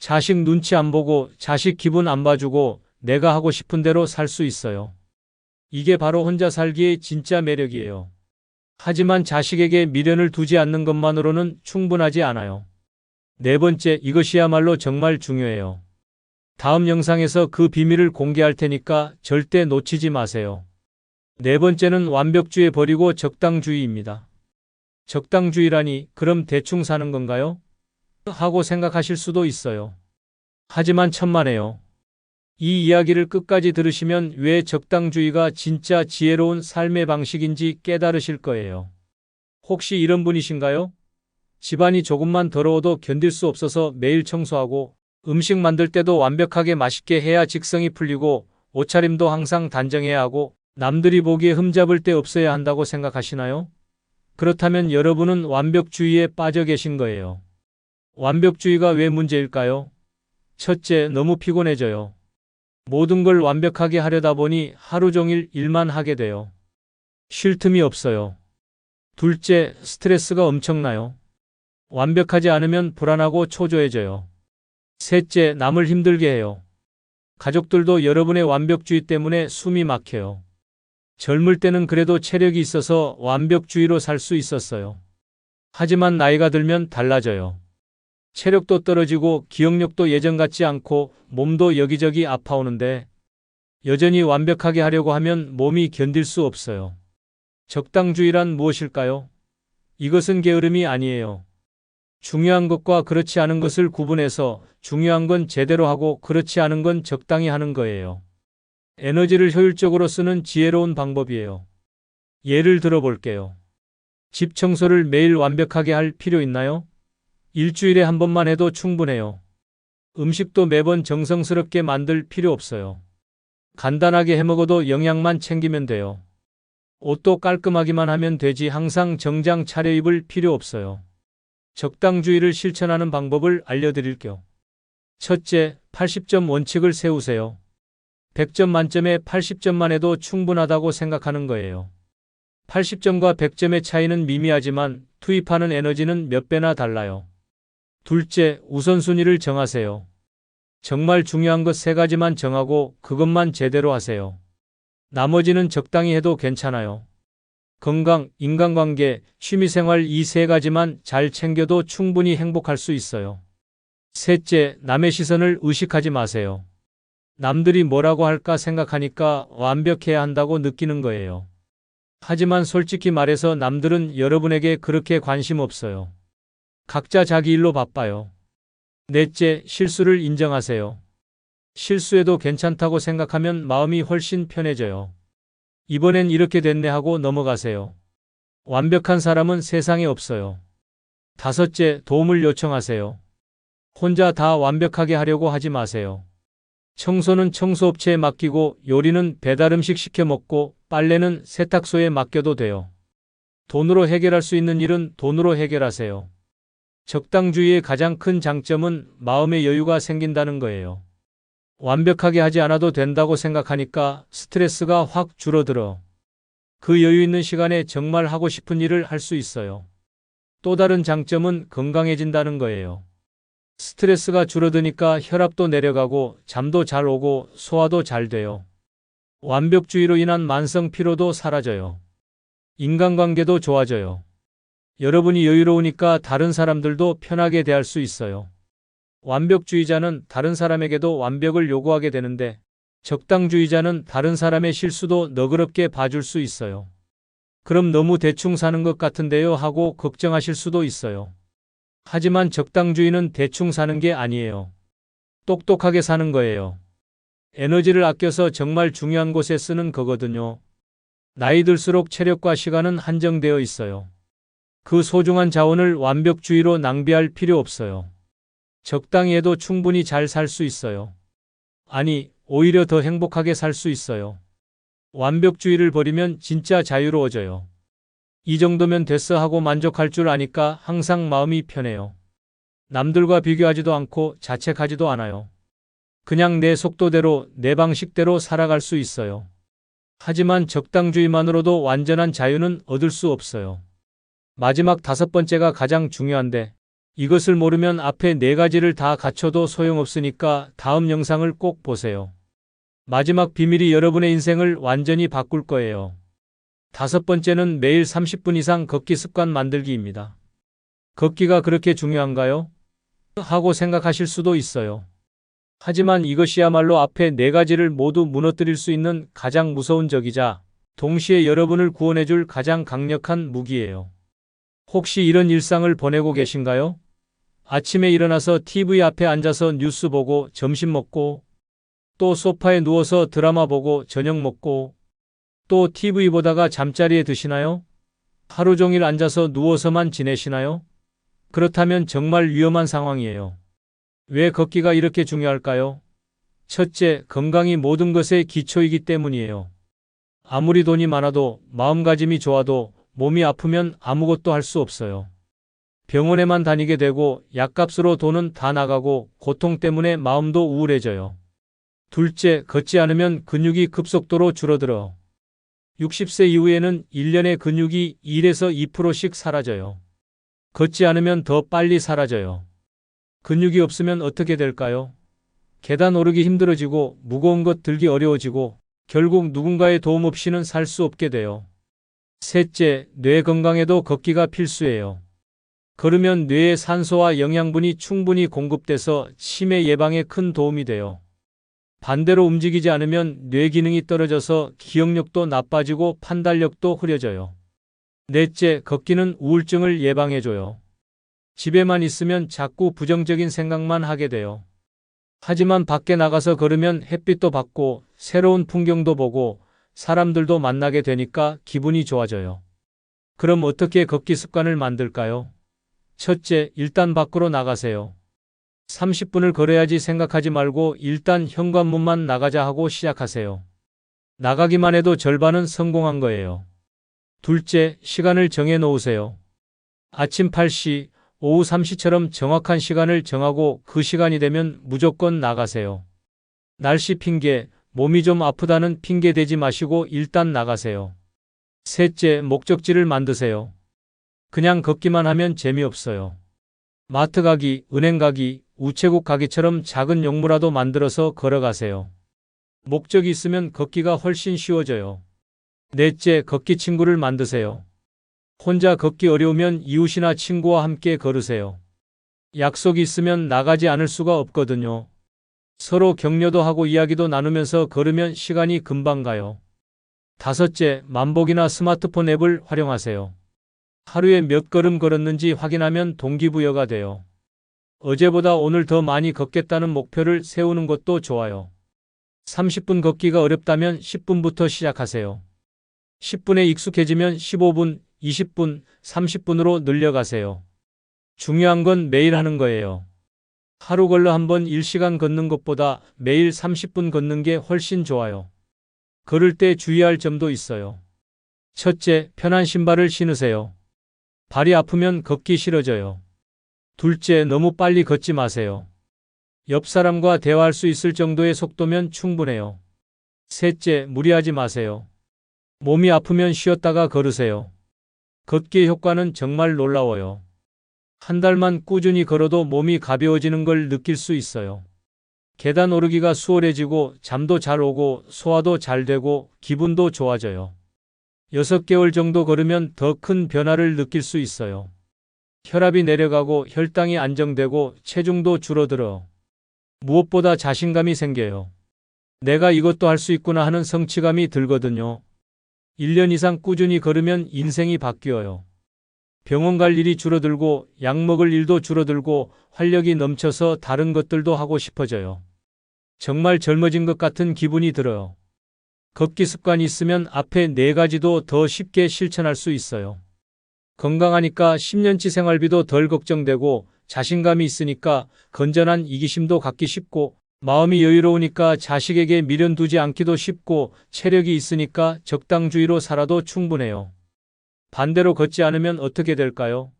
A: 자식 눈치 안 보고 자식 기분 안 봐주고 내가 하고 싶은 대로 살 수 있어요. 이게 바로 혼자 살기의 진짜 매력이에요. 하지만 자식에게 미련을 두지 않는 것만으로는 충분하지 않아요. 네 번째, 이것이야말로 정말 중요해요. 다음 영상에서 그 비밀을 공개할 테니까 절대 놓치지 마세요. 네 번째는 완벽주의 버리고 적당주의입니다. 적당주의라니 그럼 대충 사는 건가요? 하고 생각하실 수도 있어요. 하지만 천만에요. 이 이야기를 끝까지 들으시면 왜 적당주의가 진짜 지혜로운 삶의 방식인지 깨달으실 거예요. 혹시 이런 분이신가요? 집안이 조금만 더러워도 견딜 수 없어서 매일 청소하고 음식 만들 때도 완벽하게 맛있게 해야 직성이 풀리고 옷차림도 항상 단정해야 하고 남들이 보기에 흠잡을 데 없어야 한다고 생각하시나요? 그렇다면 여러분은 완벽주의에 빠져 계신 거예요. 완벽주의가 왜 문제일까요? 첫째, 너무 피곤해져요. 모든 걸 완벽하게 하려다 보니 하루 종일 일만 하게 돼요. 쉴 틈이 없어요. 둘째, 스트레스가 엄청나요. 완벽하지 않으면 불안하고 초조해져요. 셋째, 남을 힘들게 해요. 가족들도 여러분의 완벽주의 때문에 숨이 막혀요. 젊을 때는 그래도 체력이 있어서 완벽주의로 살 수 있었어요. 하지만 나이가 들면 달라져요. 체력도 떨어지고 기억력도 예전 같지 않고 몸도 여기저기 아파오는데 여전히 완벽하게 하려고 하면 몸이 견딜 수 없어요. 적당주의란 무엇일까요? 이것은 게으름이 아니에요. 중요한 것과 그렇지 않은 것을 구분해서 중요한 건 제대로 하고 그렇지 않은 건 적당히 하는 거예요. 에너지를 효율적으로 쓰는 지혜로운 방법이에요. 예를 들어 볼게요. 집 청소를 매일 완벽하게 할 필요 있나요? 일주일에 한 번만 해도 충분해요. 음식도 매번 정성스럽게 만들 필요 없어요. 간단하게 해먹어도 영양만 챙기면 돼요. 옷도 깔끔하기만 하면 되지 항상 정장 차려입을 필요 없어요. 적당주의를 실천하는 방법을 알려드릴게요. 첫째, 80점 원칙을 세우세요. 100점 만점에 80점만 해도 충분하다고 생각하는 거예요. 80점과 100점의 차이는 미미하지만 투입하는 에너지는 몇 배나 달라요. 둘째, 우선순위를 정하세요. 정말 중요한 것 3가지만 정하고 그것만 제대로 하세요. 나머지는 적당히 해도 괜찮아요. 건강, 인간관계, 취미생활 이 3가지만 잘 챙겨도 충분히 행복할 수 있어요. 셋째, 남의 시선을 의식하지 마세요. 남들이 뭐라고 할까 생각하니까 완벽해야 한다고 느끼는 거예요. 하지만 솔직히 말해서 남들은 여러분에게 그렇게 관심 없어요. 각자 자기 일로 바빠요. 넷째, 실수를 인정하세요. 실수해도 괜찮다고 생각하면 마음이 훨씬 편해져요. 이번엔 이렇게 됐네 하고 넘어가세요. 완벽한 사람은 세상에 없어요. 다섯째, 도움을 요청하세요. 혼자 다 완벽하게 하려고 하지 마세요. 청소는 청소업체에 맡기고 요리는 배달음식 시켜 먹고 빨래는 세탁소에 맡겨도 돼요. 돈으로 해결할 수 있는 일은 돈으로 해결하세요. 적당주의의 가장 큰 장점은 마음의 여유가 생긴다는 거예요. 완벽하게 하지 않아도 된다고 생각하니까 스트레스가 확 줄어들어. 그 여유 있는 시간에 정말 하고 싶은 일을 할 수 있어요. 또 다른 장점은 건강해진다는 거예요. 스트레스가 줄어드니까 혈압도 내려가고 잠도 잘 오고 소화도 잘 돼요. 완벽주의로 인한 만성 피로도 사라져요. 인간관계도 좋아져요. 여러분이 여유로우니까 다른 사람들도 편하게 대할 수 있어요. 완벽주의자는 다른 사람에게도 완벽을 요구하게 되는데 적당주의자는 다른 사람의 실수도 너그럽게 봐줄 수 있어요. 그럼 너무 대충 사는 것 같은데요 하고 걱정하실 수도 있어요. 하지만 적당주의는 대충 사는 게 아니에요. 똑똑하게 사는 거예요. 에너지를 아껴서 정말 중요한 곳에 쓰는 거거든요. 나이 들수록 체력과 시간은 한정되어 있어요. 그 소중한 자원을 완벽주의로 낭비할 필요 없어요. 적당히 해도 충분히 잘 살 수 있어요. 아니, 오히려 더 행복하게 살 수 있어요. 완벽주의를 버리면 진짜 자유로워져요. 이 정도면 됐어 하고 만족할 줄 아니까 항상 마음이 편해요. 남들과 비교하지도 않고 자책하지도 않아요. 그냥 내 속도대로, 내 방식대로 살아갈 수 있어요. 하지만 적당주의만으로도 완전한 자유는 얻을 수 없어요. 마지막 5번째가 가장 중요한데, 이것을 모르면 앞에 4가지를 다 갖춰도 소용없으니까 다음 영상을 꼭 보세요. 마지막 비밀이 여러분의 인생을 완전히 바꿀 거예요. 5번째는 매일 30분 이상 걷기 습관 만들기입니다. 걷기가 그렇게 중요한가요? 하고 생각하실 수도 있어요. 하지만 이것이야말로 앞에 4가지를 모두 무너뜨릴 수 있는 가장 무서운 적이자 동시에 여러분을 구원해줄 가장 강력한 무기예요. 혹시 이런 일상을 보내고 계신가요? 아침에 일어나서 TV 앞에 앉아서 뉴스 보고 점심 먹고 또 소파에 누워서 드라마 보고 저녁 먹고 또 TV 보다가 잠자리에 드시나요? 하루 종일 앉아서 누워서만 지내시나요? 그렇다면 정말 위험한 상황이에요. 왜 걷기가 이렇게 중요할까요? 첫째, 건강이 모든 것의 기초이기 때문이에요. 아무리 돈이 많아도 마음가짐이 좋아도 몸이 아프면 아무것도 할 수 없어요. 병원에만 다니게 되고 약값으로 돈은 다 나가고 고통 때문에 마음도 우울해져요. 둘째, 걷지 않으면 근육이 급속도로 줄어들어. 60세 이후에는 1년의 근육이 1에서 2%씩 사라져요. 걷지 않으면 더 빨리 사라져요. 근육이 없으면 어떻게 될까요? 계단 오르기 힘들어지고 무거운 것 들기 어려워지고 결국 누군가의 도움 없이는 살 수 없게 돼요. 셋째, 뇌 건강에도 걷기가 필수예요. 걸으면 뇌에 산소와 영양분이 충분히 공급돼서 치매 예방에 큰 도움이 돼요. 반대로 움직이지 않으면 뇌 기능이 떨어져서 기억력도 나빠지고 판단력도 흐려져요. 넷째, 걷기는 우울증을 예방해줘요. 집에만 있으면 자꾸 부정적인 생각만 하게 돼요. 하지만 밖에 나가서 걸으면 햇빛도 받고 새로운 풍경도 보고 사람들도 만나게 되니까 기분이 좋아져요. 그럼 어떻게 걷기 습관을 만들까요? 첫째, 일단 밖으로 나가세요. 30분을 걸어야지 생각하지 말고 일단 현관문만 나가자 하고 시작하세요. 나가기만 해도 절반은 성공한 거예요. 둘째, 시간을 정해 놓으세요. 아침 8시, 오후 3시처럼 정확한 시간을 정하고 그 시간이 되면 무조건 나가세요. 날씨 핑계, 몸이 좀 아프다는 핑계 대지 마시고 일단 나가세요. 셋째, 목적지를 만드세요. 그냥 걷기만 하면 재미없어요. 마트 가기, 은행 가기, 우체국 가기처럼 작은 용무라도 만들어서 걸어가세요. 목적이 있으면 걷기가 훨씬 쉬워져요. 넷째, 걷기 친구를 만드세요. 혼자 걷기 어려우면 이웃이나 친구와 함께 걸으세요. 약속이 있으면 나가지 않을 수가 없거든요. 서로 격려도 하고 이야기도 나누면서 걸으면 시간이 금방 가요. 다섯째, 만복이나 스마트폰 앱을 활용하세요. 하루에 몇 걸음 걸었는지 확인하면 동기부여가 돼요. 어제보다 오늘 더 많이 걷겠다는 목표를 세우는 것도 좋아요. 30분 걷기가 어렵다면 10분부터 시작하세요. 10분에 익숙해지면 15분, 20분, 30분으로 늘려가세요. 중요한 건 매일 하는 거예요. 하루 걸러 한번 1시간 걷는 것보다 매일 30분 걷는 게 훨씬 좋아요. 걸을 때 주의할 점도 있어요. 첫째, 편한 신발을 신으세요. 발이 아프면 걷기 싫어져요. 둘째, 너무 빨리 걷지 마세요. 옆 사람과 대화할 수 있을 정도의 속도면 충분해요. 셋째, 무리하지 마세요. 몸이 아프면 쉬었다가 걸으세요. 걷기의 효과는 정말 놀라워요. 한 달만 꾸준히 걸어도 몸이 가벼워지는 걸 느낄 수 있어요. 계단 오르기가 수월해지고 잠도 잘 오고 소화도 잘 되고 기분도 좋아져요. 6개월 정도 걸으면 더 큰 변화를 느낄 수 있어요. 혈압이 내려가고 혈당이 안정되고 체중도 줄어들어. 무엇보다 자신감이 생겨요. 내가 이것도 할 수 있구나 하는 성취감이 들거든요. 1년 이상 꾸준히 걸으면 인생이 바뀌어요. 병원 갈 일이 줄어들고 약 먹을 일도 줄어들고 활력이 넘쳐서 다른 것들도 하고 싶어져요. 정말 젊어진 것 같은 기분이 들어요. 걷기 습관이 있으면 앞에 네 가지도 더 쉽게 실천할 수 있어요. 건강하니까 10년치 생활비도 덜 걱정되고 자신감이 있으니까 건전한 이기심도 갖기 쉽고 마음이 여유로우니까 자식에게 미련 두지 않기도 쉽고 체력이 있으니까 적당주의로 살아도 충분해요. 반대로 걷지 않으면 어떻게 될까요?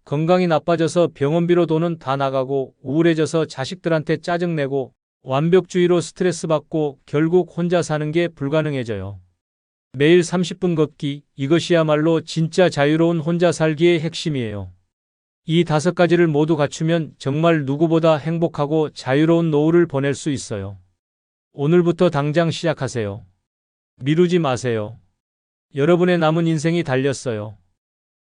A: 건강이 나빠져서 병원비로 돈은 다 나가고 우울해져서 자식들한테 짜증내고 완벽주의로 스트레스 받고 결국 혼자 사는 게 불가능해져요. 매일 30분 걷기, 이것이야말로 진짜 자유로운 혼자 살기의 핵심이에요. 이 5가지를 모두 갖추면 정말 누구보다 행복하고 자유로운 노후를 보낼 수 있어요. 오늘부터 당장 시작하세요. 미루지 마세요. 여러분의 남은 인생이 달렸어요.